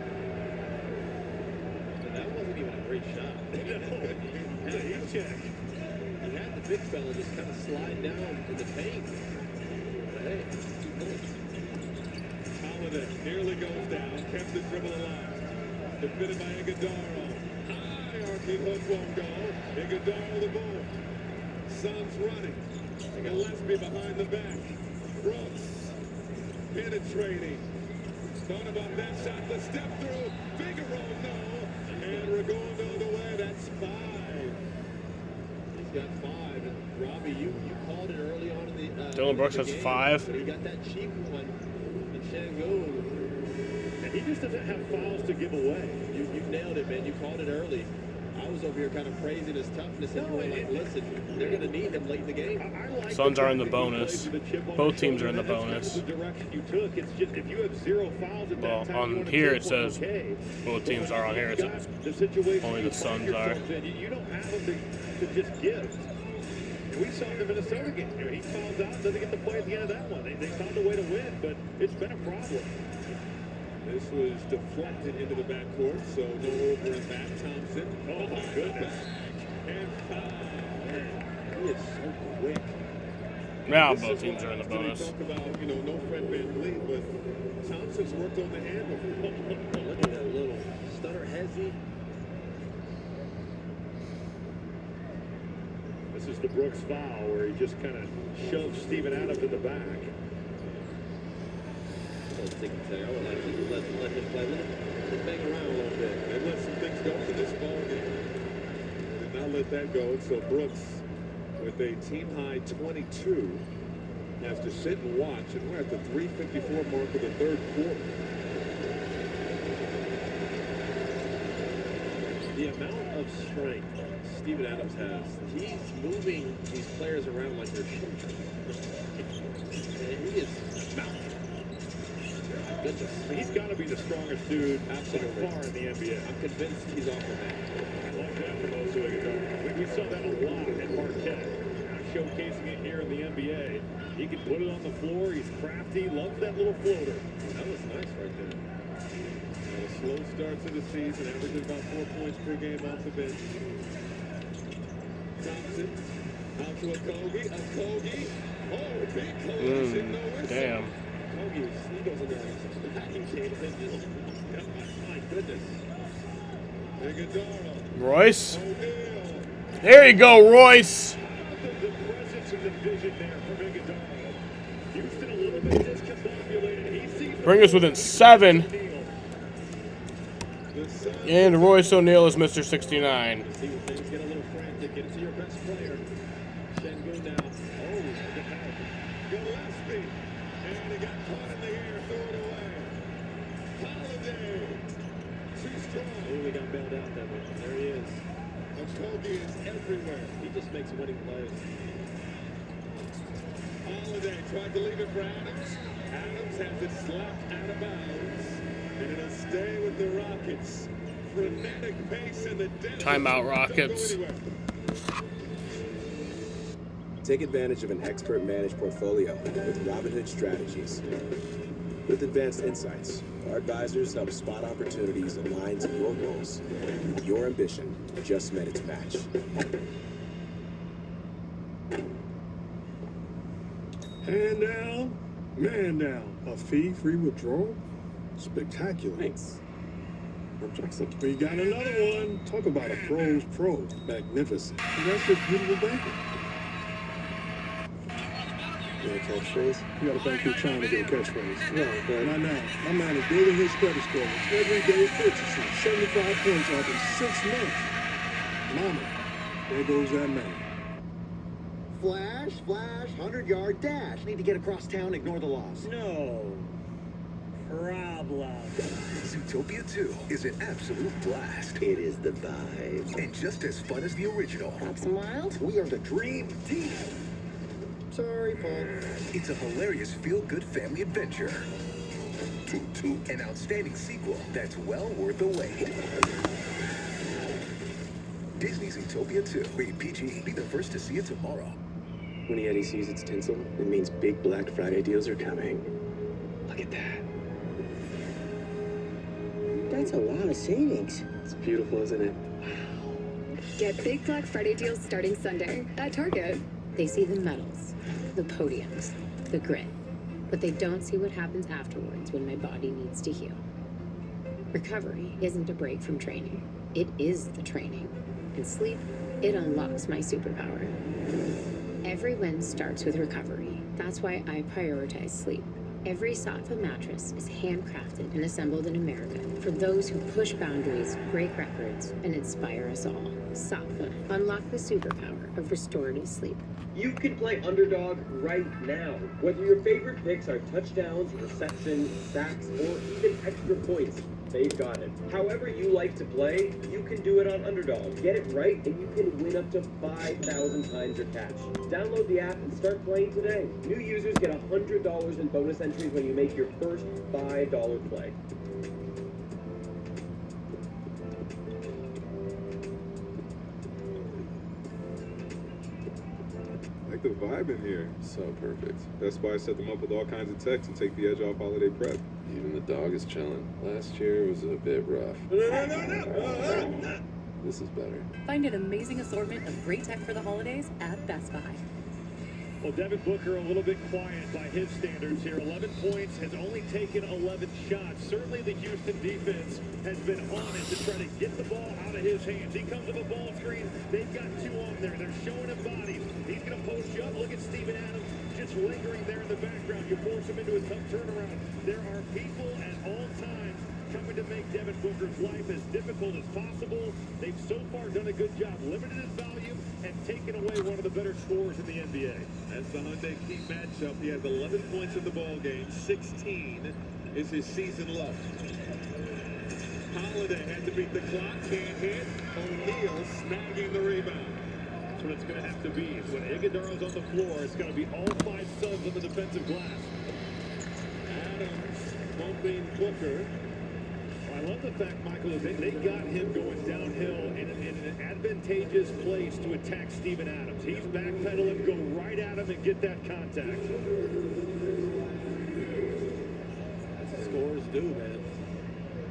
That wasn't even a great shot. He checked. He had the big fella just kind of slide down in the paint. But hey, 2 points. Holiday nearly goes down, kept the dribble alive. Defended by Iguodala. High arcing hook won't go. Iguodala the ball. Suns running. Gillespie behind the back. Brooks penetrating. Thought about that shot. The step through. Figaro, no. And Redondo the way. That's 5. He's got 5. And Robbie, you called it early on in the Dylan Brooks has game, 5. But he got that cheap one in Sengun. And he just doesn't have fouls to give away. You nailed it, man. You called it early. I was over here kind of praising his toughness, and you were like, listen, they're going to need him late in the game. Suns are in the bonus. Both teams are in the bonus. The direction you took, it's just if you have 0 fouls at Well, that time, on here it says both teams are on here. It says only the Suns are. You don't have them to just give. And we saw in the Minnesota game. You know, he fouls out, doesn't get to play at the end of that one. They found a way to win, but it's been a problem. This was deflected into the backcourt, so no over in back. Thompson. Oh my goodness. And foul. He is so quick. Now both teams are in the bonus. Talk about, no Fred VanVleet, but Thompson's worked on the handle. Look at that little stutter hezzy. misses the Brooks foul where he just kind of shoves Steven Adams in the back. I don't think I would like to let him play. Let him bang around a little bit. They let some things go for this ball game. They did not let that go, so Brooks, with a team-high 22, has to sit and watch, and we're at the 3:54 mark of the third quarter. The amount of strength Steven Adams has, he's moving these players around like they're children. And he is mounting. Goodness. He's got to be the strongest dude Absolutely. by far in the NBA. I'm convinced he's off the mat. I love that from Oso Ighodaro. We saw that a lot at Marquette. Now showcasing it here in the NBA. He can put it on the floor. He's crafty. Loves that little floater. That was nice right there. A slow start to the season, averaging about 4 points per game off the bench. Thompson, out to Okogie. Okogie. Oh, big collision, no whistle. Damn. Okogie, he goes in there. Packing came and just, my goodness. Ighodaro. Royce. There you go, Royce. The presence and the vision there from Ighodaro. Houston a little bit discombobulated. He sees Bring us within 7. And Royce O'Neal is Mr. 69. See when things get a little frantic. Get it to your best player. Şengün now. Oh, the power. Gillespie. And he got caught in the air, threw it away. Holiday. Too strong. Oh, he got bailed out that one. There he is. Okogie is everywhere. He just makes winning plays. Holiday tried to leave it for Adams. Adams has it slapped out of bounds. And it'll stay with the Rockets. Frenetic pace in the desert. Timeout, Rockets. Take advantage of an expert managed portfolio with Robinhood Strategies. With advanced insights, our advisors help spot opportunities aligned to your goals. Your ambition just met its match. Hand down, man down. A fee-free withdrawal? Spectacular. Thanks. Rob Jackson. We got another one. Talk about a pro's pro. Magnificent. And that's just beautiful banking. You want a catchphrase? You gotta think you're trying to get a catchphrase. No, but Not now. My man is building his credit score with everyday purchases. 75 points off in 6 months. Mama, there goes that man. Flash, 100-yard dash. Need to get across town, ignore the laws. no problem. Zootopia 2 is an absolute blast. It is the vibe. And just as fun as the original. Cops Wild? We are the dream team. Sorry, Paul. It's a hilarious feel-good family adventure. An outstanding sequel that's well worth the wait. Disney's Zootopia 2, rated PG. Be the first to see it tomorrow. When Yeti sees its tinsel, it means big Black Friday deals are coming. Look at that. That's a lot of savings. It's beautiful, isn't it? Get big Black Friday deals starting Sunday at Target. They see the medals, the podiums, the grit, but they don't see what happens afterwards when my body needs to heal. Recovery isn't a break from training. It is the training. And sleep, it unlocks my superpower. Every win starts with recovery. That's why I prioritize sleep. Every Saatva mattress is handcrafted and assembled in America for those who push boundaries, break records, and inspire us all. Saatva, unlock the superpower of restorative sleep. You can play Underdog right now. Whether your favorite picks are touchdowns, receptions, sacks, or even extra points, they've got it. However you like to play, you can do it on Underdog. Get it right, and you can win up to 5,000 times your cash. Download the app and start playing today. New users get $100 in bonus entries when you make your first $5 play. Like the vibe in here. So perfect. That's why I set them up with all kinds of tech to take the edge off holiday prep. Even the dog is chilling. Last year was a bit rough. This is better. Find an amazing assortment of great tech for the holidays at Best Buy. Well, Devin Booker a little bit quiet by his standards here. 11 points, has only taken 11 shots. Certainly the Houston defense has been on it to try to get the ball out of his hands. He comes with a ball screen. They've got two on there. They're showing him bodies. He's going to post you up. Look at Steven Adams just lingering there in the background. You force him into a tough turnaround. There are people at all times coming to make Devin Booker's life as difficult as possible. They've so far done a good job limiting his value and taking away one of the better scorers in the NBA. That's the Hyundai key matchup. He has 11 points in the ball game. 16 is his season low. Holiday had to beat the clock, can't hit. O'Neal snagging the rebound. That's what it's going to have to be. When Iguodala's on the floor, it's going to be all 5 subs on the defensive glass. Adams bumping Booker. I love the fact, Michael, is they got him going downhill in an advantageous place to attack Steven Adams. He's backpedaling, go right at him and get that contact. That's what scorers do, man.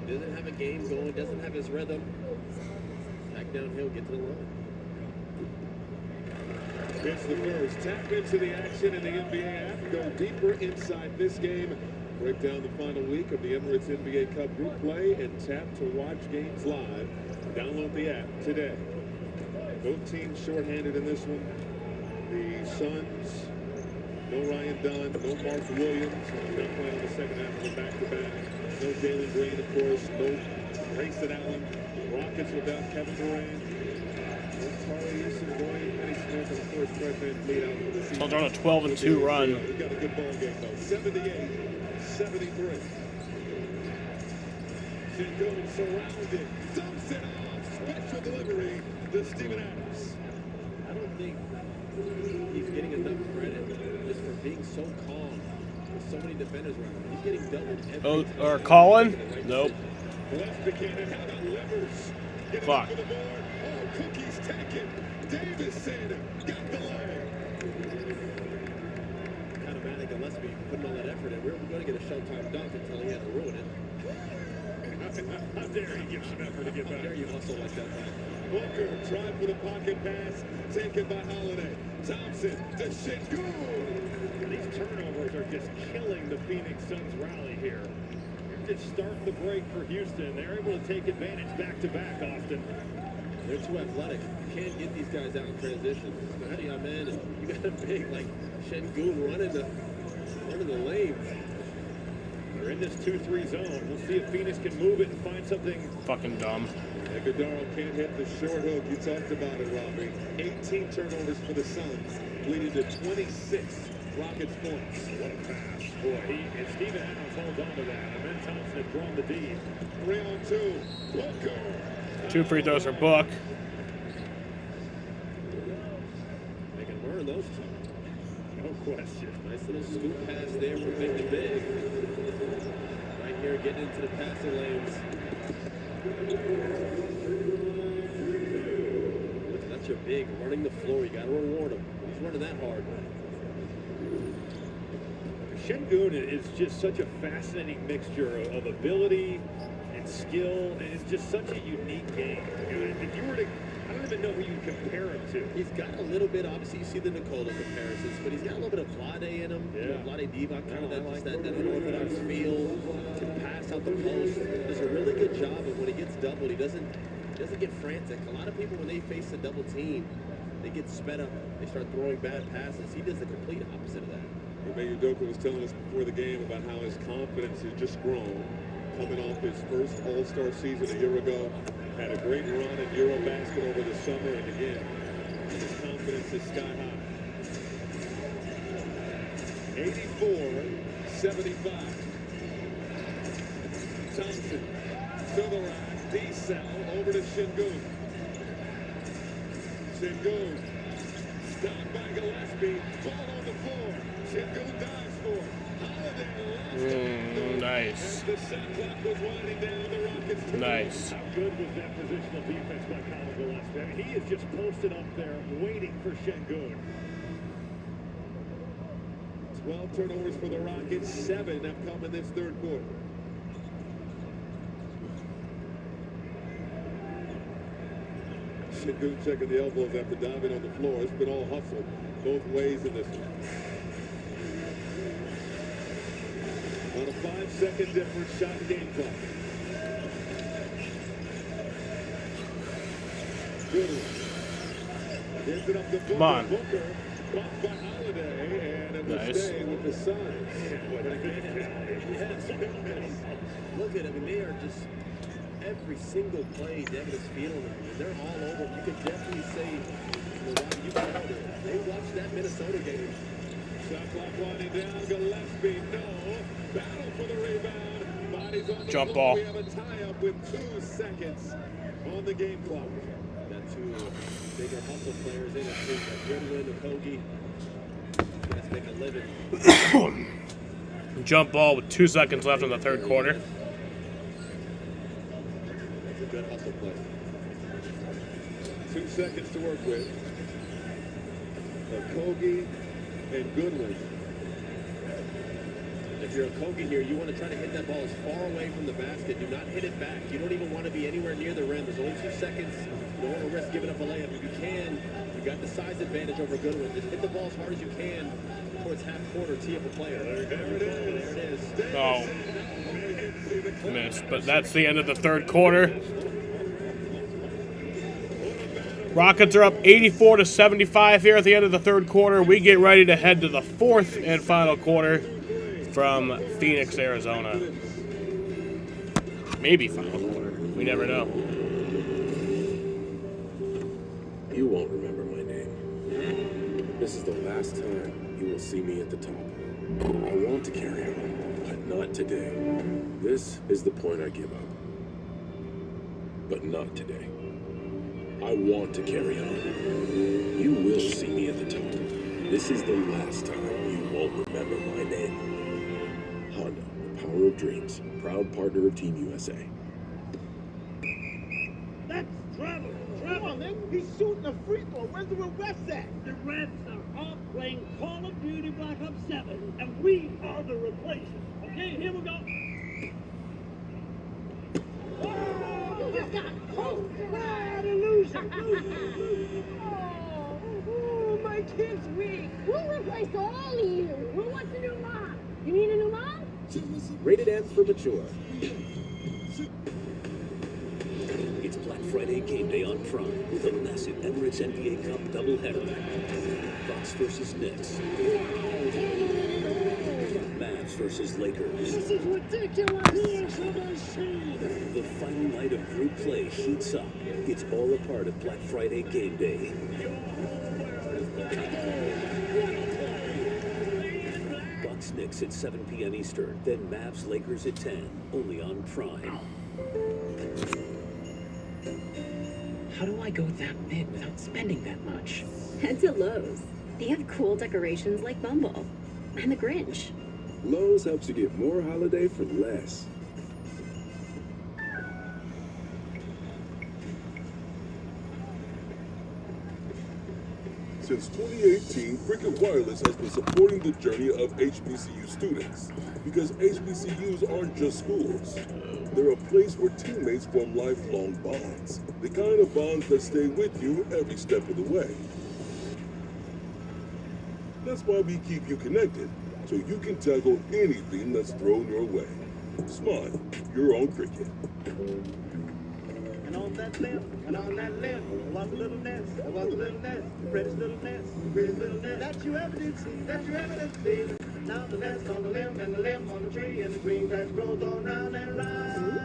Doesn't have a game going, doesn't have his rhythm. Back downhill, get to the line. It's the first. Tap into the action in the NBA app. Go deeper inside this game. Break down the final week of the Emirates NBA Cup group play and tap to watch games live. Download the app today. Both teams shorthanded in this one. The Suns, no Ryan Dunn, no Mark Williams. He's not playing in the second half of the back-to-back. No Jalen Green, of course. No Grayson Allen. Rockets without Kevin Durant. No Tari Eason, Ryan Finney-Smith, and of course Fred VanVleet out for the season. They're on a 12-2 run. We've got a good ball game though. 78-73. Sengun surrounded, dumps it off, special delivery to Steven Adams. I don't think he's getting enough credit just for being so calm with so many defenders around him. He's getting doubled every time. Or Colin? Nope. Left Buchanan, how about Livers? Get Fuck. for the board. Oh, Cookie's taken. Davison got the leg. Kind of mad at Gillespie putting all that effort in. We were going to get a Showtime dunk until he had to ruin it. How dare he give some effort to get back? How dare you hustle like that? Booker tried for the pocket pass, taken by Holiday. Thompson to Sengun. These turnovers are just killing the Phoenix Suns rally here. Just start the break for Houston. They're able to take advantage back-to-back, Austin. They're too athletic. You can't get these guys out in transition. How do you come in and you got a big like Sengun running the lanes? They're in this 2-3 zone. We'll see if Phoenix can move it and find something. Fucking dumb. Iguodala can't hit the short hook. You talked about it, Robbie. 18 turnovers for the Suns, leading to 26 Rockets points. What a pass. Boy, and Steven Adams holds on to that. And then Thompson had drawn the D. 3-on-2. Booker. 2 free throws for Book. They can burn those two. No question. Nice little scoop pass there from Big to Big. Right here, getting into the passing lanes. That's your big running the floor. You got to reward him. He's running that hard. Sengun is just such a fascinating mixture of ability and skill, and it's just such a unique game. If you were to, I don't even know who you compare him to. He's got a little bit, obviously you see the Nikola comparisons, but he's got a little bit of Vlade in him. Yeah. You know, Vlade Divac, kind of that unorthodox feel. Can pass out the post. Does a really good job of when he gets doubled, he doesn't get frantic. A lot of people, when they face a double team, they get sped up. They start throwing bad passes. He does the complete opposite of that. Ime Udoka was telling us before the game about how his confidence has just grown. Coming off his first All-Star season a year ago. Had a great run in Eurobasket over the summer, and again, his confidence is sky high. 84-75. Thompson to the right. D-Cell over to Sengun. Sengun stopped by Gillespie. Ball on the floor. Sengun dives for it. Holiday Nice. as the shot clock was winding down, the Rockets. Nice. How good was that positional defense by Colin Gillespie? I mean, he is just posted up there waiting for Sengun. 12 turnovers for the Rockets. 7 have come in this third quarter. Şengün checking the elbows after diving on the floor. It's been all hustle both ways in this one. On a 5-second difference, shot and game clock. Goodwin. Gives it up to Booker. Come on. Booker bumped by Holiday, and it will Nice. stay with the Suns. Look at them, they are just every single play. Devin is feeling them. And they're all over. You could definitely say, you called it. They watched that Minnesota game. Shot clock winding down. Gillespie, no. Battle for the rebound. Bodies on the Jump floor. ball. We have a tie-up with 2 seconds on the game clock. Got two bigger hustle players in it too. Got Goodwin, Okogie. Guys make a living. Jump ball with 2 seconds left in the third quarter. That's a good hustle play. 2 seconds to work with. Okogie and Goodwin. If you're Okogie here, you want to try to hit that ball as far away from the basket. Do not hit it back. You don't even want to be anywhere near the rim. There's only 2 seconds. You don't want to risk giving up a layup. If you can, you got the size advantage over Goodwin. Just hit the ball as hard as you can towards half court or tee up a player. There it is. Oh. Missed. But that's the end of the third quarter. Rockets are up 84-75 here at the end of the third quarter. We get ready to head to the fourth and final quarter from Phoenix, Arizona. Maybe final quarter. We never know. You won't remember my name. This is the last time you will see me at the top. I want to carry on, but not today. This is the point I give up. But not today. I want to carry on. You will see me at the top. This is the last time you won't remember my name. Honda, Power of Dreams, proud partner of Team USA. That's Trevor. Trevor, man. He's shooting a free throw. Where's the refs at? The refs are all playing Call of Duty Black Ops 7, and we are the replacement. Okay, here we go. Oh, you just got hope. Bad illusion. Oh, my kid's weak. We'll replace all of you. Who wants a new mom? You need a new mom? Rated M for mature. It's Black Friday game day on Prime with a massive Emirates NBA Cup doubleheader. Bucks versus Knicks. Mavs versus Lakers. This is ridiculous. The final night of group play heats up. It's all a part of Black Friday game day. Bucks Knicks at 7 p.m. Eastern, then Mavs Lakers at 10, only on Prime. How do I go that big without spending that much? Head to Lowe's. They have cool decorations like Bumble and the Grinch. Lowe's helps you get more holiday for less. Since 2018, Cricket Wireless has been supporting the journey of HBCU students. Because HBCUs aren't just schools. They're a place where teammates form lifelong bonds. The kind of bonds that stay with you every step of the way. That's why we keep you connected, so you can tackle anything that's thrown your way. Smile, you're on Cricket. And on that left, and on that left, was a little nest, there was a little nest, prettiest little nest, prettiest little nest. That you ever did see, that you ever did see. Now the nest on the limb, and the limb on the tree, and the green grass grows all round and round.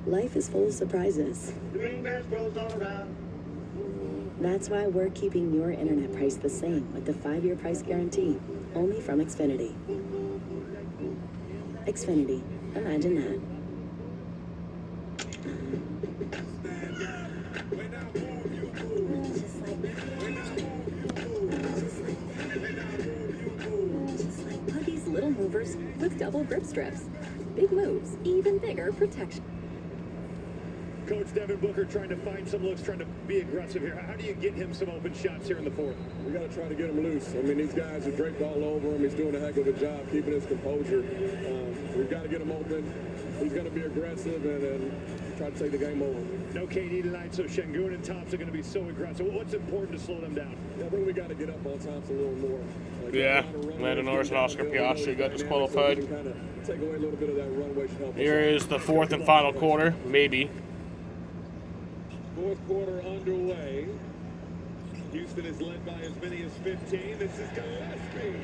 Life is full of surprises. The green grass grows all around. That's why we're keeping your internet price the same with the 5-year price guarantee, only from Xfinity. Xfinity, imagine that. Huggies Little Movers with double grip strips. Big moves, even bigger protection. Coach Devin Booker trying to find some looks, trying to be aggressive here. How do you get him some open shots here in the fourth? We got to try to get him loose. I mean, these guys are draped all over him. He's doing a heck of a job keeping his composure. We've got to get him open. He's going to be aggressive and try to take the game over. No KD tonight, so Şengün and Thompson are going to be so aggressive. What's important to slow them down? Yeah, I think we got to get up on Thompson a little more. Yeah, Landon Norris and Oscar Piastri got disqualified. Take away a little bit of that runway should help us Here out. is the fourth and final quarter, maybe. Fourth quarter underway. Houston is led by as many as 15. This is Gillespie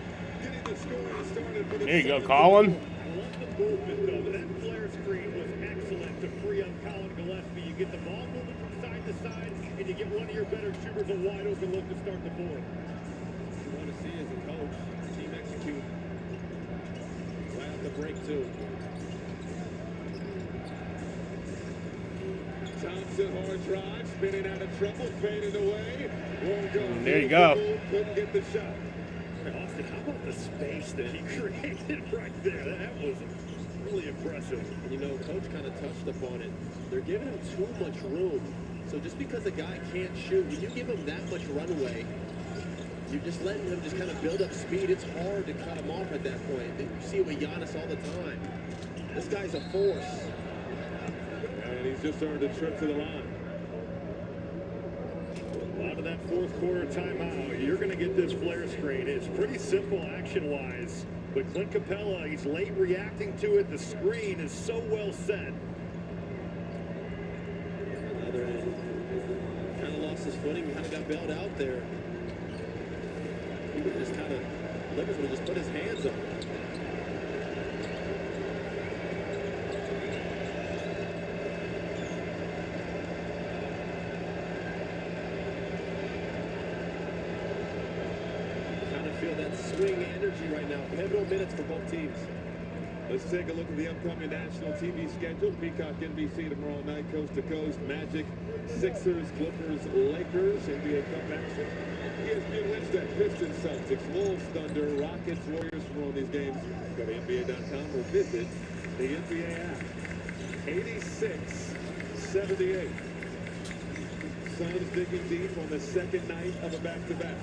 getting the scoring started for the There you go, Colin. I love the movement, though. That flare screen was excellent to free up Colin Gillespie. You get the ball moving from side to side, and you get one of your better shooters a wide open look to start the fourth. What you want to see as a coach, team execute. Right off the break, too. Thompson, hard drive, spinning out of trouble, faded away. Won't go. There you go. Couldn't get the shot. Austin, how about the space that he created right there? That was really impressive. You know, Coach kind of touched upon it. They're giving him too much room. So just because a guy can't shoot, when you give him that much runway, you're just letting him just kind of build up speed. It's hard to cut him off at that point. You see it with Giannis all the time. This guy's a force. And he's just earned a trip to the line. Out of that fourth quarter timeout, you're going to get this flare screen. It's pretty simple action-wise, but Clint Capella, he's late reacting to it. The screen is so well set. Another end. Kind of lost his footing, kind of got bailed out there. He would just kind of, Livers would have just put his hands on it. Feel that swing energy right now. Pivotal minutes for both teams. Let's take a look at the upcoming national TV schedule. Peacock NBC tomorrow night, coast to coast. Magic, Sixers, Clippers, Lakers, NBA Cup action. ESPN Wednesday, Pistons, Celtics, Wolves, Thunder, Rockets, Warriors. For all these games, go to NBA.com or visit the NBA app. 86-78. Suns digging deep on the second night of a back-to-back.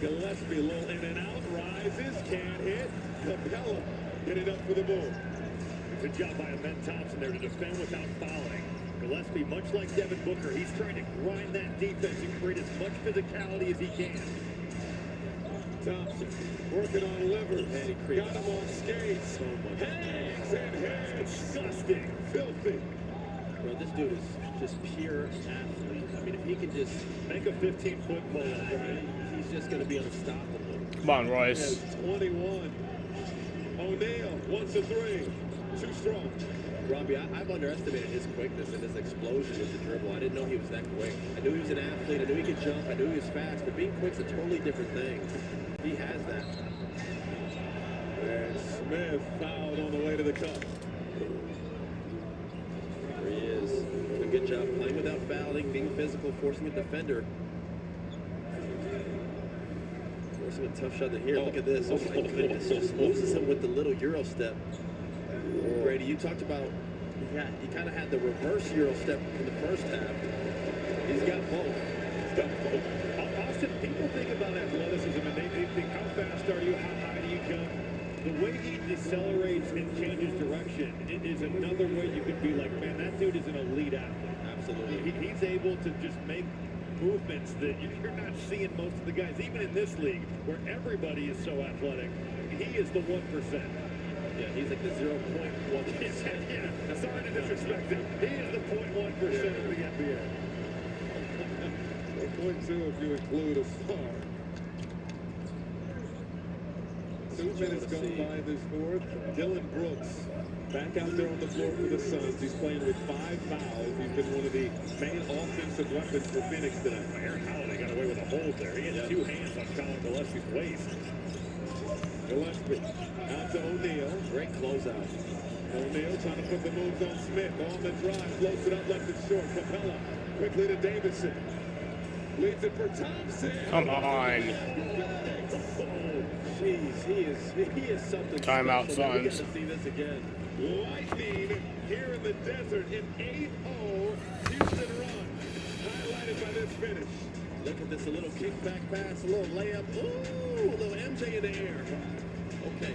Gillespie, a little in and out, rises, can't hit. Capella getting up for the move. Good job by Ben Thompson there to defend without fouling. Gillespie, much like Devin Booker, he's trying to grind that defense and create as much physicality as he can. Thompson working on Livers. Got him on skates. So much. Hangs and hangs. Disgusting. Filthy. Bro, this dude is just pure athlete. I mean, if he can just make a 15-foot pull, right? He's just going to be unstoppable. Come on, Royce. 21. O'Neal wants a three. Too strong. Robbie, I've underestimated his quickness and his explosion with the dribble. I didn't know he was that quick. I knew he was an athlete. I knew he could jump. I knew he was fast. But being quick's a totally different thing. He has that. And Smith fouled on the way to the cup. There he is. Doing a good job playing without fouling, being physical, forcing a defender. Forcing a tough shot to here. Look at this. Oh my goodness. Exposes him with the little Euro step. Brady, you talked about he kind of had the reverse Euro step in the first half. He's got both. He's got both. Austin, people think about athleticism and they think, how fast are you? How high do you jump? The way he decelerates and changes direction is another way you could be like, man, that dude is an elite athlete. Absolutely. He's able to just make movements that you're not seeing most of the guys, even in this league, where everybody is so athletic. He is the 1%. Yeah, he's like the 0.1%. Yeah, sorry to disrespect him. He is the 0.1% of the NBA. 0.2 if you include a star. 2 minutes gone by this fourth. Dillon Brooks back out there on the floor for the Suns. He's playing with 5 fouls. He's been one of the main offensive weapons for Phoenix tonight. Aaron Holiday got away with a hold there. He had 2 hands on Colin Gillespie's waist. Gillespie out to O'Neal. Great closeout. O'Neal trying to put the moves on Smith. On the drive. Floats it up, left it short. Capella quickly to Davidson. Leads it for Thompson. Come on. Jeez, he is something Timeout, special. We get Suns. to see this again. Lightning here in the desert. An 8-0 Houston run. Highlighted by this finish. Look at this, a little kickback pass, a little layup. Ooh, a little MJ in the air. Okay.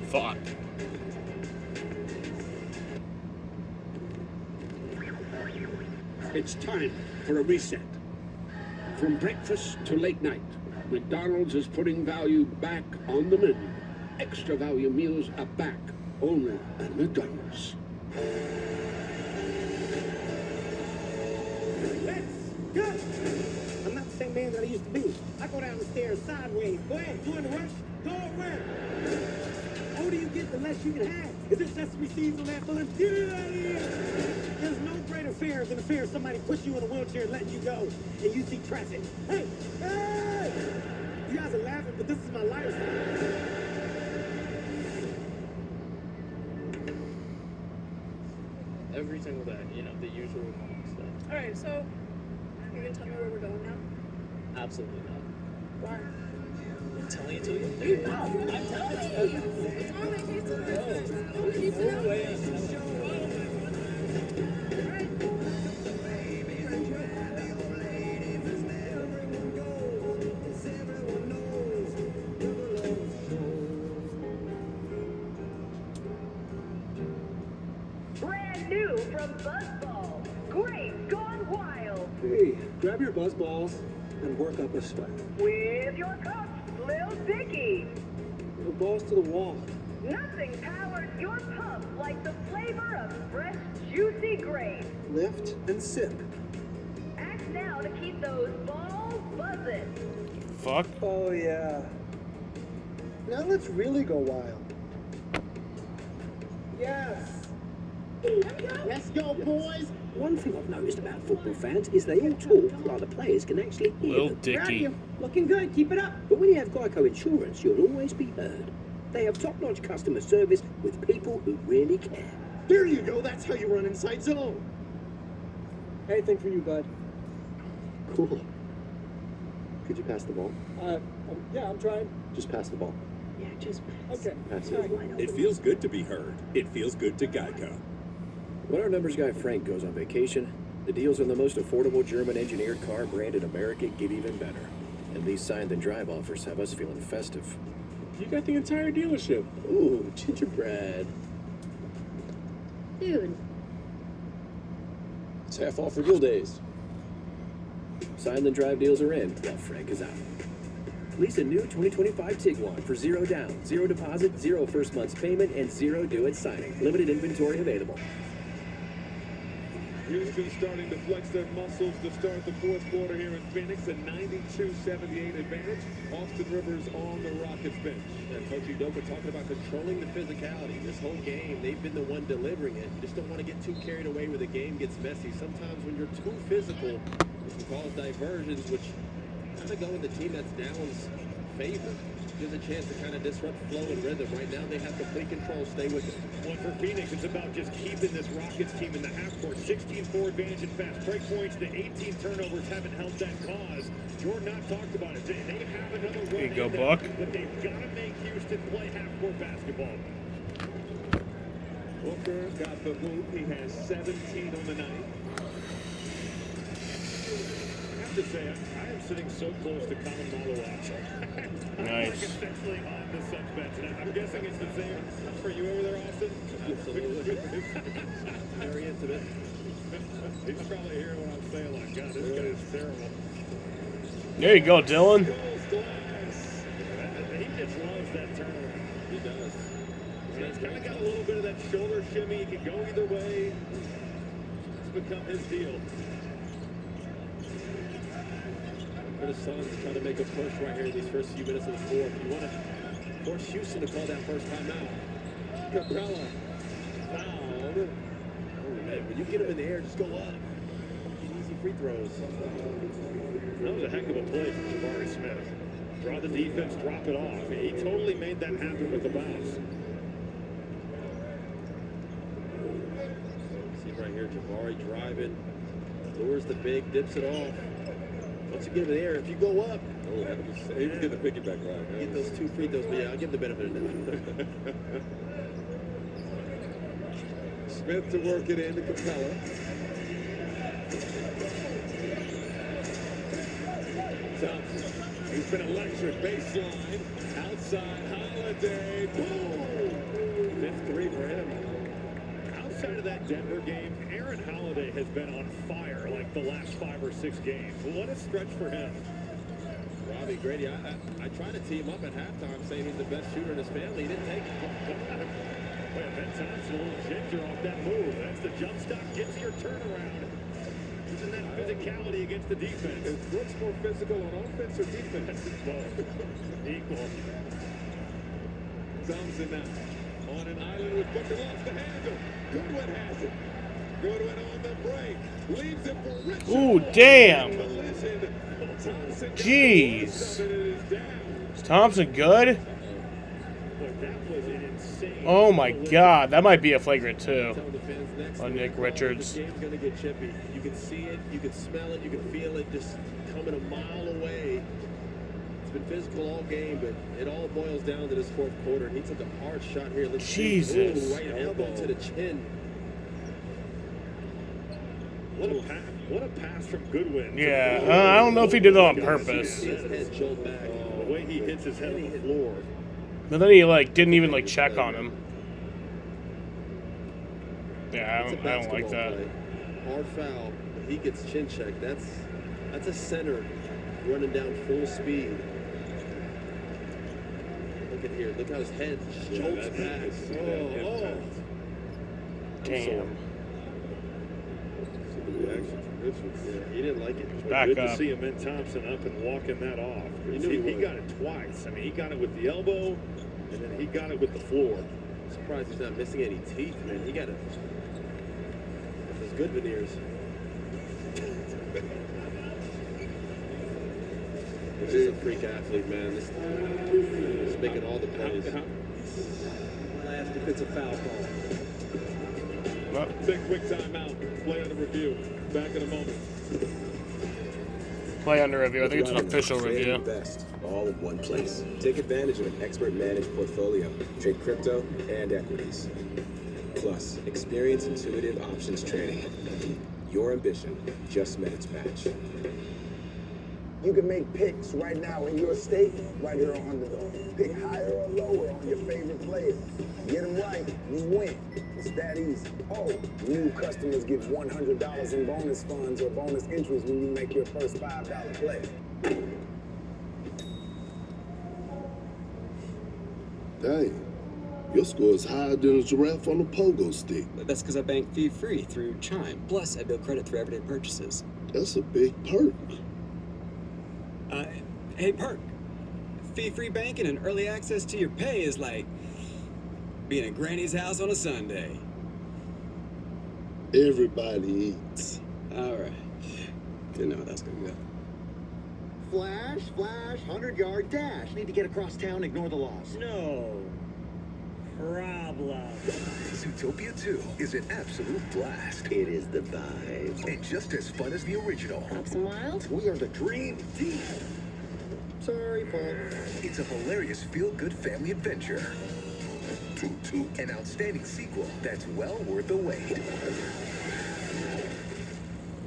Fuck. It's time for a reset. From breakfast to late night, McDonald's is putting value back on the menu. Extra value meals are back only at McDonald's. Let's go! I'm not the same man that I used to be. I go down the stairs sideways. Go ahead, you in a rush? Go where? The older you get, the less you can have. Is there sesame seeds on that bun? Get it out of here! There's no greater fear than the fear of somebody push you in a wheelchair and letting you go, and you see traffic. Hey! Hey! You guys are laughing, but this is my life. Every single day, you know, the usual stuff. All right, so you're gonna tell me where we're going now? Absolutely not. Why? I'm telling it to you. I'm telling it to you. What's wrong with you? You need to know. Brand new from Buzzball. Great Gone Wild. Hey, grab your buzz balls and work up a sweat. With your cups, Lil Dicky. The balls to the wall. Nothing powers your pump like the flavor of fresh, juicy grape. Lift and sip. Act now to keep those balls buzzing. Fuck. Oh, yeah. Now let's really go wild. Yes. Let's go, boys. One thing I've noticed about football fans is they all talk while the players can actually hear Lil them. Dicky. Looking good. Keep it up. But when you have Geico Insurance, you'll always be heard. They have top-notch customer service with people who really care. There you go. That's how you run inside zone. Anything for you, bud. Cool. Could you pass the ball? Yeah, I'm trying. Just pass the ball. Yeah, just okay. Pass it. It feels good to be heard. It feels good to Geico. When our numbers guy Frank goes on vacation, the deals on the most affordable German-engineered car brand in America get even better. And these signed and drive offers have us feeling festive. You got the entire dealership. Ooh, gingerbread. Dude, It's half off for Bill days. Signed and drive deals are in while Frank is out. Lease a new 2025 Tiguan for 0 down, 0 deposit, 0 first month's payment, and 0 due at signing. Limited inventory available. Houston starting to flex their muscles to start the fourth quarter here in Phoenix. A 92-78 advantage. Austin Rivers on the Rockets bench. And Coach Udoka talking about controlling the physicality. This whole game, they've been the one delivering it. You just don't want to get too carried away where the game gets messy. Sometimes when you're too physical, it can cause diversions, which kind of go in the team that's down's favor. Gives a chance to kind of disrupt flow and rhythm. Right now, they have complete control. Stay with it. One for Phoenix. It's about just keeping this Rockets team in the half court. 16-4 advantage in fast break points. The 18 turnovers haven't helped that cause. Jordan Knott talked about it. They have another run. There you go, in there, Buck. but they've got to make Houston play half court basketball. Booker got the move. He has 17 on the night. I have to say, I am sitting so close to Colin Malawach. Nice. Like essentially on the Suns bench. And I'm guessing it's the same for you over there, Austin? Absolutely. Very intimate. He's probably hearing what I'm saying, like, God, this guy is terrible. There you go, Dylan. He just loves that turnover. He does. He's kind of got a little bit of that shoulder shimmy. He can go either way. It's become his deal. For the Suns trying to make a push right here in these first few minutes of the fourth. You want to force Houston to call that first timeout. Capella fouled. Oh, man, when you get him in the air, just go up. Get easy free throws. That was a heck of a play from Jabari Smith. Draw the defense, drop it off. He totally made that happen with the bounce. See right here, Jabari driving. Lures the big, dips it off. Once you give it air, if you go up, Oh, that was, he was getting the piggyback ride. get those 2 free throws. But yeah, I'll give him the benefit of the doubt. Smith to work it into Capella. Thompson. He's been electric. Baseline. Outside. Holiday. Boom. 5th 3 for him. Outside of that Denver game, Aaron Holiday has been on fire like the last 5 or 6 games. What a stretch for him. Robbie Grady, I tried to tee him up at halftime saying he's the best shooter in his family. He didn't take it. Well, Ben Thompson, a little ginger off that move. That's the jump stop, gets your turnaround. Using that physicality against the defense. Is Brooks more physical on offense or defense? Both. Equal. Thompson now on an island with Booker, lost the handle. Goodwin has it. Goodwin on the break. Leaves it for Richard. Ooh, damn. Thompson. Jeez. Is Thompson good? Oh my God, that might be a flagrant too on Nick Richards. This game's gonna get chippy. You can see it, you can smell it, you can feel it just coming a mile away. It's been physical all game, but it all boils down to this 4th quarter. He took a hard shot here. Let's see. Jesus. Ooh, right elbow to the chin. What a pass from Goodwin. Yeah, I don't know if he did it on purpose. His head jolt back. The way he hits his head on the floor. But then he didn't even check on him. Yeah, I don't like that. Play. Hard foul. He gets chin checked. That's a center running down full speed. Look at here. Look how his head jolts back. Oh. Damn. Reaction from Richards. Yeah, he didn't like it. Back Good up. to see Ben Thompson up and walking that off. You knew he He would. got it twice. I mean, he got it with the elbow, and then he got it with the floor. I'm surprised he's not missing any teeth, man. He got it. Those good veneers. This is a freak athlete, man. He's making all the plays. Last defensive foul call. Take a quick timeout. Play under review. Back in a moment. Play under review. I think it's an official review. Invest all in one place. Take advantage of an expert managed portfolio. Trade crypto and equities. Plus, experience intuitive options trading. Your ambition just met its match. You can make picks right now in your state, right here on Underdog. Pick higher or lower on your favorite players. Get them right, you win. It's that easy. Oh, new customers get $100 in bonus funds or bonus interest when you make your first $5 play. Dang, your score is higher than a giraffe on a pogo stick. That's because I bank fee-free through Chime. Plus, I build credit through everyday purchases. That's a big perk. Hey, perk. Fee-free banking and early access to your pay is like being at Granny's house on a Sunday. Everybody eats. All right. Didn't know how that's gonna go. Flash, 100-yard dash. Need to get across town, ignore the laws. No problem. Zootopia 2 is an absolute blast. It is the vibe. And just as fun as the original. Pops and Wild? We are the dream team. Sorry, Paul. It's a hilarious feel-good family adventure. An outstanding sequel that's well worth the wait.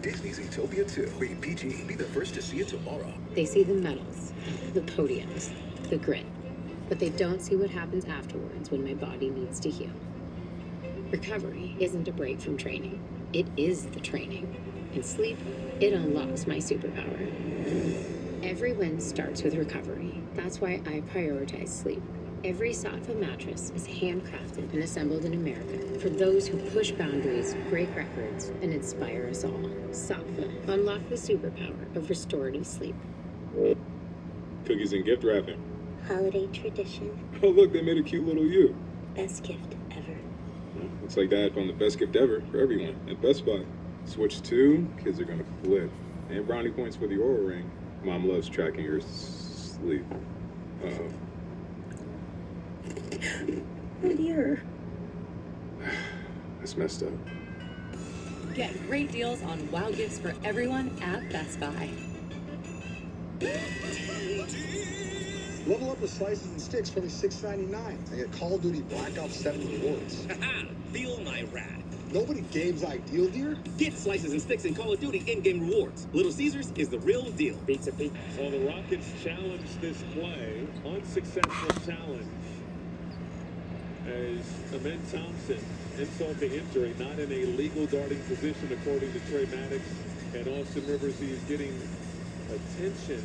Disney's Zootopia 2. Rated PG. Be the first to see it tomorrow. They see the medals, the podiums, the grit, but they don't see what happens afterwards when my body needs to heal. Recovery isn't a break from training. It is the training. And sleep, it unlocks my superpower. Every win starts with recovery. That's why I prioritize sleep. Every Saatva mattress is handcrafted and assembled in America for those who push boundaries, break records, and inspire us all. Saatva, unlock the superpower of restorative sleep. Cookies and gift wrapping. Holiday tradition. Oh, look, they made a cute little you. Best gift ever. Looks like Dad found the best gift ever for everyone at Best Buy. Switch 2, kids are gonna flip. And brownie points for the Oura Ring. Mom loves tracking your sleep. Uh-oh. Oh dear. That's messed up. Get great deals on wow gifts for everyone at Best Buy. Level up with slices and sticks for only $6.99 and get Call of Duty Black Ops 7 rewards. Haha, feel my wrath. Nobody games ideal, dear. Get slices and sticks in Call of Duty in-game rewards. Little Caesars is the real deal. Pizza, pizza. So the Rockets challenged this play, unsuccessful challenge, as Amen Thompson, insult to injury, not in a legal darting position according to Trey Maddox and Austin Rivers. He is getting attention.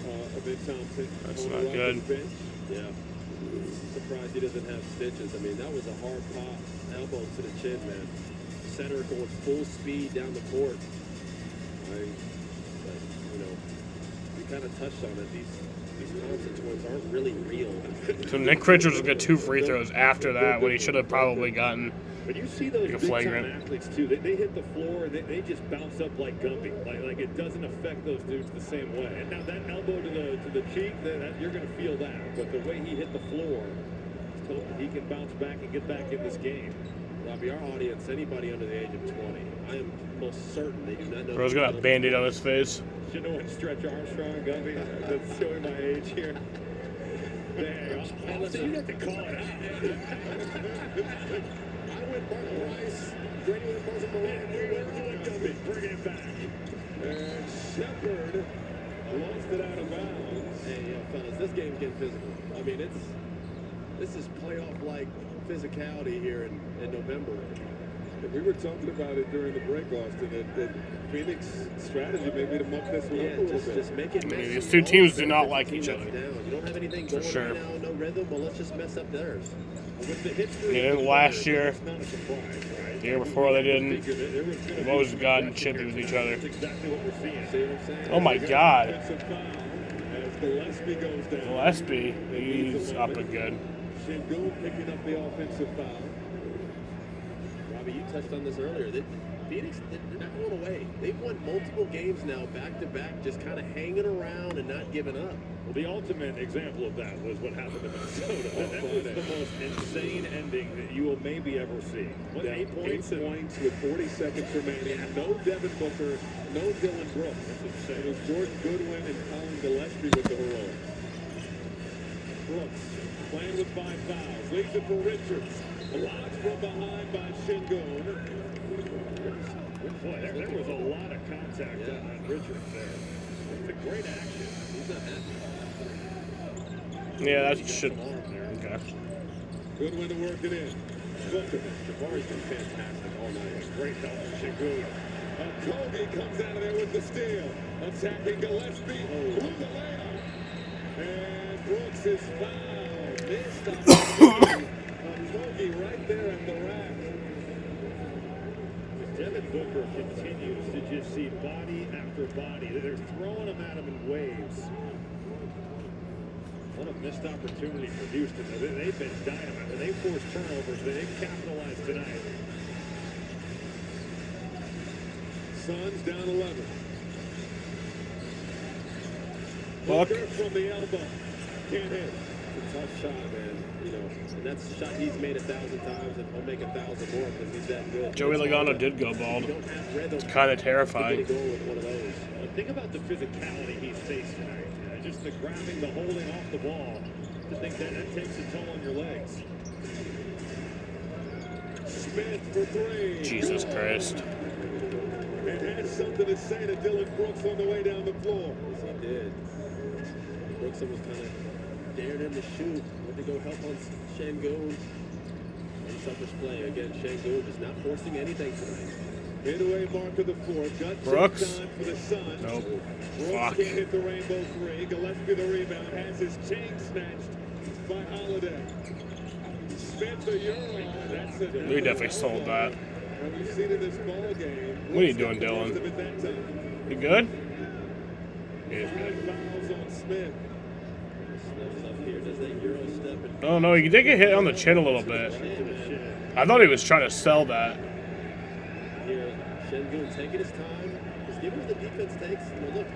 Amen Thompson. That's on not the Rockets good. bench. Yeah. Surprised he doesn't have stitches. I mean, that was a hard pop. Elbow to the chin, man. Center going full speed down the court. But, you know, we kind of touched on it. These Thompson twins aren't really real. So Nick Richards will get 2 free throws after that when he should have probably gotten But you see those like a big-time flagrant. athletes, too. They hit the floor, and they just bounce up like Gumby. Like it doesn't affect those dudes the same way. And now that elbow to the cheek, you're going to feel that. But the way he hit the floor, he can bounce back and get back in this game. Robbie, our audience, anybody under the age of 20, I am most certain they do not know. Bro's got a Band-Aid on his face. You know what, Stretch Armstrong, Gumby? That's showing my age here. Dang, listen, you have to call it out. I went Martin Rice. Grady went Buzzard Malone. You went Gumby. Bring it back. And Shepard lost it out of bounds. Hey, fellas, this game's getting physical. I mean, this is playoff-like physicality here in November. We were talking about it during the break, Austin, that Phoenix strategy may be to muck this one up a little bit. Just make it I mean, messy. these two teams do not like each other. You don't have anything For going sure. right now, no rhythm. Well, let's just mess up theirs. With the history They of didn't the last player, year. it's not a surprise, right? The year before they didn't. Figured that there was gonna They've be always some gotten back chippy with each other. That's exactly what we're seeing. See what I'm saying? Oh my God. Offensive foul as Gillespie goes down. Gillespie, he's up and good. Şengün picking up the offensive foul. Robbie, you touched on this earlier. Phoenix, they're not going away. They've won multiple games now, back-to-back, just kind of hanging around and not giving up. Well, the ultimate example of that was what happened to Minnesota. That was the most insane ending that you will maybe ever see. What, 8 points? 8 points with 40 seconds remaining. No Devin Booker, no Dylan Brooks. It was Jordan Goodwin and Colin Gillespie with the heroics. Brooks playing with 5 fouls. Leaves it for Richards. Blocked from behind by Şengün. Boy, there was a lot of contact on Richards there. It's a great action. He's not happy. Yeah, that should. Okay. Goodwin to work it in. Booker. Jabari's been fantastic all night. Great help from Şengün. Kobe comes out of there with the steal. Attacking Gillespie. Blew the layup. And Brooks is fouled. Missed opportunity. Kobe right there at the rack. Devin Booker continues to just see body after body. They're throwing them at him in waves. What a missed opportunity for Houston. They've been dynamite. They forced turnovers. They've capitalized tonight. Suns down 11. Booker from the elbow. Can't hit. It's a tough shot, man. You know, and that's a shot he's made 1,000 times, and he'll make 1,000 more because he's that good. Joey Logano did go bald. It's kind of terrifying. Think about the physicality he's faced tonight. Just the grabbing, the holding off the ball. To think that takes a toll on your legs. Smith for 3. Jesus Christ. And has something to say to Dylan Brooks on the way down the floor. Yes, he did. Brooks was kind of dared him to shoot. Went to go help on Şengün. Unselfish play. Again, Şengün is not forcing anything tonight. Midway mark of the fourth. Got Brooks? time for the Suns. Nope. Brooks Fuck. can't hit the rainbow 3. Gillespie the rebound. Has his chain snatched by Holiday. Smith the Euro. That's it. We definitely sold that. And we've seen in this ball game. What are you doing, Dylan? You good? Yeah. 5 fouls on Smith. Steps up here. Does that Euro step and Oh no, he did get hit on the chin a little bit. I thought he was trying to sell that. here? Şengün taking his time. Just giving what the defense takes. You know, look.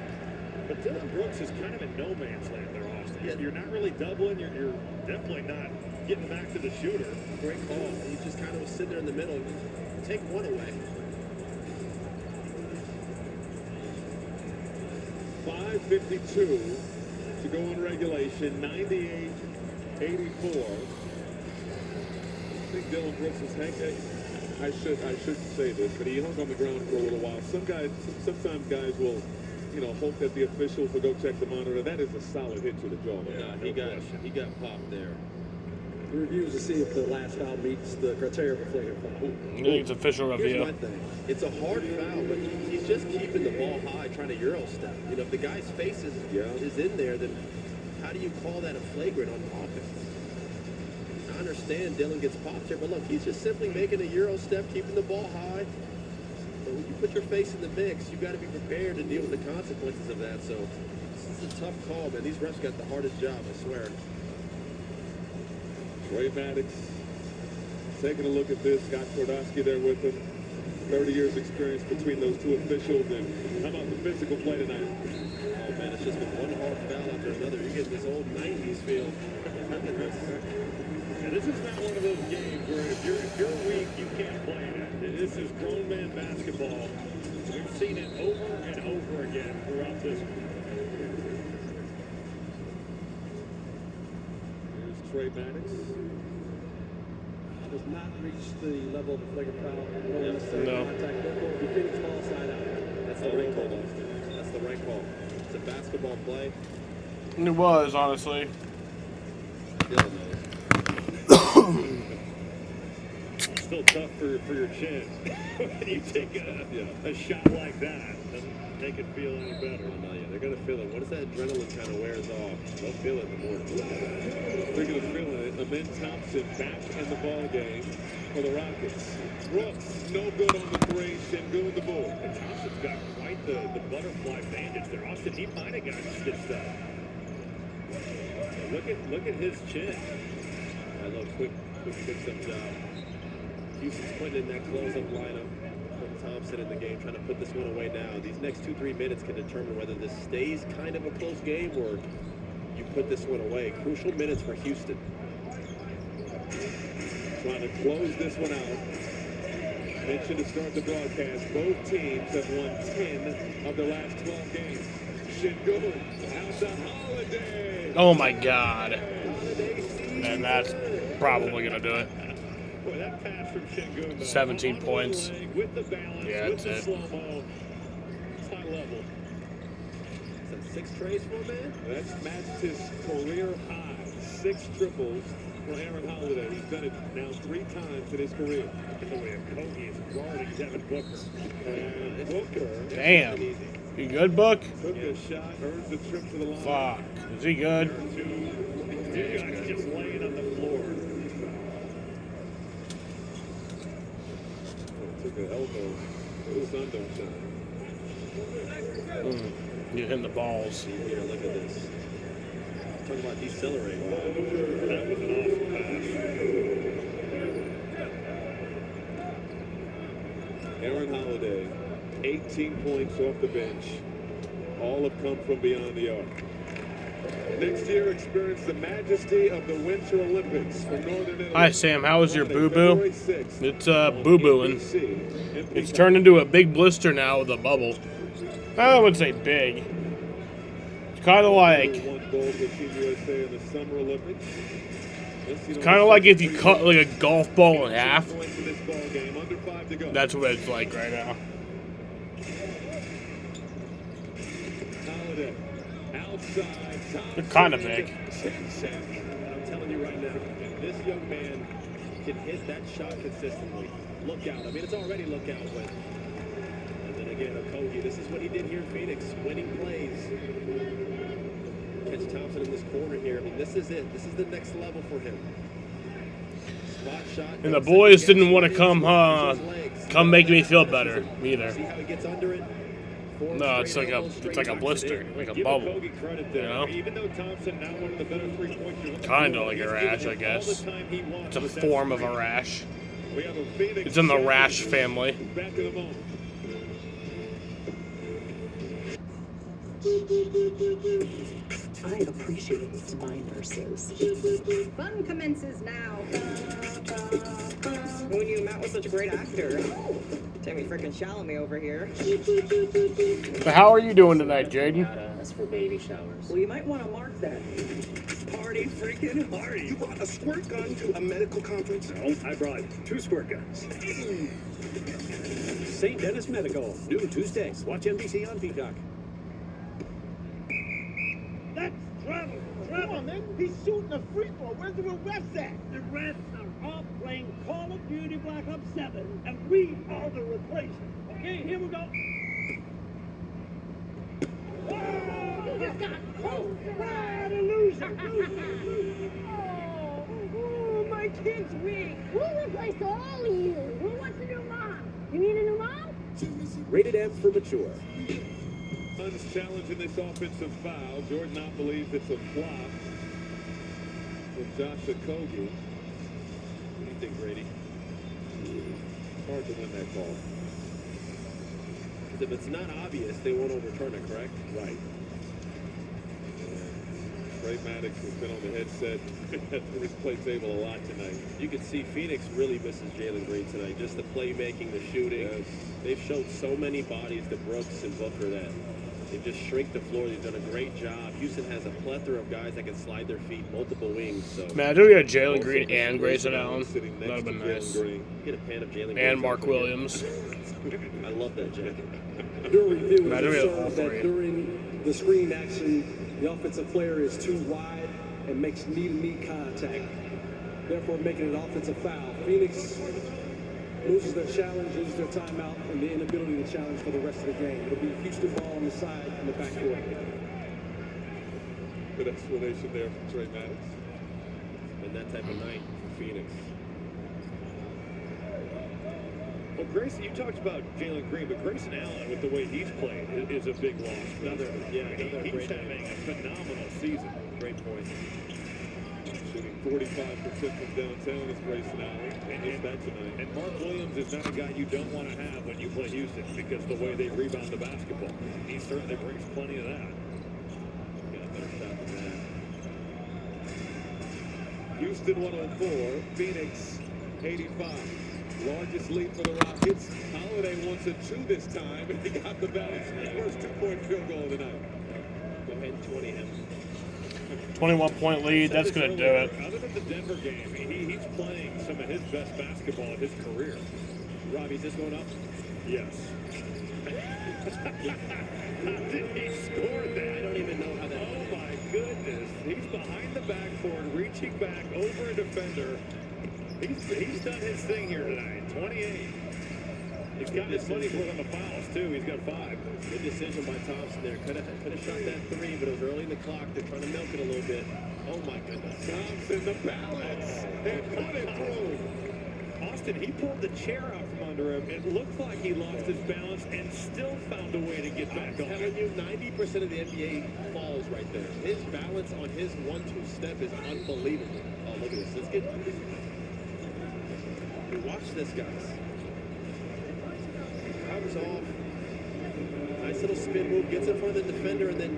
But Dylan Brooks is kind of in no man's land there, Austin. You're not really doubling. You're definitely not getting back to the shooter. Great call. He just kind of was sitting there in the middle. Take one away. 5 5:52 to go in regulation, 98-84. I think Dylan Brooks is I shouldn't say this, but he hung on the ground for a little while. Sometimes guys will, hope that the officials will go check the monitor. That is a solid hit to the jaw. Yeah, he got popped there. The reviews to see if the last foul meets the criteria of a flagrant foul. I think it's official Here's review. my thing. It's a hard foul, but he's just keeping the ball high, trying to Euro step. If the guy's face is in there, then how do you call that a flagrant on offense? I understand Dylan gets popped here, but look, he's just simply making a Euro step, keeping the ball high. But when you put your face in the mix, you've got to be prepared to deal with the consequences of that. So this is a tough call, man. These refs got the hardest job, I swear. Trey Maddox taking a look at this. Scott Twardowski there with him. 30 years experience between those two officials. And how about the physical play tonight? Oh, man, it's just been one hard foul after another. You're getting this old 90s feel. And this is not one of those games where if you're weak, you can't play it. This is grown man basketball. We've seen it over and over again throughout this. Here's Trey Maddox. Does not reach the level of the flagrant foul. No. Contact. Therefore, he finished small side out. That's the right call, Austin. That's the right call. It's a basketball play. It was, honestly. Dylan knows. Still tough for your chin. You take a shot like that, doesn't make it feel any better. No, yeah, they're going to feel it. Once that adrenaline kind of wears off, they'll feel it in the morning. Speaking of feeling it, Amen Thompson back in the ball game for the Rockets. Brooks, no good on the three. Sengun the board. And Thompson's got quite the butterfly bandage there. Austin, he might have got stitched up. Look at his chin. I love quick fix-up job. Houston's putting in that close-up lineup. Put Thompson in the game, trying to put this one away now. These next 2-3 minutes can determine whether this stays kind of a close game or you put this one away. Crucial minutes for Houston. Trying to close this one out. Mentioned to start the broadcast, both teams have won 10 of their last 12 games. Sengun out to Holiday. Oh my God. And that's probably going to do it. Boy, that pass from Sengun, 17 points. With the balance, Yeah, with that's the it. slow-mo. It's high level. Is that 6 trays for a man? That's matched his career high. 6 triples for Aaron Holiday. He's done it now 3 times in his career. The way Kogi is guarding Devin Booker. Booker. Damn. You good, Book? Took a shot, earns the trip to the line. Fuck. Is he good? Two guys just laying on the floor. Took an elbow. The sun don't shine. You're hitting the balls. See here, look at this. Talking about decelerating. That was an awesome pass. Aaron Holiday, 18 points off the bench. All have come from beyond the arc. Next year, experience the majesty of the Winter Olympics from Northern Italy. Hi, Sam. How was your boo-boo? February 6th It's boo-booing. It's turned into a big blister now with a bubble. I wouldn't say big. It's kind of like... One gold for Team USA in the Summer Olympics. It's kind of like if you cut like a golf ball in half. Points in this ball game, under 5 to go. That's what it's like right now. Holiday, outside. They're kind of big. I'm telling you right now, if this young man can hit that shot consistently, look out. I mean, it's already look out, but... And then again, Okogie, this is what he did here in Phoenix, winning plays. Catch Thompson in this corner here. I mean, this is it. This is the next level for him. Spot shot. And the boys didn't want to come make me feel better either. See how he gets under it? No, it's like a blister, like a bubble. You know? Even though Thompson now one of the better 3-point Kind of like a rash, I guess. It's a form of a rash. It's in the rash family. Back in a moment. I appreciate my nurses. Fun commences now. When you met with such a great actor. Timmy freaking Chalamet over here. So how are you doing tonight, Jaden? us for baby showers. Well, you might want to mark that. Party freaking party. You brought a squirt gun to a medical conference? No, I brought 2 squirt guns. St. Dennis Medical, new Tuesdays. Watch NBC on Peacock. That's trouble. Come on, man. He's shooting a free throw. Where's the refs at? The refs are off playing Call of Duty Black Ops 7, and we are the replacement. Okay, here we go. Oh, you got cold. Bad illusion. Oh, my kid's weak. We'll replace all of you. Who wants a new mom? You need a new mom? Rated M for mature. Suns challenging this offensive foul. Jordan Knott believes it's a flop from Josh Okogie. What do you think, Brady? It's hard to win that call. If it's not obvious, they won't overturn it, correct? Right. Trey Maddox has been on the headset at his play table a lot tonight. You can see Phoenix really misses Jalen Green tonight. Just the playmaking, the shooting. Yes. They've showed so many bodies to Brooks and Booker that they just shrink the floor. They've done a great job. Houston has a plethora of guys that can slide their feet, multiple wings. So Imagine we had Jalen Green and Grayson Allen. That would have been nice. get a pan of Jalen Green. And Mark Williams. I love that jacket. During review, it Imagine we had all observed that three. during the screen action, the offensive player is too wide and makes knee-to-knee contact, therefore making it an offensive foul. Phoenix loses their challenge, loses their timeout, and the inability to challenge for the rest of the game. It'll be Houston ball on the side in the backcourt. Good explanation there from Trey Maddox. And that type of night for Phoenix. Well, Grayson, you talked about Jalen Green, but Grayson Allen, with the way he's played, is a big loss. Another He's great having a phenomenal season. Great point. Shooting 45% from downtown is Grayson Allen. And missed that tonight. And Mark Williams is not a guy you don't want to have when you play Houston because the way they rebound the basketball. He certainly brings plenty of that. Got a better shot than that. Houston 104, Phoenix 85. Largest lead for the Rockets. Holiday wants a 2 this time, and he got the balance. First 2-point field goal of the night. Go ahead and 20 him. 21-point lead. That's going to do it. Other than the Denver game, he's playing some of his best basketball in his career. Robbie's just going up? Yes. How did he score that? I don't even know how that. Oh my goodness. He's behind the backboard, reaching back over a defender. He's done his thing here tonight. 28. He's got his money for on the fouls, too. He's got 5. Good decision by Thompson there. Could have shot that 3, but it was early in the clock. They're trying to milk it a little bit. Oh my goodness. Thompson, the balance. And put it through. Austin, he pulled the chair out from under him. It looked like he lost his balance and still found a way to get back on. I'm telling you, 90% of the NBA falls right there. His balance on his 1-2 step is unbelievable. Oh, look at this. Let's get. Watch this, guys. Covers off. Nice little spin move. Gets in front of the defender, and then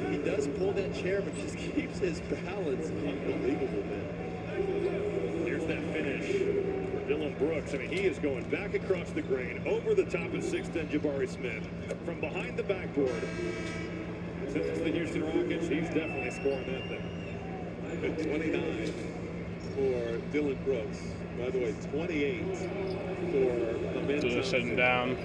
he does pull that chair, but just keeps his balance. Unbelievable, man. Here's that finish for Dylan Brooks. I mean, he is going back across the grain, over the top of 6'10" Jabari Smith. From behind the backboard. Since it's the Houston Rockets, he's definitely scoring that thing. And 29 for Dylan Brooks. By the way, 28 for the men. Just sitting down.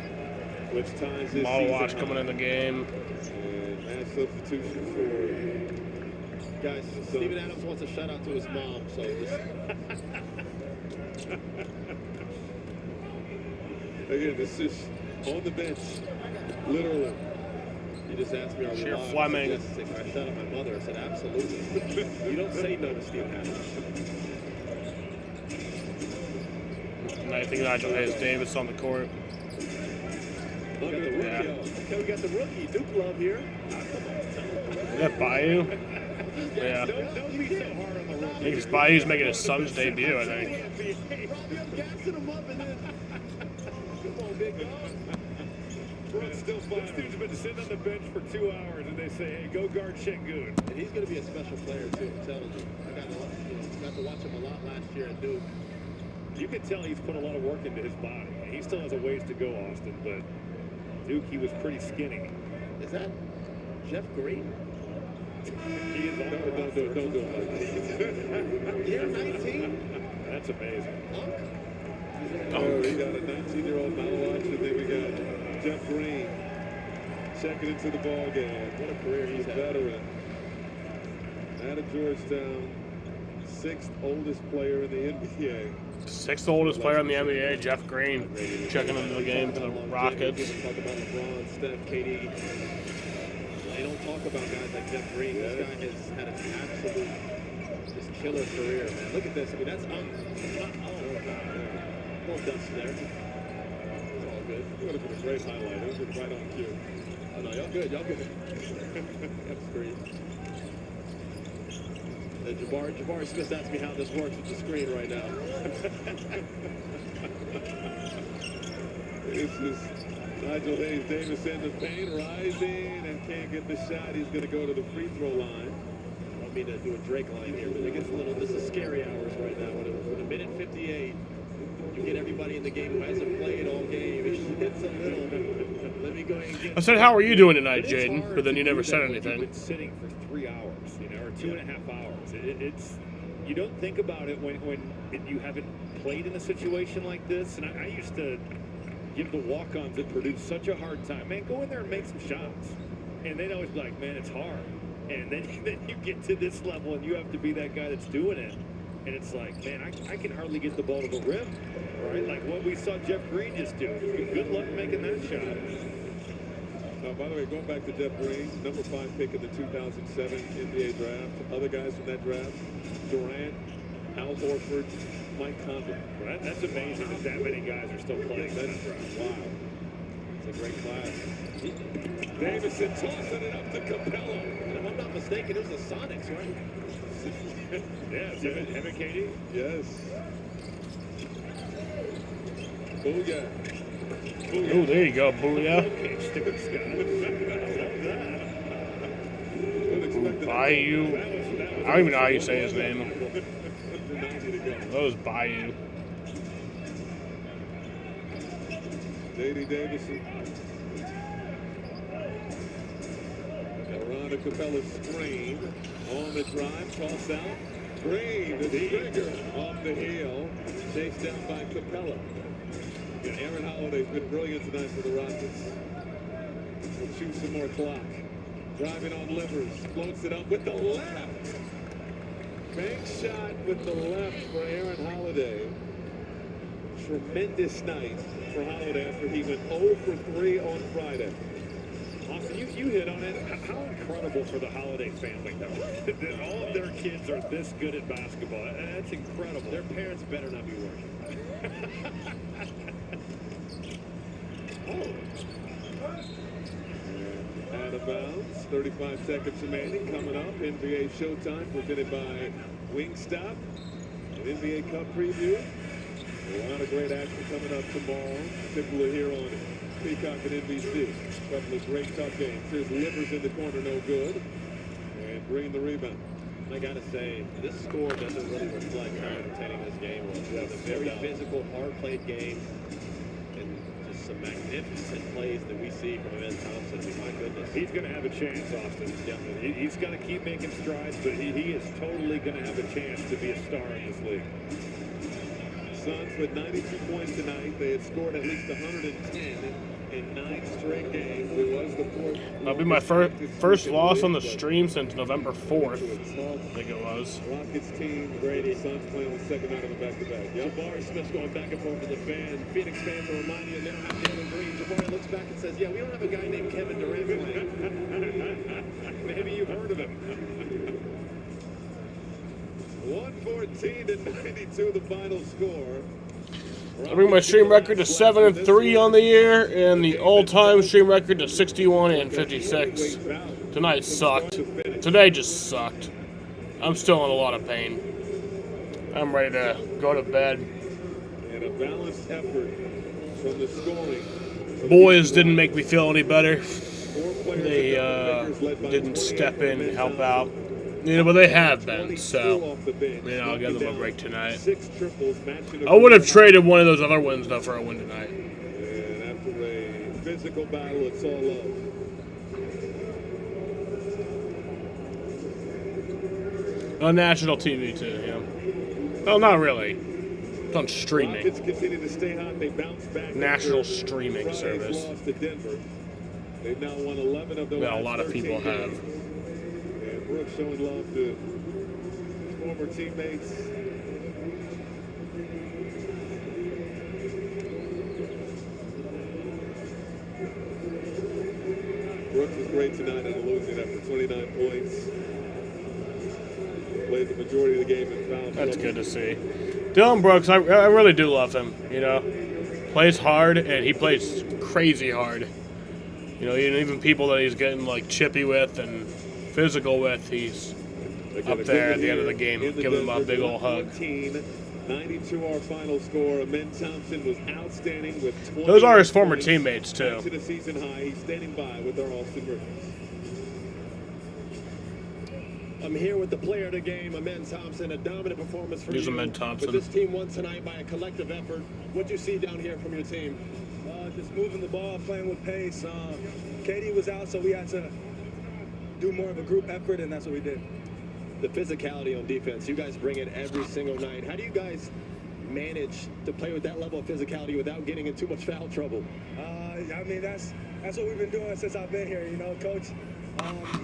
Which ties his Model season Watch high. coming in the game. And mass substitution for Guys, Steven Adams wants a shout out to his mom, so just. Again, this is on the bench, literally. You just asked me, are we Sheer live? Fleming. I said, yes. I shout out my mother. I said, absolutely. You don't say no to Steven Adams. And I think Nigel Hayes Davis on the court. We got the rookie. Okay, we got the rookie. Duke love here. Is that Bayou? Yeah. Don't be so hard on the rookie. I think Bayou's making his son's debut, I think. I'm gassing him up and then. Come on, big dog. Brooks still fighting. This dude's been sitting on the bench for 2 hours, and they say, hey, go guard Şengün. And he's going to be a special player, too. I'm telling you. I got to watch him a lot last year at Duke. You can tell he's put a lot of work into his body. He still has a ways to go, Austin, but Duke, he was pretty skinny. Is that Jeff Green? He is don't do it. Year 19? That's amazing. Oh, we got a 19-year-old Malawach, and then we got Jeff Green checking into the ball game. What a career he's had. Veteran. Out of Georgetown, 6th oldest player in the NBA. 6th oldest player in the NBA, Jeff Green, checking into the game for the Rockets. Talk about LeBron, Steph, KD. They don't talk about guys like Jeff Green. This guy has had an absolute just killer career, man. Look at this. I mean, that's a little dust there. It's all good. It would have been a great highlight. It was right on cue. Oh, no, y'all good. Y'all good. That's great. Jabari Smith asked me how this works with the screen right now. This is Nigel Hayes-Davis in the paint, rising, and can't get the shot. He's going to go to the free throw line. I don't mean to do a Drake line here, but it gets a little, this is scary hours right now. With a minute 58, you get everybody in the game who hasn't played all game. It's a little, let me go ahead and get... I said, how are you doing tonight, Jaden? But then you never said anything. You've been sitting for 3 hours, or 2.5 hours. It's you don't think about it when you haven't played in a situation like this. And I used to give the walk-ons at Purdue such a hard time. Man, go in there and make some shots. And they'd always be like, man, it's hard. And then you get to this level and you have to be that guy that's doing it. And it's like, man, I can hardly get the ball to the rim, right? Like what we saw Jeff Green just do. Good luck making that shot. By the way, going back to Jeff Green, number 5 pick in the 2007 NBA draft. Other guys from that draft, Durant, Al Horford, Mike Conley. Well, that's amazing that many guys are still playing that draft. Wow. It's a great class. Davison tossing it up to Capella. And if I'm not mistaken, it was the Sonics, right? Yeah, him and KD? Yes. Booyah. Oh, there you go, Booyah. Bayou. I don't even know how you say his name. That was Bayou. J.D. Davison. Around a Capella screen. On the drive, toss out. Green, the trigger off the heel. Chased down by Capella. And Aaron Holiday's been brilliant tonight for the Rockets. We'll shoot some more clock. Driving on Livers. Floats it up with the left. Bank shot with the left for Aaron Holiday. Tremendous night for Holiday after he went 0 for 3 on Friday. Austin, you hit on it. How incredible for the Holiday family, though, that all of their kids are this good at basketball. That's incredible. Their parents better not be working. Out of bounds. 35 seconds remaining. Coming up, NBA Showtime presented by Wingstop. An NBA Cup preview. A lot of great action coming up tomorrow. Typically here on Peacock and NBC. A couple of great tough games. Here's Livers in the corner, no good. And Green the rebound. I gotta say, this score doesn't really reflect how entertaining this game was. It was a very physical, hard-played game, and just some magnificent plays that we see from Amen Thompson. I mean, my goodness. He's going to have a chance, Austin. Yeah. He's got to keep making strides, but he is totally going to have a chance to be a star in this league. Suns with 92 points tonight. They had scored at least 110 in 9 straight games. It was the 4th. That'll be my first loss on the stream since November 4th. I think it was. Rockets team, Brady, Suns playing the second night of a back-to-back. Jabari Smith's going back and forth with the fan. Phoenix fans are reminding you they don't have Jalen Green. Jabari looks back and says, yeah, we don't have a guy named Kevin Durant playing. Maybe you've heard of him. 114 to 92, the final score. I bring my stream record to 7-3 on the year, and the all-time stream record to 61-56. Tonight sucked. Today just sucked. I'm still in a lot of pain. I'm ready to go to bed. And a balanced effort from the scoring. Boys didn't make me feel any better. They didn't step in and help out. But they have been, so I'll give them a break tonight. I would have traded one of those other wins, though, for a win tonight. And after a physical battle, it's all love. On national TV too, yeah. Well, not really. It's on streaming. Rockets continue to stay hot. They bounce back. National after streaming Friday's service. loss to Denver. They've now won 11 of their That a last lot of 13 people have. games. And Brooks showing love to his former teammates. Brooks was great tonight in a losing effort, 29 points. Played the majority of the game in foul That's trouble. good to see. Dylan Brooks, I really do love him. You know, plays hard and he plays crazy hard. You know, even people that he's getting like chippy with and physical with, he's Again, up a there good at the end of the year game, in the giving him a Denver big old hug. 92 our final score. Amen Thompson was outstanding with 20. Those are his former teammates To too. the season high. He's standing by with our Austin Rivers. I'm here with the player of the game, Amen Thompson. A dominant performance from Here's you. Amen Thompson. But this team won tonight by a collective effort. What do you see down here from your team? Just moving the ball, playing with pace. Katie was out, so we had to do more of a group effort, and that's what we did. The physicality on defense, you guys bring it every single night. How do you guys manage to play with that level of physicality without getting in too much foul trouble? I mean, that's what we've been doing since I've been here. You know, Coach,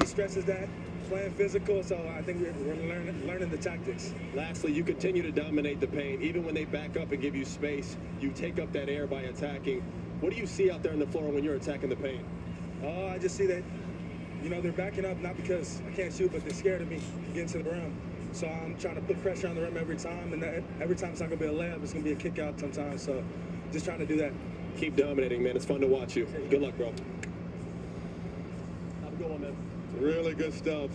he stresses that, playing physical, so I think we're learning the tactics. Lastly, you continue to dominate the paint. Even when they back up and give you space, you take up that air by attacking. What do you see out there on the floor when you're attacking the paint? I just see that, you know, they're backing up not because I can't shoot, but they're scared of me getting to the rim. So I'm trying to put pressure on the rim every time, and every time it's not going to be a layup, it's going to be a kick out sometimes. So just trying to do that. Keep dominating, man. It's fun to watch you. Good luck, bro. Have a good one, man. Really good stuff.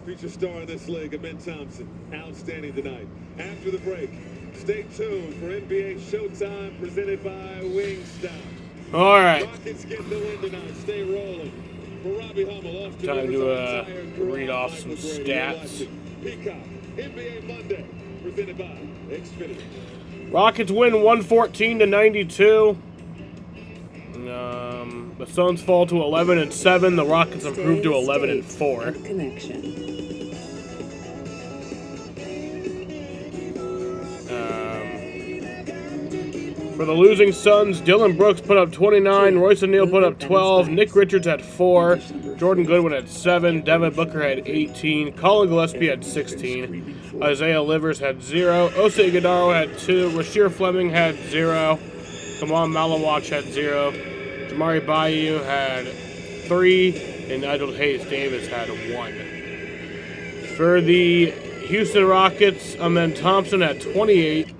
Future star of this league, Amen Thompson. Outstanding tonight. After the break, stay tuned for NBA Showtime presented by Wingstop. All right. Rockets get the win tonight. Stay rolling. For Robbie Hummel, Austin Time Rivers, to our entire crew, read off Michael some Brady, stats. watching Peacock NBA Monday presented by Xfinity. Rockets win 114-92. The Suns fall to 11-7. The Rockets improve to 11-4. Connection. For the losing Suns, Dylan Brooks put up 29, Royce O'Neal put up 12, Nick Richards had 4, Jordan Goodwin had 7, Devin Booker had 18, Colin Gillespie had 16, Isaiah Livers had 0, Osei Iguodala had 2, Rasheer Fleming had 0, Kamal Malawach had 0, Jamari Bayou had 3, and Nigel Hayes Davis had 1. For the Houston Rockets, Amen Thompson had 28,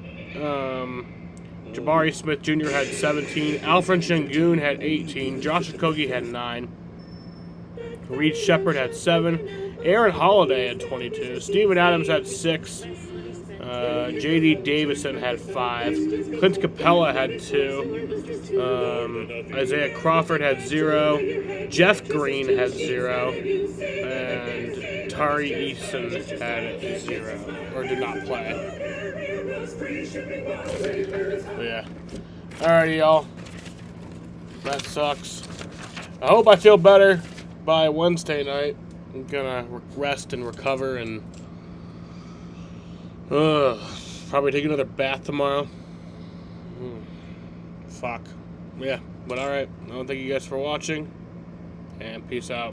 Jabari Smith Jr. had 17. Alfred Sengun had 18. Josh Okogie had 9. Reed Shepard had 7. Aaron Holiday had 22. Steven Adams had 6. J.D. Davison had 5. Clint Capella had 2. Isaiah Crawford had 0. Jeff Green had 0. And Tari Eason had 0. Or did not play. Yeah. Alrighty, y'all. That sucks. I hope I feel better by Wednesday night. I'm gonna rest and recover and probably take another bath tomorrow. Fuck. Yeah. But alright. I want to thank you guys for watching. And peace out.